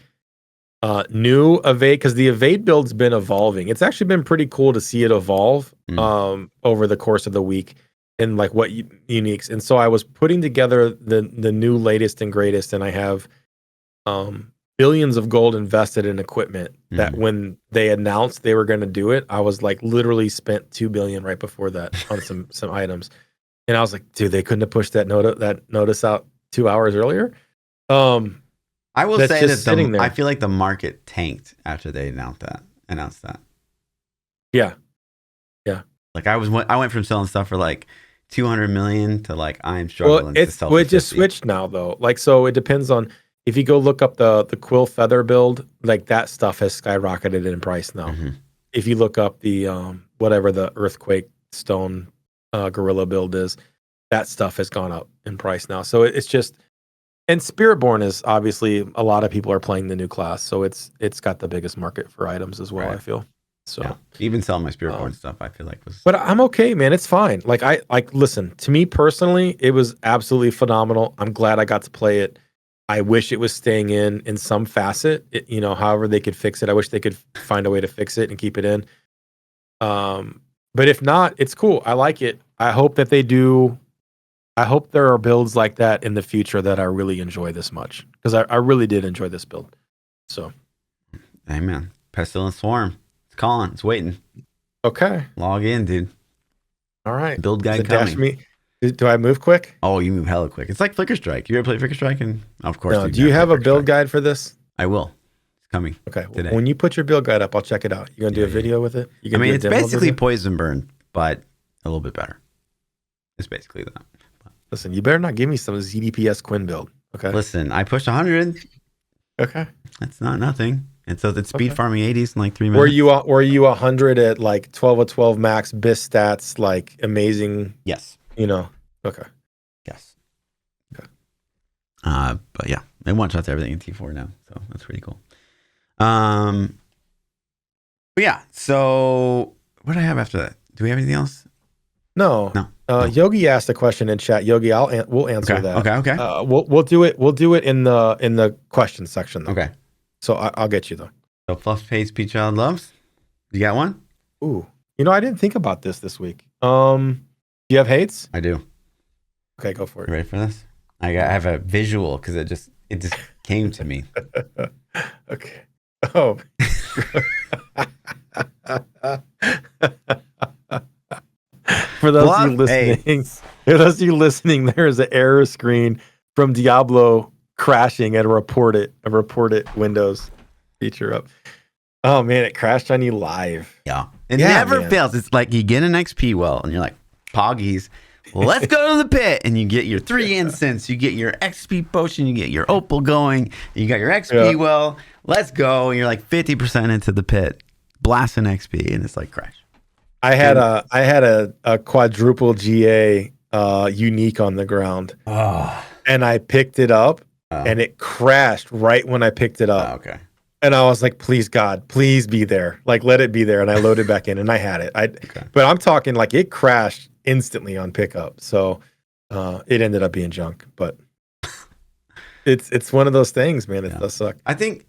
new evade, because the evade build's been evolving. It's actually been pretty cool to see it evolve over the course of the week and like what uniques. And so I was putting together the new latest and greatest, and I have billions of gold invested in equipment that when they announced they were going to do it, I was like literally spent 2 billion right before that on some items. And I was like, dude, they couldn't have pushed that notice out 2 hours earlier. I will say that I feel like the market tanked after they announced that. Yeah. Like I went from selling stuff for like 200 million to like I'm struggling to sell. Well, it just switched now though. Like, so it depends on. If you go look up the quill feather build, like that stuff has skyrocketed in price now. If you look up the whatever the earthquake stone gorilla build is, that stuff has gone up in price now. So it's just, and Spiritborn is obviously a lot of people are playing the new class, so it's got the biggest market for items as well. Right. I feel so. Even selling my Spiritborn stuff, I feel like was. But I'm okay, man. It's fine. Like listen, to me personally, it was absolutely phenomenal. I'm glad I got to play it. I wish it was staying in some facet, however they could fix it. I wish they could find a way to fix it and keep it in. But if not, it's cool. I like it. I hope that they do. I hope there are builds like that in the future that I really enjoy this much, because I really did enjoy this build. So, amen. Pestilence Swarm. It's calling. It's waiting. Okay. Log in, dude. All right. Build guide coming. Do I move quick? Oh, you move hella quick. It's like Flicker Strike. You ever play Flicker Strike? And of course, no. Do you have a build guide for this? I will. It's coming. Okay. Today. When you put your build guide up, I'll check it out. You gonna do a video with it? I mean, it's basically Poison Burn, but a little bit better. It's basically that. Listen, you better not give me some ZDPS Quinn build. Okay. Listen, I pushed 100. Okay. That's not nothing. And so it's speed farming 80s in like 3 minutes. Were you 100 at like 12 of 12 max BIS stats, like amazing? Yes. Okay. Yes. Okay. But yeah, they one shots everything in T4 now, so that's pretty cool. But yeah, so what do I have after that? Do we have anything else? No. Yogi asked a question in chat. Yogi, we'll answer that. Okay. We'll do it in the question section though. Okay. So I'll get you though. So Fluff hates PChild loves. You got one? Ooh. I didn't think about this week. Do you have hates? I do. Okay, go for it. You ready for this? I have a visual because it just came to me. Okay. Oh. For those of you listening, there is an error screen from Diablo crashing at a report it Windows feature up. Oh man, it crashed on you live. Yeah. It never fails. It's like you get an XP well and you're like, Poggies, let's go to the pit. And you get your 3 incense, you get your XP potion, you get your opal going, you got your XP well, let's go. And you're like 50% into the pit, blasting XP, and it's like crash. I had a quadruple GA unique on the ground. And I picked it up and it crashed right when I picked it up. Okay. And I was like, please God, please be there. Like, let it be there. And I loaded back in and I had it. But I'm talking like it crashed instantly on pickup. So it ended up being junk. But it's one of those things, man. It does suck. I think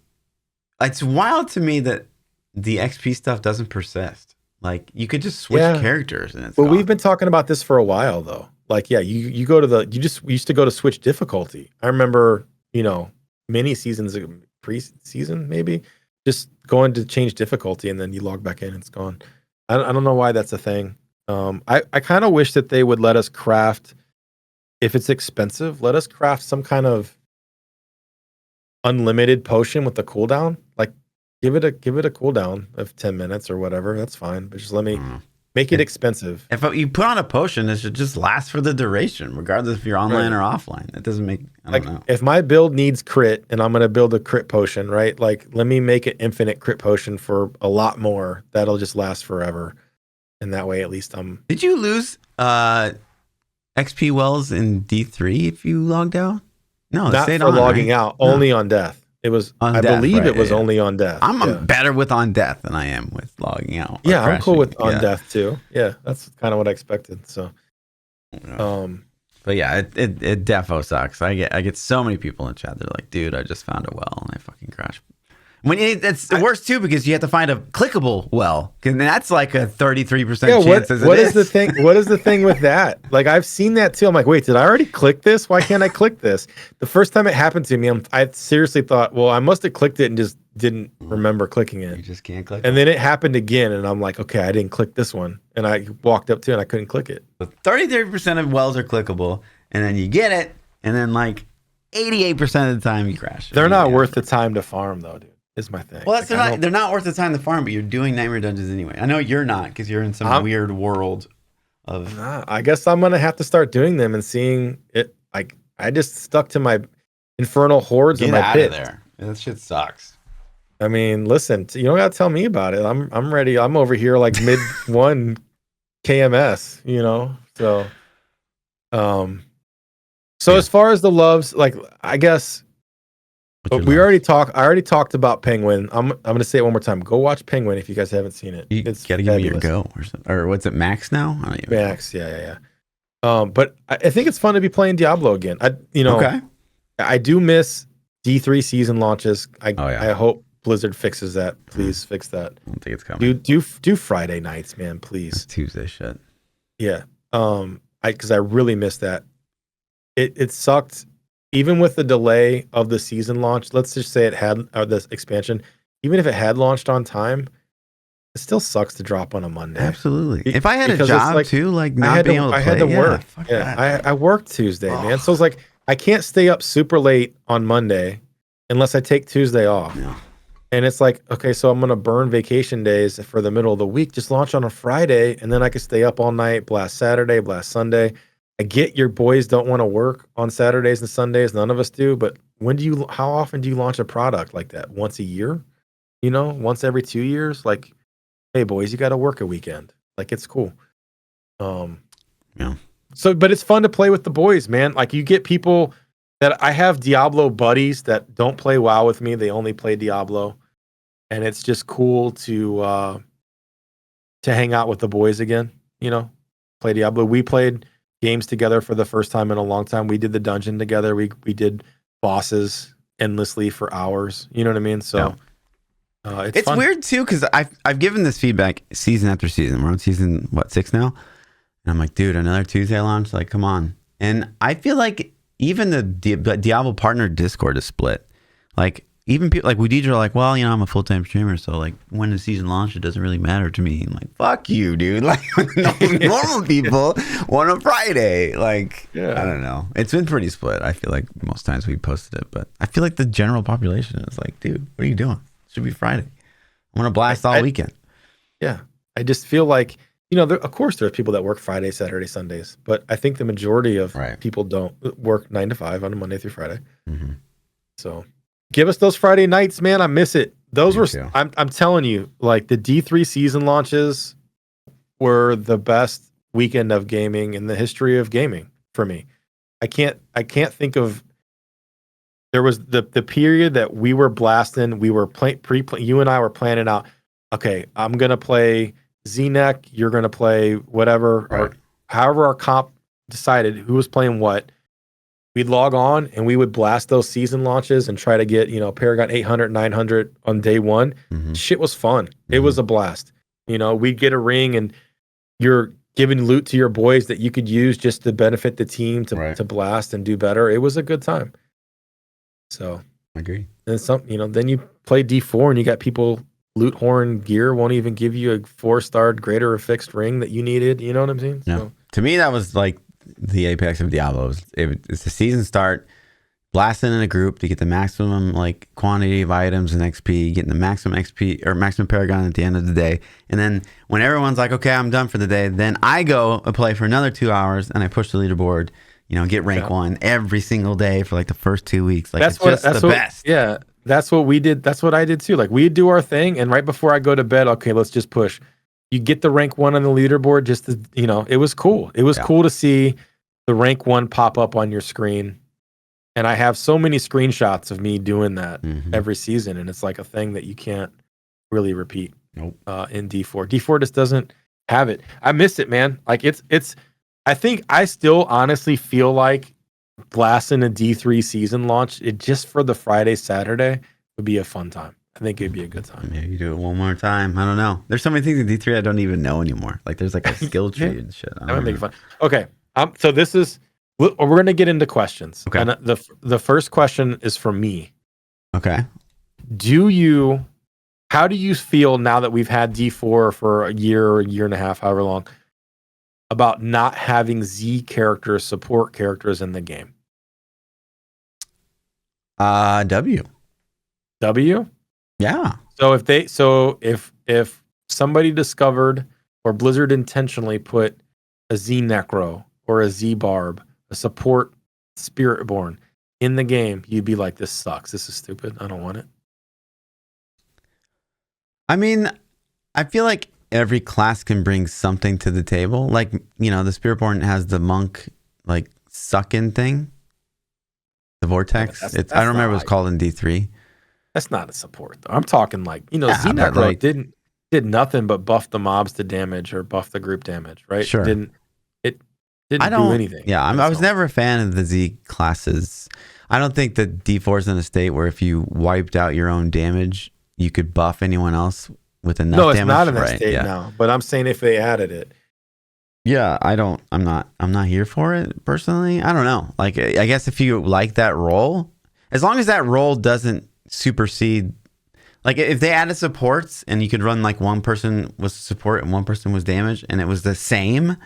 it's wild to me that the XP stuff doesn't persist. Like you could just switch characters and it's gone. We've been talking about this for a while though. Like, you go to we used to go to switch difficulty. I remember, many seasons pre-season, maybe just going to change difficulty and then you log back in and it's gone. I don't know why that's a thing. I kind of wish that they would let us craft, if it's expensive, let us craft some kind of unlimited potion with the cooldown. Like give it a cooldown of 10 minutes or whatever. That's fine. But just let me make it expensive. If you put on a potion, it should just last for the duration, regardless if you're online or offline. It doesn't make, I don't know. If my build needs crit and I'm going to build a crit potion, right? Like, let me make an infinite crit potion for a lot more. That'll just last forever. And that way, at least I'm... Did you lose XP wells in D3 if you logged out? No, not for logging out. Only on death. It was, I believe it was only on death. I'm better with on death than I am with logging out. Yeah, I'm cool with on death too. Yeah, that's kind of what I expected. So, but yeah, it defo sucks. I get so many people in chat. They're like, dude, I just found a well and I fucking crashed. That's worse too because you have to find a clickable well, and that's like a 33% chance. What is the thing? What is the thing with that? Like I've seen that too. I'm like, wait, did I already click this? Why can't I click this? The first time it happened to me, I seriously thought, well, I must have clicked it and just didn't remember clicking it. You just can't click. And then it happened again, and I'm like, okay, I didn't click this one, and I walked up to it and I couldn't click it. But 33% of wells are clickable, and then you get it, and then like 88% of the time you crash. They're not worth the time to farm, though, dude. Is my thing. Well, they're not worth the time to farm, but you're doing Nightmare Dungeons anyway. I know you're not because you're in some weird world of. Nah, I guess I'm gonna have to start doing them and seeing it. Like I just stuck to my Infernal Hordes in my pit. Get out of there. That shit sucks. I mean, listen, you don't gotta tell me about it. I'm ready. I'm over here like mid 1 KMS. So. As far as the loves, like I guess. I already talked about Penguin. I'm going to say it one more time. Go watch Penguin if you guys haven't seen it. It's got to give me your go. Or what's it, Max now? Max, yeah. But I think it's fun to be playing Diablo again. I do miss D3 season launches. I hope Blizzard fixes that. Please fix that. I don't think it's coming. Do Friday nights, man, please. It's Tuesday shit. Yeah. Because I really missed that. It sucked. Even with the delay of the season launch, let's just say it had this expansion, even if it had launched on time, it still sucks to drop on a Monday. Absolutely. If I had a job too, like not being able to play, I had to work. Yeah, I worked Tuesday, man. So it's like I can't stay up super late on Monday unless I take Tuesday off. Yeah. And it's like, okay, so I'm gonna burn vacation days for the middle of the week. Just launch on a Friday, and then I can stay up all night, blast Saturday, blast Sunday. I get your boys don't want to work on Saturdays and Sundays. None of us do. But how often do you launch a product like that? Once a year? Once every 2 years? Like, hey boys, you got to work a weekend. Like, it's cool. Yeah. So, but it's fun to play with the boys, man. Like, you get people that I have Diablo buddies that don't play WoW with me. They only play Diablo, and it's just cool to hang out with the boys again. Play Diablo. We played games together for the first time in a long time. We did the dungeon together. We did bosses endlessly for hours. You know what I mean? So it's fun. Weird too, because I've given this feedback season after season. We're on season 6 now, and I'm like, dude, another Tuesday launch? Like, come on. And I feel like even the Diablo partner Discord is split. Like, even people like Woodidra are like, well, I'm a full-time streamer, so like when the season launches, it doesn't really matter to me. I'm like, fuck you, dude. Like, normal people want a Friday. Like, I don't know. It's been pretty split. I feel like most times we posted it, but I feel like the general population is like, dude, what are you doing? It should be Friday. I want to blast all weekend. Yeah. I just feel like, of course there's people that work Friday, Saturday, Sundays, but I think the majority of people don't work 9 to 5 on a Monday through Friday. Mm-hmm. So give us those Friday nights, man. I miss it. Those were, I'm telling you, like the D3 season launches were the best weekend of gaming in the history of gaming for me. I can't think of, there was the period that we were blasting. We were you and I were planning out, okay, I'm going to play Z-Neck. You're going to play whatever, or however our comp decided who was playing what. We'd log on and we would blast those season launches and try to get, Paragon 800, 900 on day one. Mm-hmm. Shit was fun. It was a blast. We'd get a ring and you're giving loot to your boys that you could use just to benefit the team to blast and do better. It was a good time. So I agree. And then you play D4 and you got people loot horn gear won't even give you a 4-star greater or fixed ring that you needed. You know what I'm saying? Yeah. So, to me, that was like the apex of Diablo. It's the season start, blasting in a group to get the maximum like quantity of items and XP, getting the maximum XP or maximum Paragon at the end of the day. And then when everyone's like, okay, I'm done for the day, then I go and play for another 2 hours and I push the leaderboard, get rank 1 every single day for like the first 2 weeks. Like that's the best. Yeah. That's what we did. That's what I did too. Like we'd do our thing. And right before I go to bed, okay, let's just push. You get the rank 1 on the leaderboard just to, it was cool. It was cool to see the rank 1 pop up on your screen. And I have so many screenshots of me doing that every season. And it's like a thing that you can't really repeat in D4. D4 just doesn't have it. I miss it, man. Like I think I still honestly feel like blasting a D3 season launch, it just for the Friday, Saturday would be a fun time. I think it'd be a good time. Yeah, you do it one more time. I don't know. There's so many things in D3 I don't even know anymore. Like there's like a skill tree and shit. I don't think it's fun. Okay. So this is, we're going to get into questions. Okay. And the first question is from me. Okay. How do you feel now that we've had D4 for a year and a half, however long, about not having Z characters, support characters in the game? W. Yeah. So if somebody discovered or Blizzard intentionally put a Z Necro or a Z Barb, a support Spiritborn in the game, you'd be like, this sucks. This is stupid. I don't want it. I mean, I feel like every class can bring something to the table. Like, the Spiritborn has the monk like suck-in thing. The vortex. I don't remember what it's called in D3. That's not a support though. I'm talking like, Z Necro did nothing but buff the mobs to damage or buff the group damage, right? Sure. It didn't do anything. Yeah, I was never a fan of the Z classes. I don't think that D4 is in a state where if you wiped out your own damage, you could buff anyone else with enough damage. No, it's not in that state now. But I'm saying if they added it. Yeah, I'm not here for it personally. I don't know. Like, I guess if you like that role, as long as that role doesn't supersede, Like if they added supports and you could run like one person was support and one person was damage, and it was the same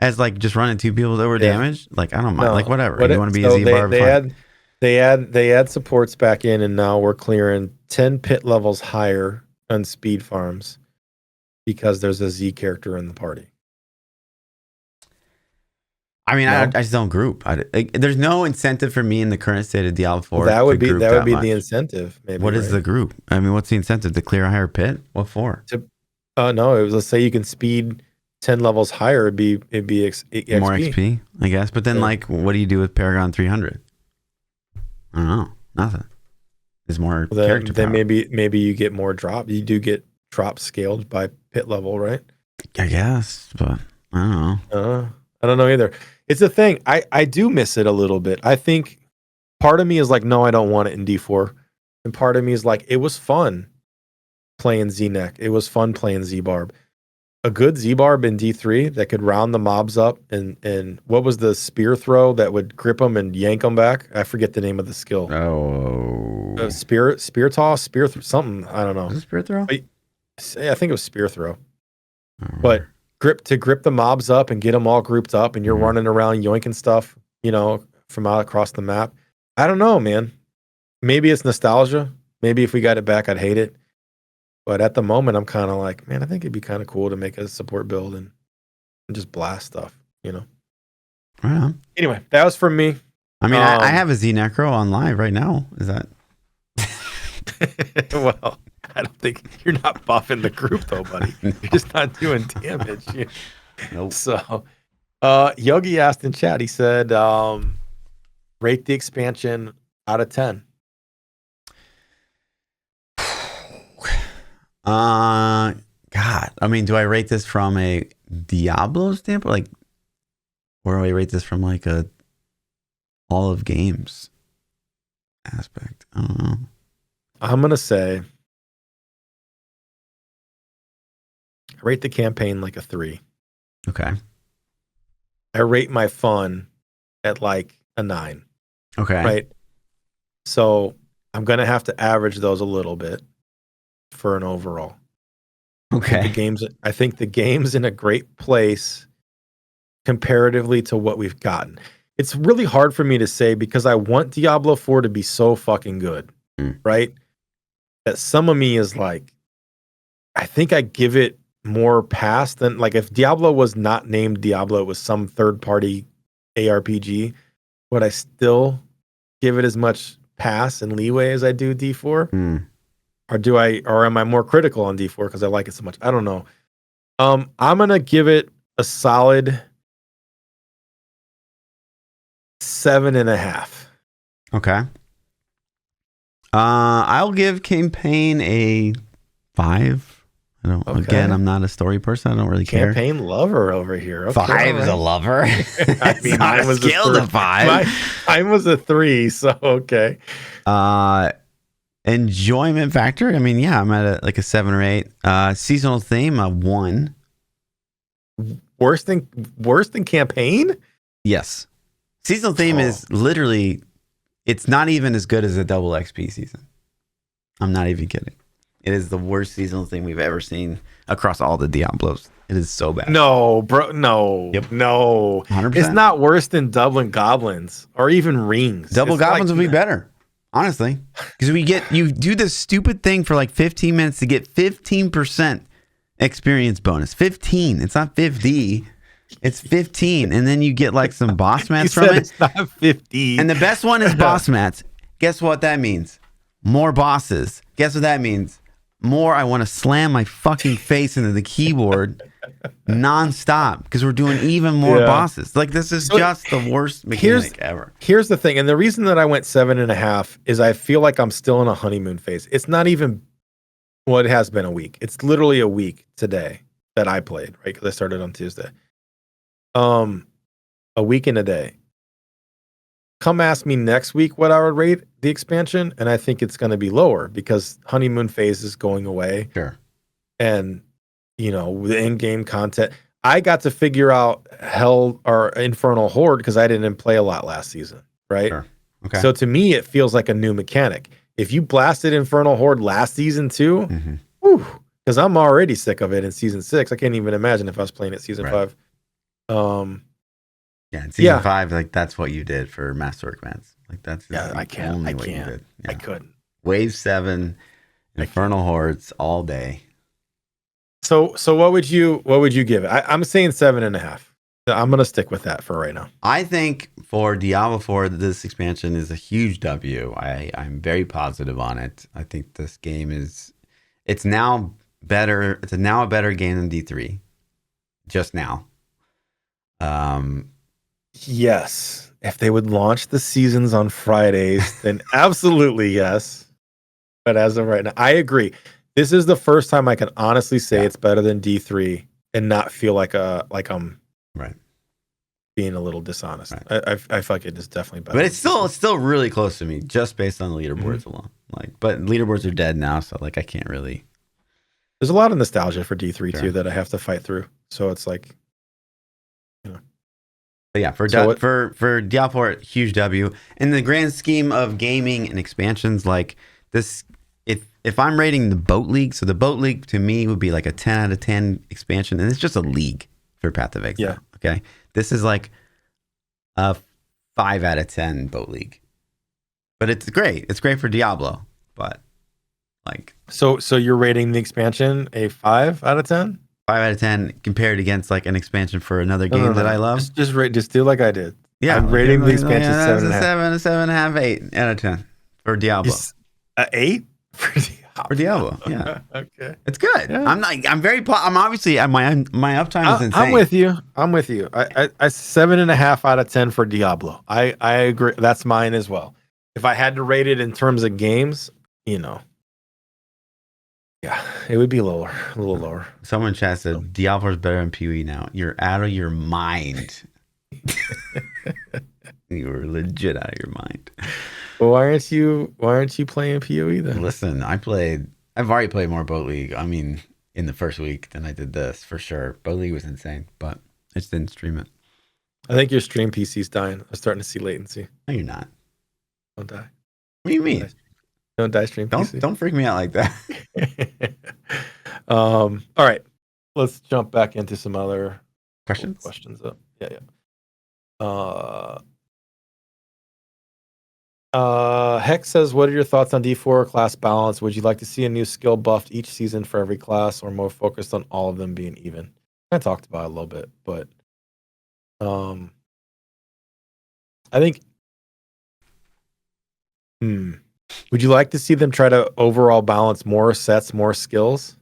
as like just running two people that were damaged. Like I don't mind. Like whatever. You want to be a Z-Barb? They add supports back in, and now we're clearing 10 pit levels higher on speed farms because there's a Z character in the party. I mean, I just don't group. There's no incentive for me in the current state of Diablo 4. That would be the incentive. Maybe. What is the group? I mean, what's the incentive to clear a higher pit? What for? No, it was, let's say you can speed 10 levels higher. It'd be XP. More XP, I guess. But then, like, what do you do with Paragon 300? I don't know. Nothing. There's more character power. Then maybe you get more drop. You do get drop scaled by pit level, right? I guess, but I don't know. I don't know either. It's a thing. I do miss it a little bit. I think part of me is like, no, I don't want it in D4. And part of me is like, it was fun playing Z-Neck. It was fun playing Z-Barb. A good Z-Barb in D3 that could round the mobs up and what was the spear throw that would grip them and yank them back? I forget the name of the skill. Spear toss, something. I don't know. Is it spear throw? I think it was spear throw. But grip the mobs up and get them all grouped up, and you're running around yoinking stuff, from out across the map. I don't know, man. Maybe it's nostalgia. Maybe if we got it back, I'd hate it. But at the moment, I'm kind of like, man, I think it'd be kind of cool to make a support build and just blast stuff, Right on. Anyway, that was from me. I mean, I have a Z Necro on live right now. Is that? Well, I don't think you're not buffing the group though, buddy. You're just not doing damage. Nope. So, Yogi asked in chat. He said, "Rate the expansion out of 10." God. I mean, do I rate this from a Diablo standpoint, like, or do I rate this from like a all of games aspect? I don't know. I'm gonna say I rate the campaign like a 3. Okay. I rate my fun at like a 9. Okay. Right. So I'm gonna have to average those a little bit for an overall. Okay. I think the game's in a great place comparatively to what we've gotten. It's really hard for me to say because I want Diablo 4 to be so fucking good, right? That some of me is like, I think I give it more pass than, like, if Diablo was not named Diablo, it was some third-party ARPG, would I still give it as much pass and leeway as I do D4? Or am I more critical on D4 because I like it so much? I don't know. I'm gonna give it a solid 7.5. Okay. I'll give campaign a 5. Again, I'm not a story person. I don't really care. Campaign lover over here. Okay, 5 is a lover. I mean, mine was scaled to 5. Mine was a 3, so okay. Enjoyment factor. I mean, yeah, I'm at a 7 or 8. Seasonal theme, a 1. Worse than campaign? Yes. Seasonal theme is literally, it's not even as good as a double XP season. I'm not even kidding. It is the worst seasonal theme we've ever seen across all the Diablos. It is so bad. No, bro. No. Yep. No. 100%. It's not worse than Dublin Goblins or even Rings. Double Goblins would be better. Honestly, because you do this stupid thing for like 15 minutes to get 15% experience bonus. 15. It's not 50. It's 15. And then you get like some boss mats from it. It's not 50. And the best one is boss mats. Guess what that means? More bosses. Guess what that means? More. I want to slam my fucking face into the keyboard nonstop because we're doing even more bosses. Like, this is just the worst mechanic ever. Here's the thing, and the reason that I went 7.5 is I feel like I'm still in a honeymoon phase. It's not even, well, it has been a week. It's literally a week today that I played, right? Because I started on Tuesday. A week and a day. Come ask me next week what I would rate the expansion, and I think it's going to be lower because honeymoon phase is going away. Sure. And the in-game content. I got to figure out Hell or Infernal Horde because I didn't play a lot last season, right? Sure. Okay. So to me, it feels like a new mechanic. if you blasted Infernal Horde last season too, because I'm already sick of it in season 6. I can't even imagine if I was playing it season 5. In season 5, like that's what you did for Masterwork Vance. Like that's I can't. you did. Yeah. I couldn't. Wave 7, Infernal Hordes all day. So what would you give it? I'm saying 7.5. I'm gonna stick with that for right now. I think for Diablo 4, this expansion is a huge W. I'm very positive on it. I think this game it's now better. It's now a better game than D3. Just now. Yes. If they would launch the seasons on Fridays, then absolutely yes. But as of right now, I agree. This is the first time I can honestly say it's better than D3 and not feel like I'm being a little dishonest. Right. I feel like it is definitely better. But it's still really close to me, just based on the leaderboards alone. But leaderboards are dead now, so I can't really. There's a lot of nostalgia for D3 too that I have to fight through. So it's like, But yeah, for Diablo 4, huge W. In the grand scheme of gaming and expansions like this, if I'm rating the Boat League, so the Boat League to me would be like a 10 out of 10 expansion, and it's just a league for Path of Exile. Yeah. Okay. This is like a 5 out of 10 Boat League. But it's great. It's great for Diablo. But like So you're rating the expansion a 5 out of 10? 5 out of 10 compared against like an expansion for another game that I love. Just do like I did. Yeah, I'm rating the expansion 7.5. 7.5, 8 out of 10 for Diablo. 8 for Diablo. Yeah. Okay. It's good. Yeah. I'm obviously my uptime is insane. I'm with you. I 7.5 out of 10 for Diablo. I agree. That's mine as well. If I had to rate it in terms of games, yeah, it would be a little lower. Someone in chat said Diablo is better than PoE now. You're out of your mind. You were legit out of your mind. Well, why aren't you playing PoE then? Listen, I've already played more Boat League. I mean, in the first week than I did this for sure. Boat League was insane, but I just didn't stream it. I think your stream PC's dying. I'm starting to see latency. No, you're not. Don't die. What do you mean? Don't die, stream PC. Don't freak me out like that. All right. Let's jump back into some other questions up. Yeah. Hex says, what are your thoughts on D4 class balance? Would you like to see a new skill buffed each season for every class, or more focused on all of them being even? I talked about it a little bit, but I think would you like to see them try to overall balance more sets, more skills?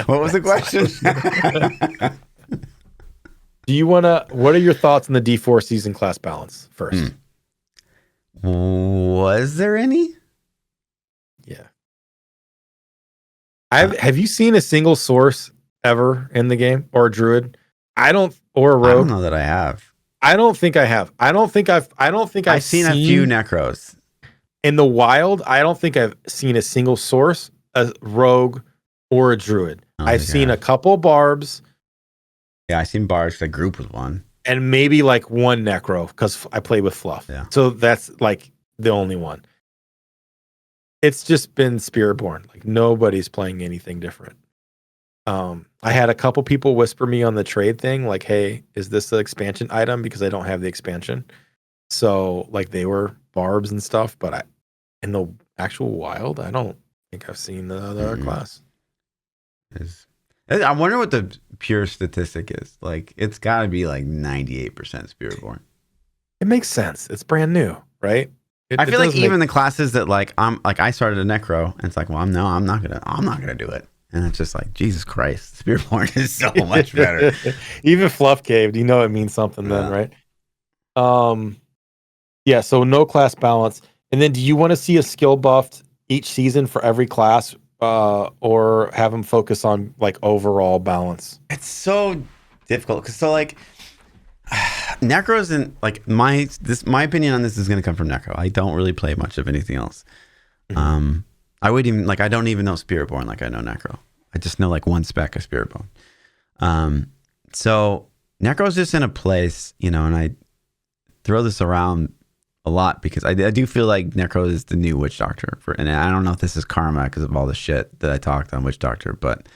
What was the question? What are your thoughts on the D4 season class balance first? Was there any? Yeah. Have you seen a single source ever in the game, or a druid? Or a rogue? I don't know that I have. I don't think I have. I've seen a few necros. In the wild, I don't think I've seen a single source, a rogue, or a druid. I've seen a couple barbs. Yeah, I've seen barbs. The group was one. And maybe like one necro, because I play with Fluff. Yeah. So that's like the only one. It's just been Spiritborn. Like nobody's playing anything different. I had a couple people whisper me on the trade thing, like, hey, is this an expansion item? Because I don't have the expansion. So like they were barbs and stuff, but in the actual wild, I don't think I've seen the other class. I wonder what the pure statistic is. Like, it's got to be like 98% Spiritborn. It makes sense. It's brand new, right? I feel like even the classes that I started a necro, and it's like, well, I'm not gonna do it. And it's just like, Jesus Christ, Spiritborn is so much better. Even Fluff caved. You know it means something then, right? Yeah, so no class balance. And then do you want to see a skill buffed each season for every class, or have them focus on like overall balance? It's so difficult because necros, and like my opinion on this is going to come from necro. I don't really play much of anything else. I would even I don't even know Spiritborn like I know necro. I just know like one spec of Spiritborn. So necro's just in a place, and I throw this around a a lot because I do feel like Necro is the new Witch Doctor. And I don't know if this is karma because of all the shit that I talked on Witch Doctor, but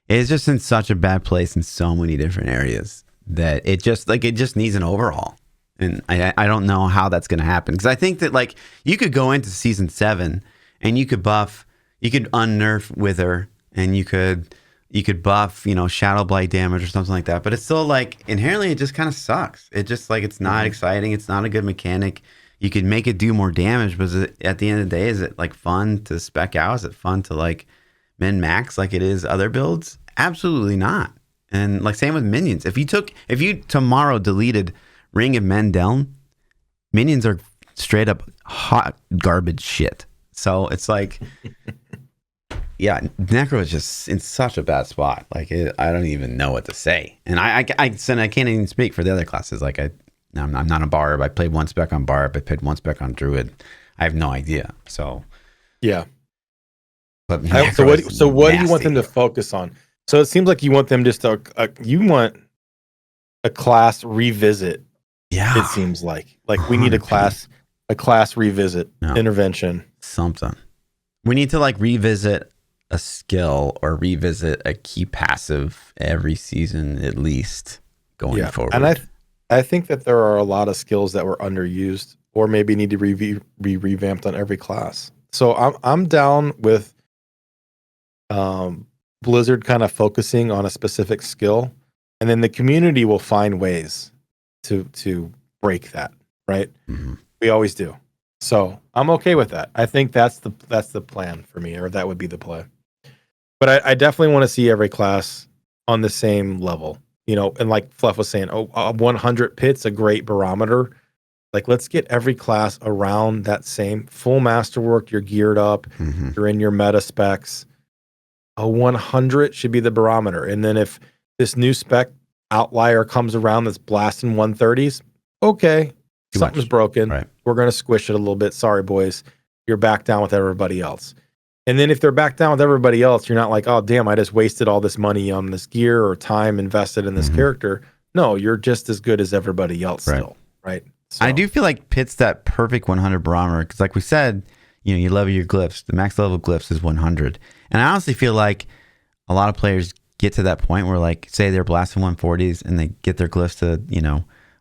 it's just in such a bad place in so many different areas that it just needs an overhaul. And I don't know how that's going to happen because I think that like you could go into season 7 and you could unnerf Wither and you could buff, Shadow Blight damage or something like that. But it's still like inherently it just kind of sucks. It just like it's not exciting. It's not a good mechanic. You could make it do more damage, but at the end of the day, is it like fun to spec out? Is it fun to like min max like it is other builds? Absolutely not. And like same with minions. If you tomorrow deleted Ring of Mendel, minions are straight up hot garbage shit. So it's like, yeah, Necro is just in such a bad spot. Like I don't even know what to say. And I can't even speak for the other classes. Like I'm not a Barb. I played one spec on Barb. I played one spec on Druid. I have no idea. So yeah. But so what do you want them to focus on? So it seems like you want them just you want a class revisit. Yeah. It seems like we need a class revisit intervention. Something. We need to like revisit a skill or revisit a key passive every season at least going forward. And I think that there are a lot of skills that were underused or maybe need to be revamped on every class. So I'm down with Blizzard kind of focusing on a specific skill, and then the community will find ways to break that, right? Mm-hmm. We always do. So I'm okay with that. I think that's the plan for me, or that would be the play. But I definitely want to see every class on the same level, and like Fluff was saying, 100 pit's a great barometer. Like, let's get every class around that same full masterwork. You're geared up. Mm-hmm. You're in your meta specs. A 100 should be the barometer. And then if this new spec outlier comes around that's blasting 130s, okay, something's broken. Right. We're going to squish it a little bit. Sorry, boys. You're back down with everybody else. And then if they're back down with everybody else, you're not like, oh, damn, I just wasted all this money on this gear or time invested in this character. No, you're just as good as everybody else still, right? So. I do feel like Pit's that perfect 100 barometer because like we said, you level your glyphs. The max level of glyphs is 100. And I honestly feel like a lot of players get to that point where like, say they're blasting 140s and they get their glyphs to,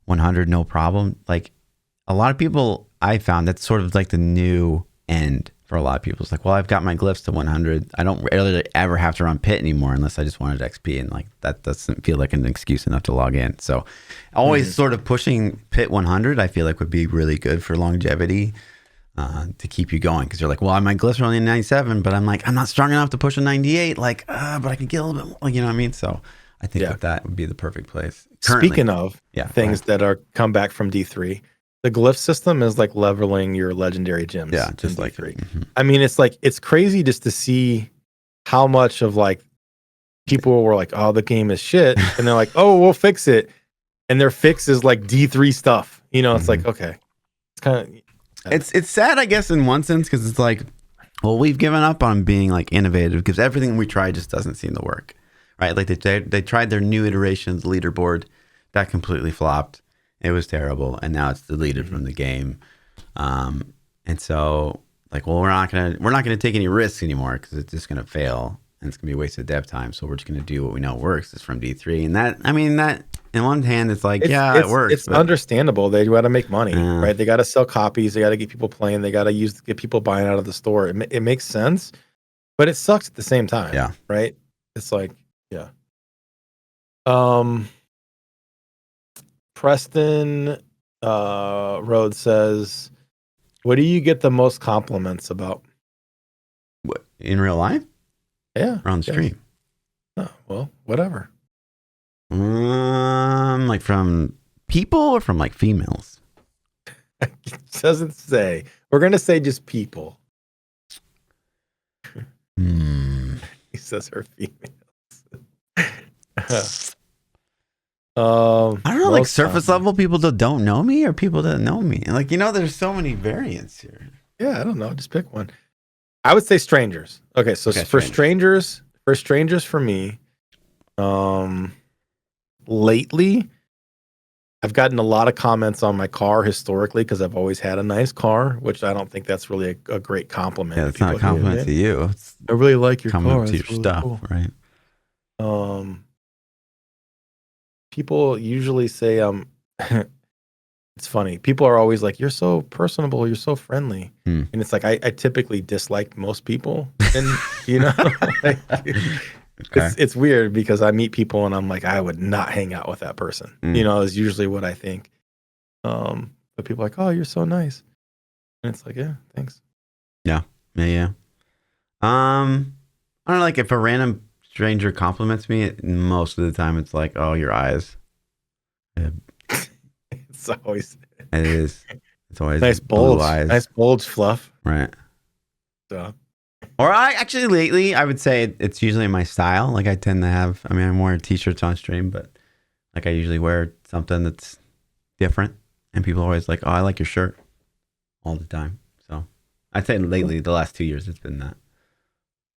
100, no problem. Like a lot of people I found that's sort of like the new end for a lot of people. It's like, well, I've got my glyphs to 100. I don't really ever have to run Pit anymore unless I just wanted XP. And like, that doesn't feel like an excuse enough to log in. So always sort of pushing Pit 100, I feel like would be really good for longevity. To keep you going because you're like, well, my glyphs are only 97, but I'm like, I'm not strong enough to push a 98. Like, but I can get a little bit more, you know what I mean? So I think that would be the perfect place. Currently, speaking of things that are come back from D3, the glyph system is like leveling your legendary gems. Yeah, just like D3. I mean, it's crazy just to see how much of like people were like, oh, the game is shit, and they're like, oh, we'll fix it, and their fix is like D3 stuff. It's like, okay, it's kind of. It's sad, I guess, in one sense, because it's like, well, we've given up on being like innovative because everything we try just doesn't seem to work, right? Like they tried their new iterations leaderboard, that completely flopped. It was terrible, and now it's deleted from the game. And so, like, well, we're not gonna take any risks anymore because it's just gonna fail and it's gonna be a waste of dev time. So we're just gonna do what we know works. It's from D3, and that in one hand, it's like, it works. It's understandable. They got to make money, right? They got to sell copies. They got to get people playing. They got to get people buying out of the store. It makes sense, but it sucks at the same time. Yeah. Right. It's like, yeah. Preston Rhodes says, what do you get the most compliments about? What, in real life? Yeah. Or on the stream? Oh, well, whatever. Like from people or from like females? It doesn't say. We're gonna say just people. He says her females. I don't know, like surface level people that don't know me or people that know me. And like, there's so many variants here. Yeah, I don't know. Just pick one. I would say strangers. Okay, so for strangers, for me, lately, I've gotten a lot of comments on my car historically because I've always had a nice car, which I don't think that's really a great compliment. Yeah, it's not a compliment to you. It's I really like your coming car. up to your That's really stuff, cool. right? People usually say, it's funny. People are always like, "You're so personable. You're so friendly," and it's like I typically dislike most people, and like, Okay. it's weird because I meet people and I'm like, I would not hang out with that person. Is usually what I think. But people are like, "Oh, you're so nice," and it's like, "Yeah, thanks." Yeah. I don't know, like if a random stranger compliments me, most of the time it's like, "Oh, your eyes." It's always It is. It's always nice blue bulge, eyes. nice bulge, Fluff. Right. So. Or I actually lately, I would say it's usually my style. Like I tend to have, I'm wearing t-shirts on stream, but like I usually wear something that's different. And people are always like, "Oh, I like your shirt," all the time. So I'd say lately, the last 2 years, it's been that.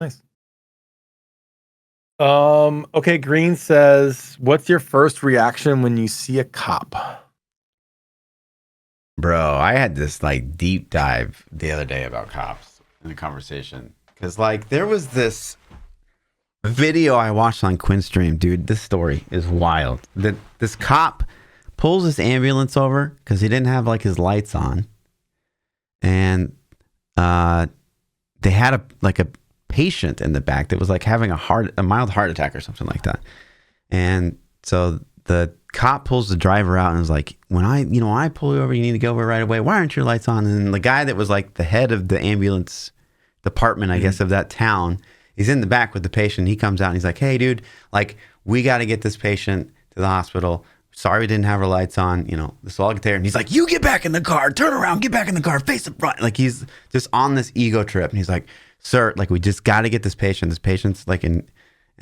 Nice. Okay, Green says, "What's your first reaction when you see a cop?" Bro, I had this like deep dive the other day about cops in a conversation. Because like there was this video I watched on Quinn's stream, dude. This story is wild. This cop pulls this ambulance over because he didn't have like his lights on. And they had a patient in the back that was like having a mild heart attack or something like that. And so the cop pulls the driver out and is like, when I pull you over, you need to go over right away. Why aren't your lights on? And the guy that was like the head of the ambulance department, I guess, of that town, he's in the back with the patient. He comes out and he's like, "Hey, dude, like we got to get this patient to the hospital. Sorry we didn't have our lights on. This will all get there." And he's like, "You get back in the car, turn around, get back in the car, face the front." Like he's just on this ego trip. And he's like, "Sir, like we just got to get this patient. This patient's like in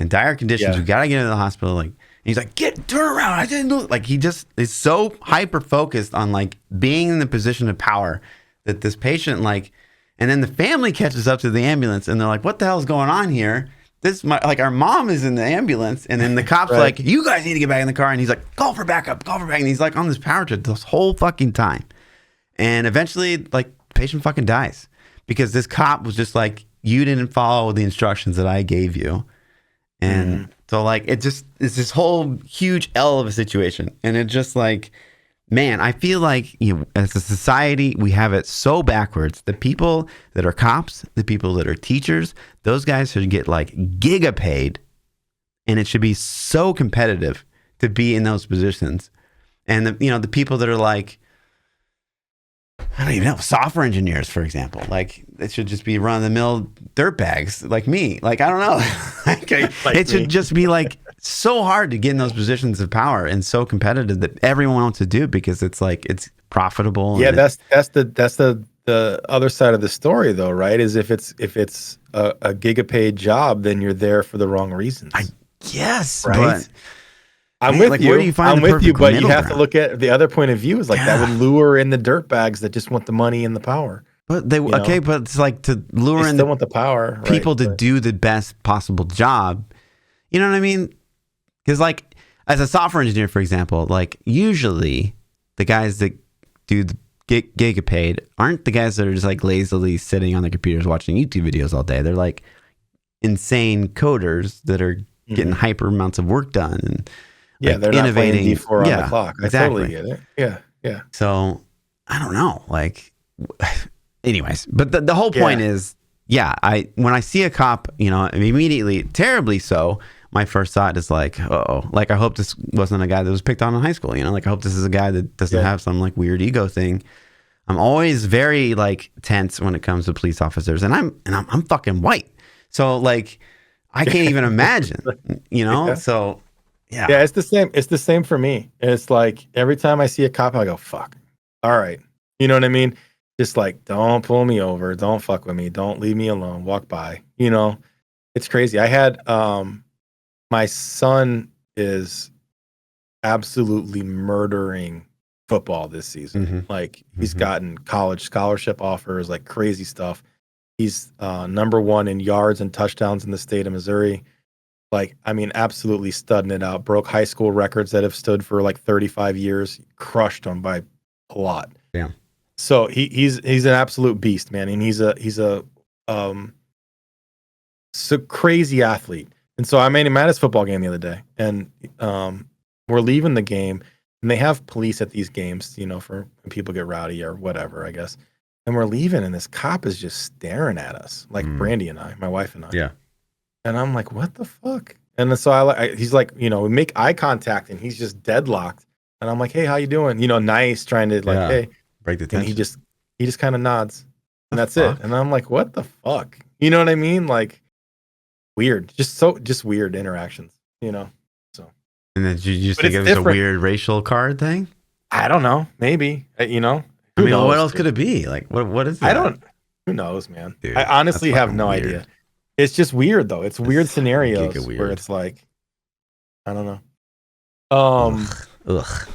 dire conditions. We got to get him to the hospital." Like, and he's like, turn around. I didn't do it. Like he just is so hyper focused on like being in the position of power that this patient like, and then the family catches up to the ambulance and they're like, "What the hell is going on here? Our mom is in the ambulance." And then the cop's like, "You guys need to get back in the car." And he's like, call for backup. And he's like on this power trip this whole fucking time. And eventually like the patient fucking dies because this cop was just like, "You didn't follow the instructions that I gave you." And so like, it's this whole huge L of a situation. And it just like, man, I feel like as a society, we have it so backwards. The people that are cops, the people that are teachers, those guys should get like giga paid, and it should be so competitive to be in those positions. And the people that are like, I don't even know, software engineers, for example, like it should just be run of the mill dirtbags like me. Like I don't know, it should just be like so hard to get in those positions of power and so competitive that everyone wants to do it because it's like it's profitable. Yeah, that's the other side of the story, though, right? Is if it's a gigapaid job, then you're there for the wrong reasons. I guess, right? But I'm with you. Where do you find I'm with you, but you have ground? to look at the other point of view. Is like that would lure in the dirtbags that just want the money and the power. But but it's like to lure in want the power people to do the best possible job. You know what I mean? Because like as a software engineer, for example, like usually the guys that do the giga paid aren't the guys that are just like lazily sitting on their computers watching YouTube videos all day. They're like insane coders that are getting hyper amounts of work done and they're innovating not D4 on the clock. I totally get it. Yeah. So I don't know. Like, anyways, but the whole point is, when I see a cop, immediately, terribly so, my first thought is like, oh, like I hope this wasn't a guy that was picked on in high school. Like I hope this is a guy that doesn't have some like weird ego thing. I'm always very like tense when it comes to police officers, and I'm fucking white, so like I can't even imagine, So yeah, it's the same. It's the same for me. It's like every time I see a cop, I go, "Fuck, all right," you know what I mean? Just like, don't pull me over, don't fuck with me, don't leave me alone, walk by. It's crazy. I had my son is absolutely murdering football this season. Like he's gotten college scholarship offers, like crazy stuff. He's number one in yards and touchdowns in the state of Missouri. Like, I mean, absolutely studding it out. Broke high school records that have stood for like 35 years. Crushed them by a lot. Yeah. So he's an absolute beast, man, and he's a so crazy athlete. And so I made him at his football game the other day, and we're leaving the game, and they have police at these games, you know, for when people get rowdy or whatever, I guess. And we're leaving, and this cop is just staring at us, like Brandy and I, my wife and I. Yeah. And I'm like, what the fuck? And then so he's like, you know, we make eye contact, and he's just deadlocked. And I'm like, hey, how you doing? You know, nice, trying to like, hey, break the tension. And he just kind of nods, and that's it. And I'm like, what the fuck? You know what I mean? Like, weird, just weird interactions, you know. So. And then you just think it was a weird racial card thing? I don't know. Maybe, you know. I mean, what else could it be? Like, what is that? Who knows, man? Dude, I honestly have no idea. It's just weird though. It's weird scenarios where it's like, I don't know. Ugh.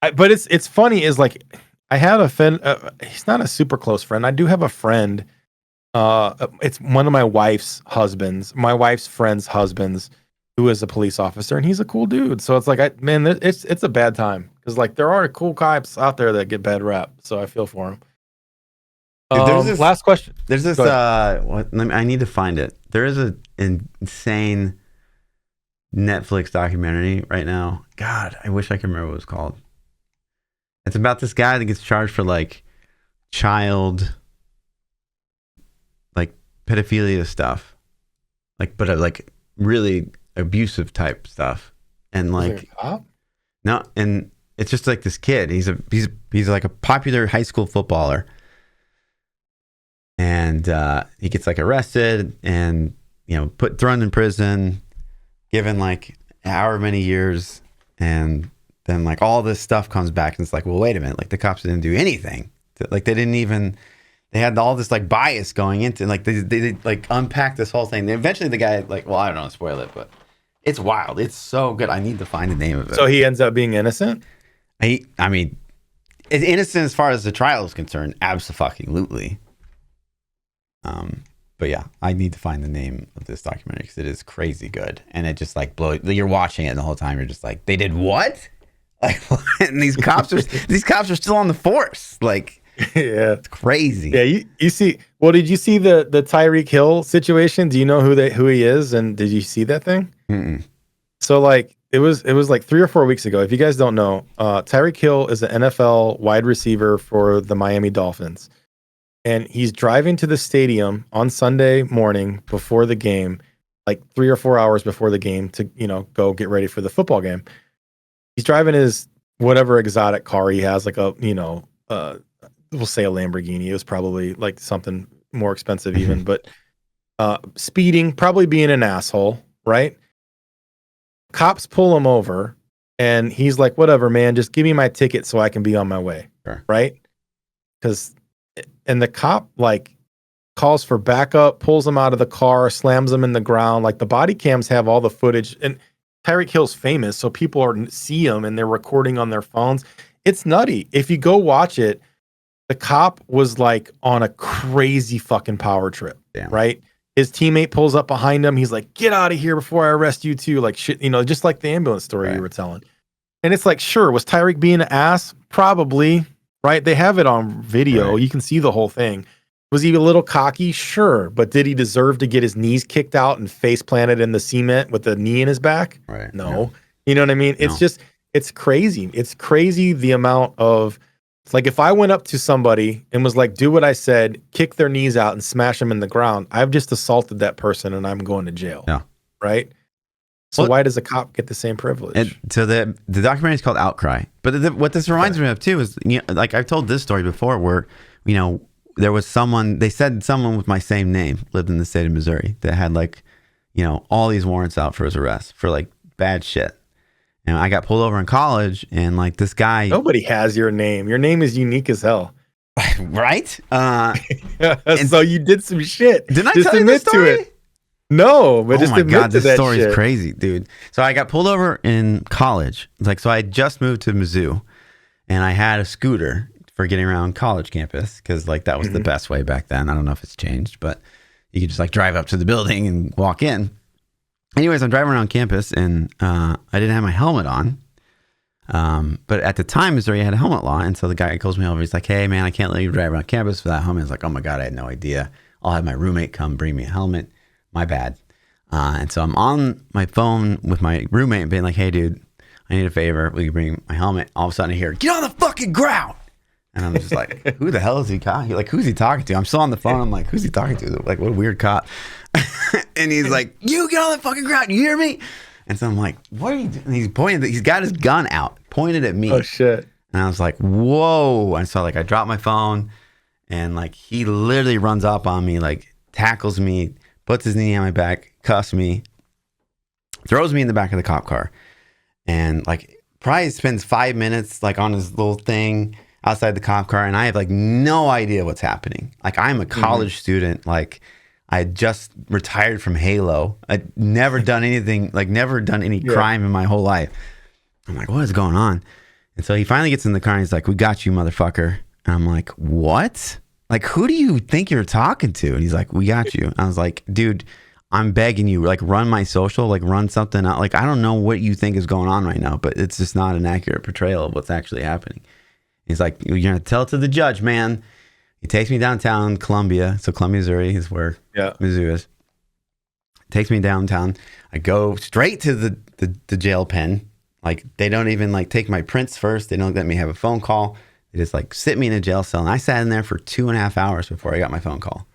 But it's funny is like, I had a friend. He's not a super close friend. I do have a friend. It's one of my wife's friend's husbands, who is a police officer, and he's a cool dude. So it's like, it's a bad time because like there are cool cops out there that get bad rap. So I feel for him. Last question. There's this. I need to find it. There is an insane Netflix documentary right now. God, I wish I could remember what it's called. It's about this guy that gets charged for like child, like pedophilia stuff, like like really abusive type stuff, and like no, and it's just like this kid. He's like a popular high school footballer. And he gets like arrested and, you know, thrown in prison, given like however many years, and then like all this stuff comes back, and it's like, well, wait a minute, like the cops didn't do anything. Like they had all this like bias going into, like they like unpack this whole thing. Eventually the guy, like, well, I don't know, spoil it, but it's wild. It's so good. I need to find the name of it. So he ends up being innocent? I mean, it's innocent as far as the trial is concerned. Absolutely. But yeah, I need to find the name of this documentary because it is crazy good, and it just like blows. You're watching it, and the whole time you're just like, they did what? Like, and these cops are still on the force. Like, yeah, it's crazy. Yeah, you see. Well, did you see the Tyreek Hill situation? Do you know who he is? And did you see that thing? Mm-mm. So like it was like 3 or 4 weeks ago. If you guys don't know, Tyreek Hill is an NFL wide receiver for the Miami Dolphins. And he's driving to the stadium on Sunday morning before the game, like 3 or 4 hours before the game to, you know, go get ready for the football game. He's driving his whatever exotic car he has, like a, you know, we'll say a Lamborghini. It was probably like something more expensive even, but speeding, probably being an asshole, right? Cops pull him over and he's like, whatever, man, just give me my ticket so I can be on my way. Sure. Right? And the cop like calls for backup, pulls him out of the car, slams him in the ground. Like the body cams have all the footage, and Tyreek Hill's famous, so people see him and they're recording on their phones. It's nutty. If you go watch it, the cop was like on a crazy fucking power trip. Damn. Right? His teammate pulls up behind him. He's like, "Get out of here before I arrest you too." Like shit, you know, just like the ambulance story you were telling. And it's like, sure, was Tyreek being an ass? Probably. Right? They have it on video. Right. You can see the whole thing. Was he a little cocky? Sure. But did he deserve to get his knees kicked out and face planted in the cement with the knee in his back? Right. No. Yeah. You know what I mean? It's just, it's crazy. It's crazy the amount of, it's like if I went up to somebody and was like, do what I said, kick their knees out and smash them in the ground, I've just assaulted that person and I'm going to jail. Yeah. Right? So why does a cop get the same privilege? So the documentary is called Outcry. But what this reminds me of too is, you know, like I've told this story before where, you know, there was someone with my same name lived in the state of Missouri that had like, you know, all these warrants out for his arrest for like bad shit. And I got pulled over in college and like this guy. Nobody has your name. Your name is unique as hell. Right? So you did some shit. Didn't I tell you this story? No, but just admit to that shit. Oh my God, this story is crazy, dude. So I got pulled over in college. Like, so I had just moved to Mizzou, and I had a scooter for getting around college campus because, like, that was the best way back then. I don't know if it's changed, but you could just like drive up to the building and walk in. anyways, I'm driving around campus and I didn't have my helmet on. But at the time, Missouri had a helmet law. And so the guy calls me over. He's like, hey, man, I can't let you drive around campus without a helmet. I was like, oh my God, I had no idea. I'll have my roommate come bring me a helmet. My bad. And so I'm on my phone with my roommate being like, hey, dude, I need a favor. Will you bring my helmet? All of a sudden I hear, get on the fucking ground. And I'm just like, who the hell is he calling? Like, who's he talking to? I'm still on the phone. I'm like, who's he talking to? Like, what a weird cop. And he's like, you get on the fucking ground. You hear me? And so I'm like, what are you doing? And he's pointing, he's got his gun out, pointed at me. Oh, shit. And I was like, whoa. And so like, I dropped my phone and like, he literally runs up on me, like tackles me, puts his knee on my back, cuffs me, throws me in the back of the cop car. And like, probably spends 5 minutes like on his little thing outside the cop car. And I have like no idea what's happening. Like, I'm a college student. Like, I had just retired from Halo. I'd never done anything, like never done any crime in my whole life. I'm like, what is going on? And so he finally gets in the car and he's like, we got you, motherfucker. And I'm like, what? Like, who do you think you're talking to? And he's like, we got you. I was like, dude, I'm begging you, like run my social, like run something out. Like, I don't know what you think is going on right now, but it's just not an accurate portrayal of what's actually happening. He's like, you're going to tell it to the judge, man. He takes me downtown Columbia. So Columbia, Missouri is where Mizzou is. Takes me downtown. I go straight to the jail pen. Like, they don't even like take my prints first. They don't let me have a phone call. They just like sit me in a jail cell. And I sat in there for 2.5 hours before I got my phone call.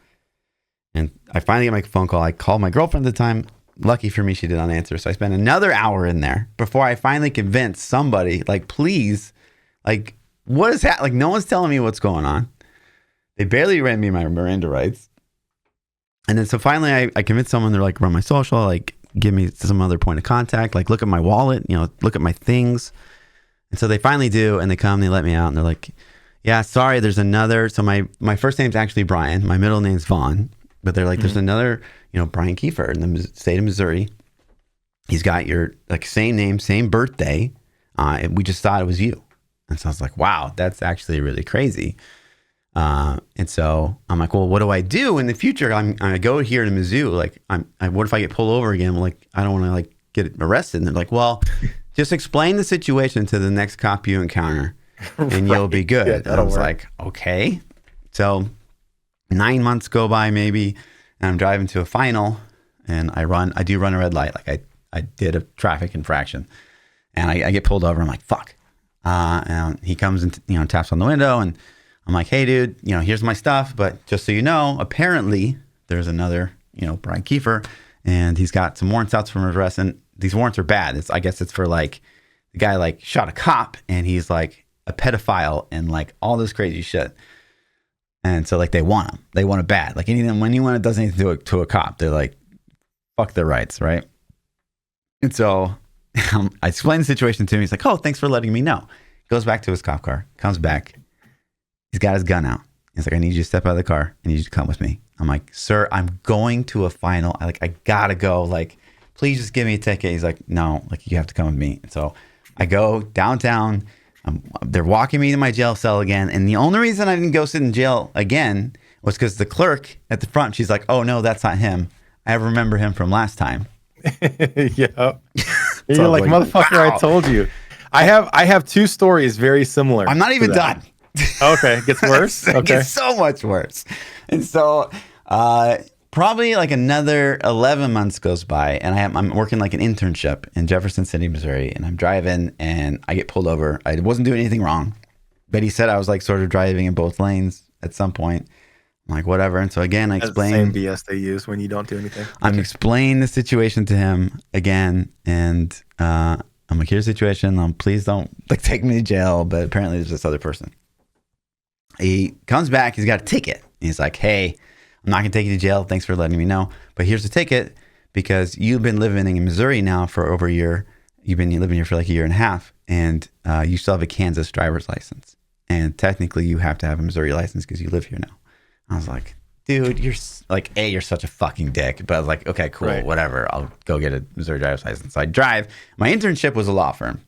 And I finally get my phone call. I called my girlfriend at the time. Lucky for me, she did not answer. So I spent another hour in there before I finally convinced somebody, like, please, like, what is happening? Like, no one's telling me what's going on. They barely ran me my Miranda rights. And then so finally I convinced someone, they're like, run my social, like give me some other point of contact, like look at my wallet, you know, look at my things. And so they finally do, and they come, they let me out, and they're like, yeah, sorry, there's another. So my first name's actually Brian. My middle name's Vaughn. But they're like, there's another, you know, Brian Kiefer in the state of Missouri. He's got your like same name, same birthday. And we just thought it was you. And so I was like, wow, that's actually really crazy. And so I'm like, well, what do I do in the future? I go here to Mizzou. Like, what if I get pulled over again? I'm like, I don't want to like get arrested. And they're like, well, just explain the situation to the next cop you encounter and you'll be good. Yeah, and I was like, okay. So 9 months go by maybe, and I'm driving to a final, and I do run a red light. Like I did a traffic infraction, and I get pulled over. I'm like, fuck. And he comes and, you know, taps on the window, and I'm like, hey, dude, you know, here's my stuff. But just so you know, apparently there's another, you know, Brian Kiefer, and he's got some warrants out for arrest. And these warrants are bad. I guess it's for like, the guy like shot a cop, and he's like a pedophile and like all this crazy shit. And so like they want him. They want it bad. Like anyone that does anything to a cop, they're like, fuck their rights, right? And so I explained the situation to him. He's like, oh, thanks for letting me know. Goes back to his cop car, comes back. He's got his gun out. He's like, I need you to step out of the car. I need you to come with me. I'm like, sir, I'm going to a final. I gotta go. Like, please just give me a ticket. He's like, no, like you have to come with me. And so I go downtown. They're walking me to my jail cell again. And the only reason I didn't go sit in jail again was because the clerk at the front, she's like, oh no, that's not him. I remember him from last time. Yeah. You're like, motherfucker, wow. I told you. I have two stories very similar. I'm not even done. Okay, it gets worse. It gets so much worse. And so probably like another 11 months goes by, and I'm working like an internship in Jefferson City, Missouri, and I'm driving, and I get pulled over. I wasn't doing anything wrong, but he said I was like sort of driving in both lanes at some point. I'm like, whatever. And so again, I explain the same BS they use when you don't do anything. I'm explaining the situation to him again, and I'm like, here's the situation. Please don't like take me to jail. But apparently there's this other person. He comes back. He's got a ticket. He's like, hey, I'm not going to take you to jail. Thanks for letting me know. But here's the ticket because you've been living in Missouri now for over a year. You've been living here for like a year and a half. And you still have a Kansas driver's license. And technically you have to have a Missouri license because you live here now. I was like, dude, you're like, you're such a fucking dick. But I was like, okay, cool, right. Whatever. I'll go get a Missouri driver's license. So I drive. My internship was a law firm.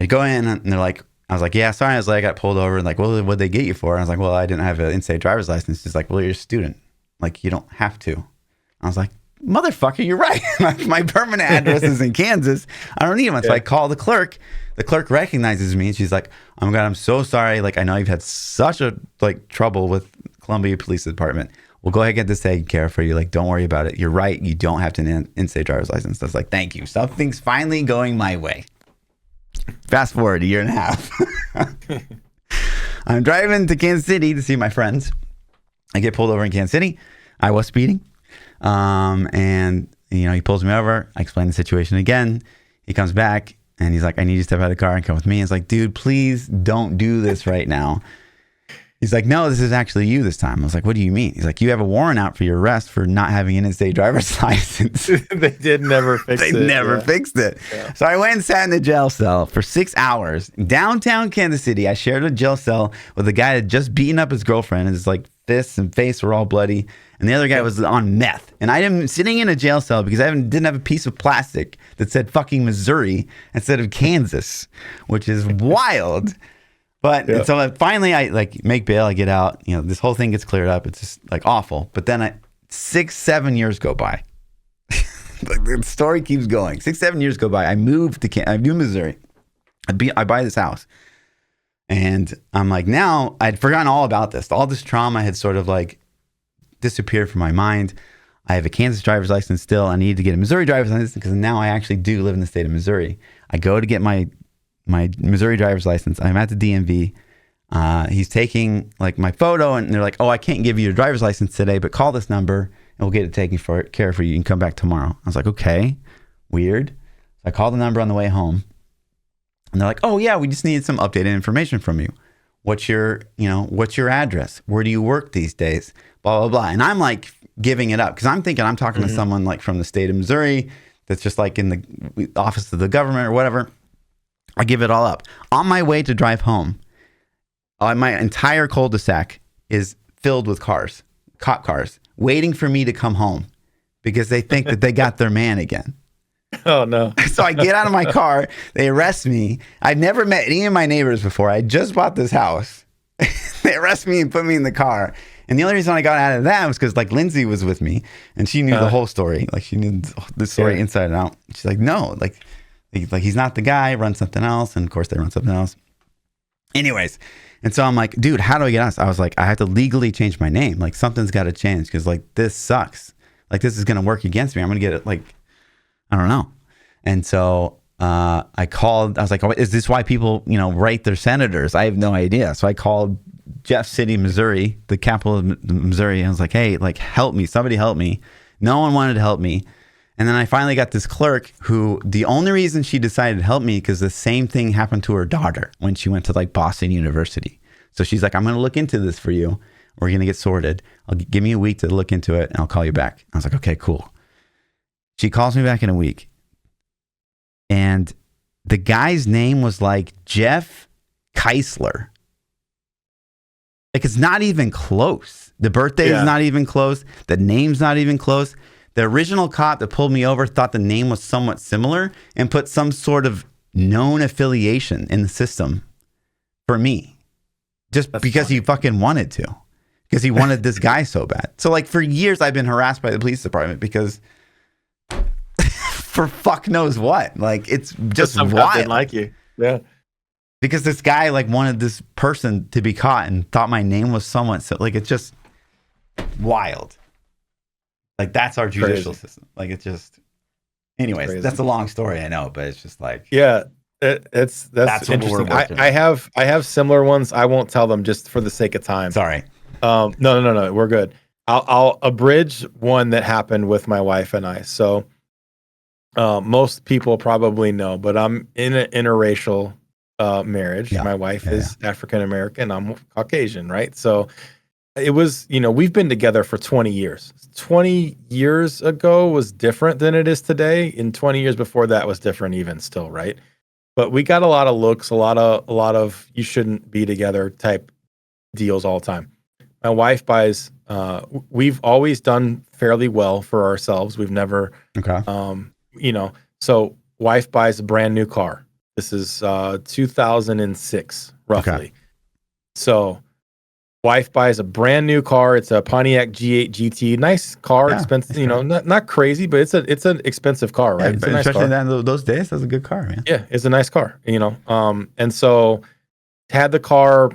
I go in and they're like, I was like, yeah, sorry. I was like, I got pulled over and like, well, what'd they get you for? And I was like, well, I didn't have an in-state driver's license. He's like, well, you're a student. Like, you don't have to. I was like, motherfucker, you're right. My permanent address is in Kansas. I don't need one. So I call the clerk. The clerk recognizes me and she's like, oh my God, I'm so sorry. Like, I know you've had such a trouble with Columbia Police Department. We'll go ahead and get this taken care of for you. Like, don't worry about it. You're right. You don't have to in-state driver's license. I was like, thank you. Something's finally going my way. Fast forward a year and a half. I'm driving to Kansas City to see my friends. I get pulled over in Kansas City. I was speeding. And he pulls me over. I explain the situation again. He comes back and he's like, I need you to step out of the car and come with me. It's like, dude, please don't do this right now. He's like, no, this is actually you this time. I was like, what do you mean? He's like, you have a warrant out for your arrest for not having an in-state driver's license. They never fixed it. They never fixed it. Yeah. So I went and sat in the jail cell for 6 hours. Downtown Kansas City, I shared a jail cell with a guy that had just beaten up his girlfriend. His fists and face were all bloody. And the other guy was on meth. And I am sitting in a jail cell because I didn't have a piece of plastic that said fucking Missouri instead of Kansas, which is wild. But so finally I make bail, I get out, this whole thing gets cleared up. It's just awful. But then 6-7 years go by. The story keeps going. 6-7 years go by. I moved to Missouri. I buy this house. And I'm like, now I'd forgotten all about this. All this trauma had sort of disappeared from my mind. I have a Kansas driver's license still. I need to get a Missouri driver's license because now I actually do live in the state of Missouri. I go to get my Missouri driver's license. I'm at the DMV. He's taking my photo and they're like, oh, I can't give you your driver's license today, but call this number and we'll get it taken care for you. You can come back tomorrow. I was like, okay, weird. So I called the number on the way home and they're like, oh yeah, we just needed some updated information from you. What's your address? Where do you work these days? Blah, blah, blah. And I'm giving it up because I'm thinking I'm talking to someone from the state of Missouri that's just in the office of the government or whatever. I give it all up. On my way to drive home, my entire cul-de-sac is filled with cop cars, waiting for me to come home because they think that they got their man again. Oh, no. So I get out of my car. They arrest me. I'd never met any of my neighbors before. I just bought this house. They arrest me and put me in the car. And the only reason I got out of that was because Lindsay was with me and she knew the whole story. She knew the story inside and out. She's like, no, he's not the guy, run something else. And of course they run something else. Anyways. And so I'm like, dude, how do I get out? I was like, I have to legally change my name. Something's got to change because this sucks. This is going to work against me. I'm going to get it I don't know. And so I called, I was like, oh, is this why people, write their senators? I have no idea. So I called Jeff City, Missouri, the capital of Missouri. And I was like, hey, help me. Somebody help me. No one wanted to help me. And then I finally got this clerk who the only reason she decided to help me because the same thing happened to her daughter when she went to Boston University. So she's like, I'm going to look into this for you. We're going to get sorted. Give me a week to look into it and I'll call you back. I was like, okay, cool. She calls me back in a week. And the guy's name was Jeff Keisler. It's not even close. The birthday is not even close. The name's not even close. The original cop that pulled me over thought the name was somewhat similar and put some sort of known affiliation in the system for me. That's because funny. He fucking wanted to. Because he wanted this guy so bad. So for years I've been harassed by the police department because for fuck knows what. It's just wild. Didn't like you. Yeah. Because this guy wanted this person to be caught and thought my name was somewhat so it's just wild. That's our judicial system. It's just anyways, that's a long story, I know, but it's just yeah, that's interesting. I have similar ones. I won't tell them just for the sake of time. Sorry. No, we're good. I'll abridge one that happened with my wife and I. So most people probably know, but I'm in an interracial marriage. My wife is African American. I'm Caucasian, right? So it was, we've been together for 20 years. 20 years ago was different than it is today. And 20 years before that was different even still, right? But we got a lot of looks, a lot of you shouldn't be together type deals all the time. My wife buys, we've always done fairly well for ourselves. We've never, so wife buys a brand new car. This is 2006, roughly. Okay. So Wife buys a brand new car. It's a Pontiac G8 GT. Nice car, expensive. You know, not crazy, but it's an expensive car, right? It's a nice especially car. in those days, that's a good car, man. Yeah, it's a nice car. You know, and so had the car.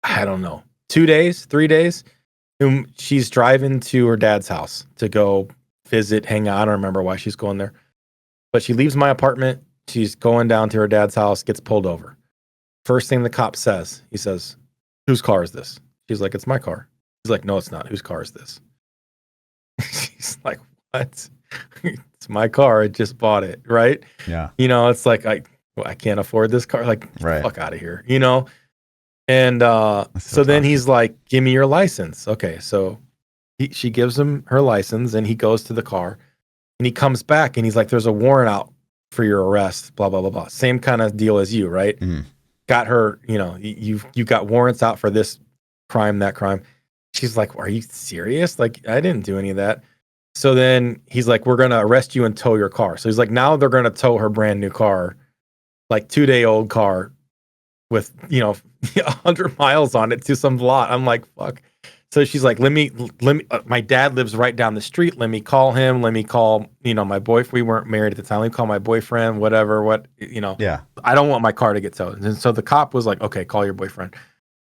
I don't know, 2 days, 3 days. She's driving to her dad's house to go visit, hang out. I don't remember why she's going there, but she leaves my apartment. She's going down to her dad's house, gets pulled over. First thing the cop says, he says, "Whose car is this?" She's like, "It's my car." He's like, "No, it's not. Whose car is this?" She's like, "What?" "It's my car. I just bought it." Right? Yeah. You know, it's like, I can't afford this car. Like, right. Fuck out of here. You know? And so then he's like, "Give me your license." Okay. So she gives him her license and he goes to the car and he comes back and he's like, "There's a warrant out for your arrest, blah, blah, blah, blah." Same kind of deal as you, right? Mm. Got her, you know, you got warrants out for this crime, that crime. She's like, "Are you serious? Like, I didn't do any of that." So then he's like, "We're going to arrest you and tow your car." So he's like, now they're going to tow her brand new car, like 2-day-old car with, you know, 100 miles on it to some lot. I'm like, fuck. So she's like, let me, my dad lives right down the street. Let me call him. Let me call, you know, my boyfriend. We weren't married at the time. Let me call my boyfriend, whatever, you know. Yeah. I don't want my car to get towed. And so the cop was like, "Okay, call your boyfriend."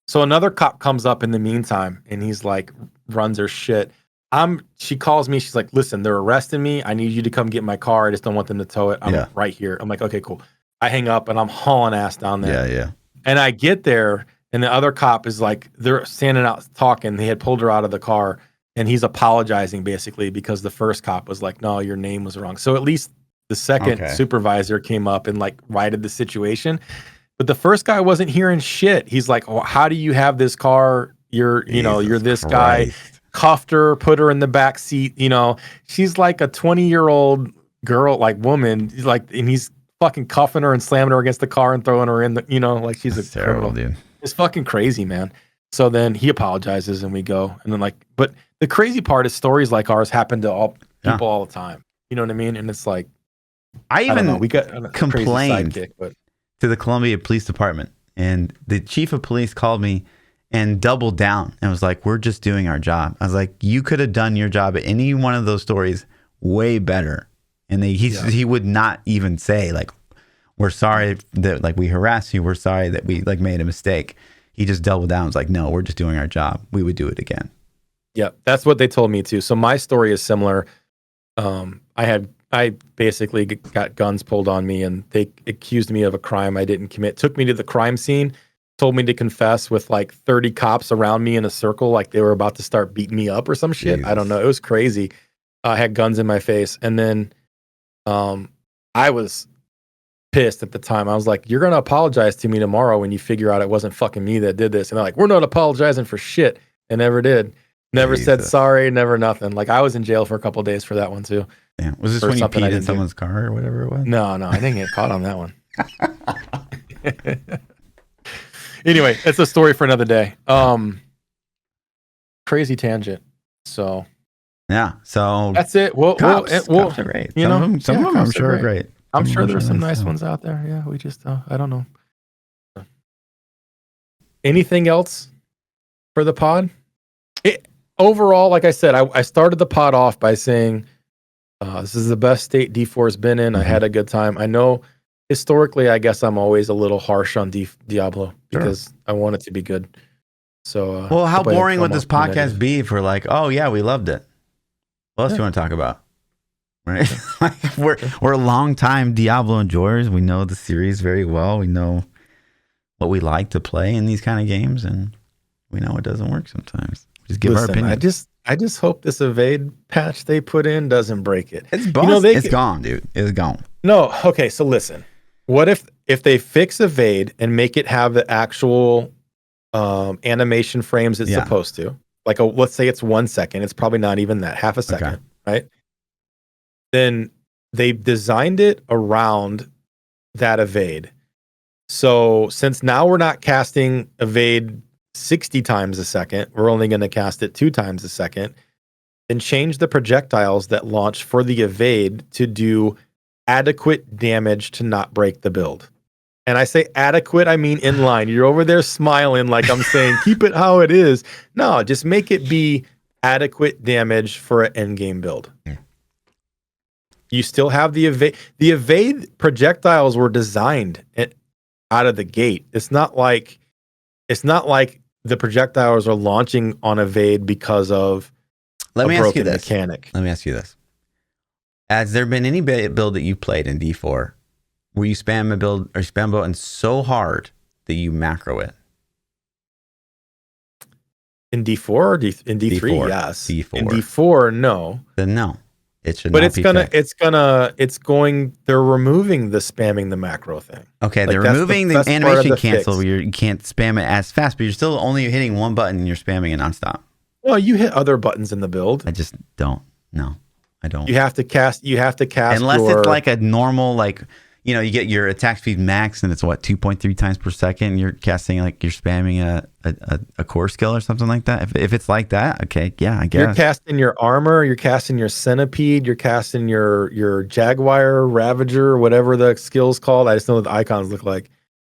So another cop comes up in the meantime and he's like, runs her shit. She calls me. She's like, "Listen, they're arresting me. I need you to come get my car. I just don't want them to tow it. I'm right here." I'm like, "Okay, cool." I hang up and I'm hauling ass down there. Yeah. And I get there and the other cop is like, they're standing out talking. They had pulled her out of the car and he's apologizing basically because the first cop was like, "No, your name was wrong." So at least the second supervisor came up and like righted the situation. But the first guy wasn't hearing shit. He's like, "Oh, how do you have this car? You're this guy." Cuffed her, put her in the back seat. You know, she's like a 20-year-old girl, like woman, like, and he's fucking cuffing her and slamming her against the car and throwing her in the, you know, like she's a criminal. Dude. It's fucking crazy, man. So then he apologizes and we go. And then like, but the crazy part is stories like ours happen to all people all the time. You know what I mean? And it's like, I even we got complained to the Columbia Police Department, and the chief of police called me and doubled down and was like, "We're just doing our job." I was like, "You could have done your job at any one of those stories way better." And he would not even say like, "We're sorry that like we harassed you. We're sorry that we like made a mistake." He just doubled down. Was like, "No, we're just doing our job. We would do it again." Yeah, that's what they told me too. So my story is similar. I basically got guns pulled on me and they accused me of a crime I didn't commit. Took me to the crime scene, told me to confess with like 30 cops around me in a circle, like they were about to start beating me up or some shit. Jesus. I don't know. It was crazy. I had guns in my face. And then I was pissed at the time. I was like, "You're going to apologize to me tomorrow when you figure out it wasn't fucking me that did this." And they're like, "We're not apologizing for shit." And never did. Never said sorry, never nothing. Like I was in jail for a couple of days for that one too. Yeah. Was this when you peed in someone's car or whatever it was? No, I didn't get caught on that one. Anyway, it's a story for another day. Crazy tangent. So yeah, so that's it. Cops are great. You know, some of them I'm sure are great. I'm sure there's some nice ones out there. Yeah, we just I don't know. Anything else for the pod? Overall, like I said, I started the pod off by saying this is the best state D4's been in. I had a good time. I know historically, I guess I'm always a little harsh on Diablo because I want it to be good. So, well, how boring would this podcast be if we're like, "Oh yeah, we loved it"? What else do you want to talk about? Right? Like we're long-time Diablo enjoyers. We know the series very well. We know what we like to play in these kind of games, and we know it doesn't work sometimes. Just give our opinion. I just hope this evade patch they put in doesn't break it. It's busted. It's gone, dude. It's gone. No, okay. So listen, what if they fix evade and make it have the actual animation frames it's supposed to? Like let's say it's 1 second. It's probably not even that, half a second, right? Then they designed it around that evade. So since now we're not casting evade 60 times a second, we're only going to cast it 2 times a second, and change the projectiles that launch for the evade to do adequate damage to not break the build. And I say adequate, I mean in line. You're over there smiling like I'm saying, keep it how it is. No, just make it be adequate damage for an endgame build. Yeah. You still have the evade. The evade projectiles were designed out of the gate. It's not like the projectiles are launching on evade because of a broken mechanic. Let me ask you this. Has there been any build that you played in D4 where you spam a build or spam button so hard that you macro it? In D4 or in D3, D4, yes. D4. In D4, no. Then no. It should but not they're removing the spamming the macro thing. Okay, they're removing the animation cancel where you can't spam it as fast, but you're still only hitting one button and you're spamming it nonstop. Well, you hit other buttons in the build. I just don't. No, I don't. You have to cast unless it's like a normal, like, you know, you get your attack speed max and it's what, 2.3 times per second. You're casting, like, you're spamming a core skill or something like that. If it's like that, okay, yeah, I guess. You're casting your armor, you're casting your centipede, you're casting your jaguar, ravager, whatever the skill's called. I just know what the icons look like.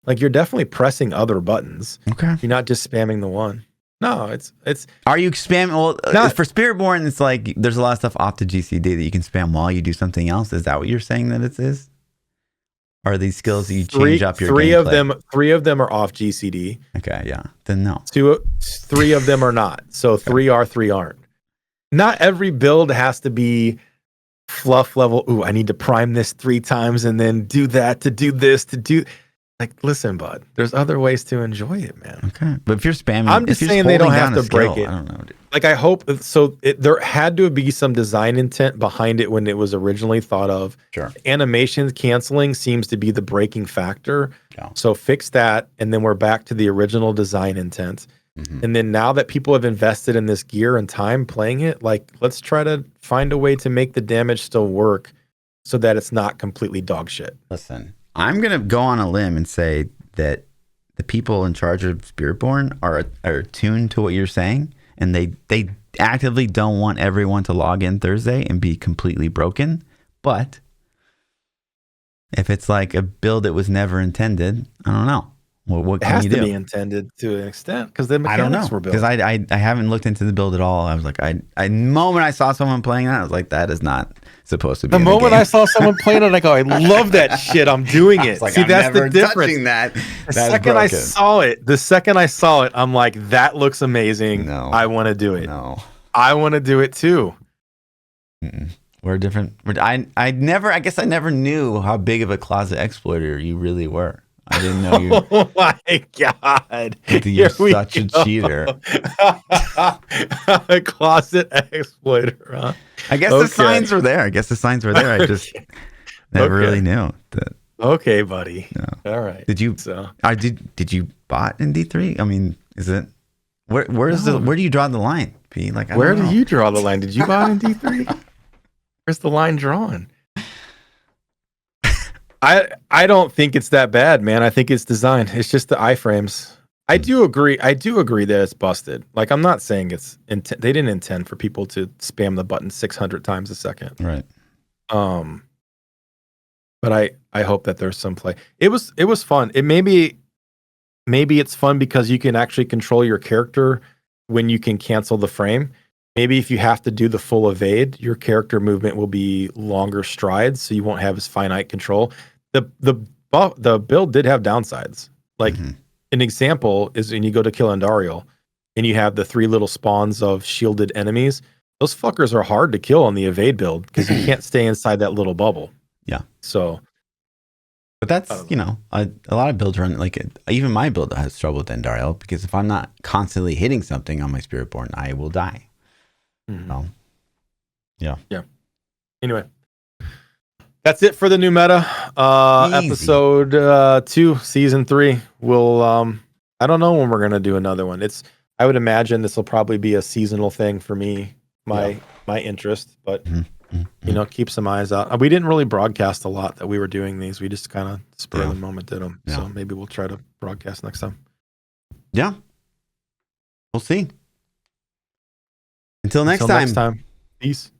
Like, you're definitely pressing other buttons. Okay. You're not just spamming the one. No, it's. Are you spamming? Well, for Spiritborn, it's like there's a lot of stuff off the GCD that you can spam while you do something else. Is that what you're saying that it is? Or are these skills that you change up your gameplay? Three of them are off GCD. Okay, yeah. Then no. Three of them are not. So okay. 3 are, 3 aren't. Not every build has to be fluff level. Ooh, I need to prime this 3 times and then do that to do this to do. Like, listen, bud. There's other ways to enjoy it, man. Okay, but if you're spamming, I'm just saying they don't have to break it. I don't know. Dude. Like, I hope so. There had to be some design intent behind it when it was originally thought of. Sure. Animation canceling seems to be the breaking factor. Yeah. So fix that, and then we're back to the original design intent. Mm-hmm. And then now that people have invested in this gear and time playing it, like, let's try to find a way to make the damage still work so that it's not completely dog shit. Listen, I'm going to go on a limb and say that the people in charge of Spiritborn are attuned to what you're saying, and they actively don't want everyone to log in Thursday and be completely broken. But if it's like a build that was never intended, I don't know. Well, what can you do? It has to be intended to an extent because the mechanics were built. Because I haven't looked into the build at all. I was like, the moment I saw someone playing that, I was like, that is not supposed to be. The moment I saw someone playing it, I go, I love that shit. I'm doing it. Like, see, that's the difference. The second I saw it, I'm like, that looks amazing. No, I want to do it. No, I want to do it too. Mm-mm. We're different. I guess I never knew how big of a closet exploiter you really were. I didn't know you. Oh my god! You're such a cheater. A closet exploiter, huh? I guess the signs were there. I just never really knew that. Okay, buddy. No. All right. Did you? Did you bot in D3? I mean, is it? Where do you draw the line, P? Like, where do you draw the line? Did you bot in D3? Where's the line drawn? I don't think it's that bad, man. I think it's design. It's just the iframes. I do agree that it's busted. Like, I'm not saying it's they didn't intend for people to spam the button 600 times a second. Right. But I hope that there's some play. It was fun. It maybe it's fun because you can actually control your character when you can cancel the frame. Maybe if you have to do the full evade, your character movement will be longer strides, so you won't have as finite control. The build did have downsides. Like, an example is when you go to kill Andariel and you have the 3 little spawns of shielded enemies. Those fuckers are hard to kill on the evade build because you can't stay inside that little bubble. Yeah. So, but that's, a lot of builds run, like, even my build has trouble with Andariel because if I'm not constantly hitting something on my Spiritborn, I will die. So, yeah. Anyway, that's it for the new meta. Episode 2, season 3. We'll I don't know when we're gonna do another one. I would imagine this will probably be a seasonal thing for me, my interest, but keep some eyes out. We didn't really broadcast a lot that we were doing these. We just kind of spur of the moment did them. Yeah. So maybe we'll try to broadcast next time. Yeah. We'll see. Until next time. Peace.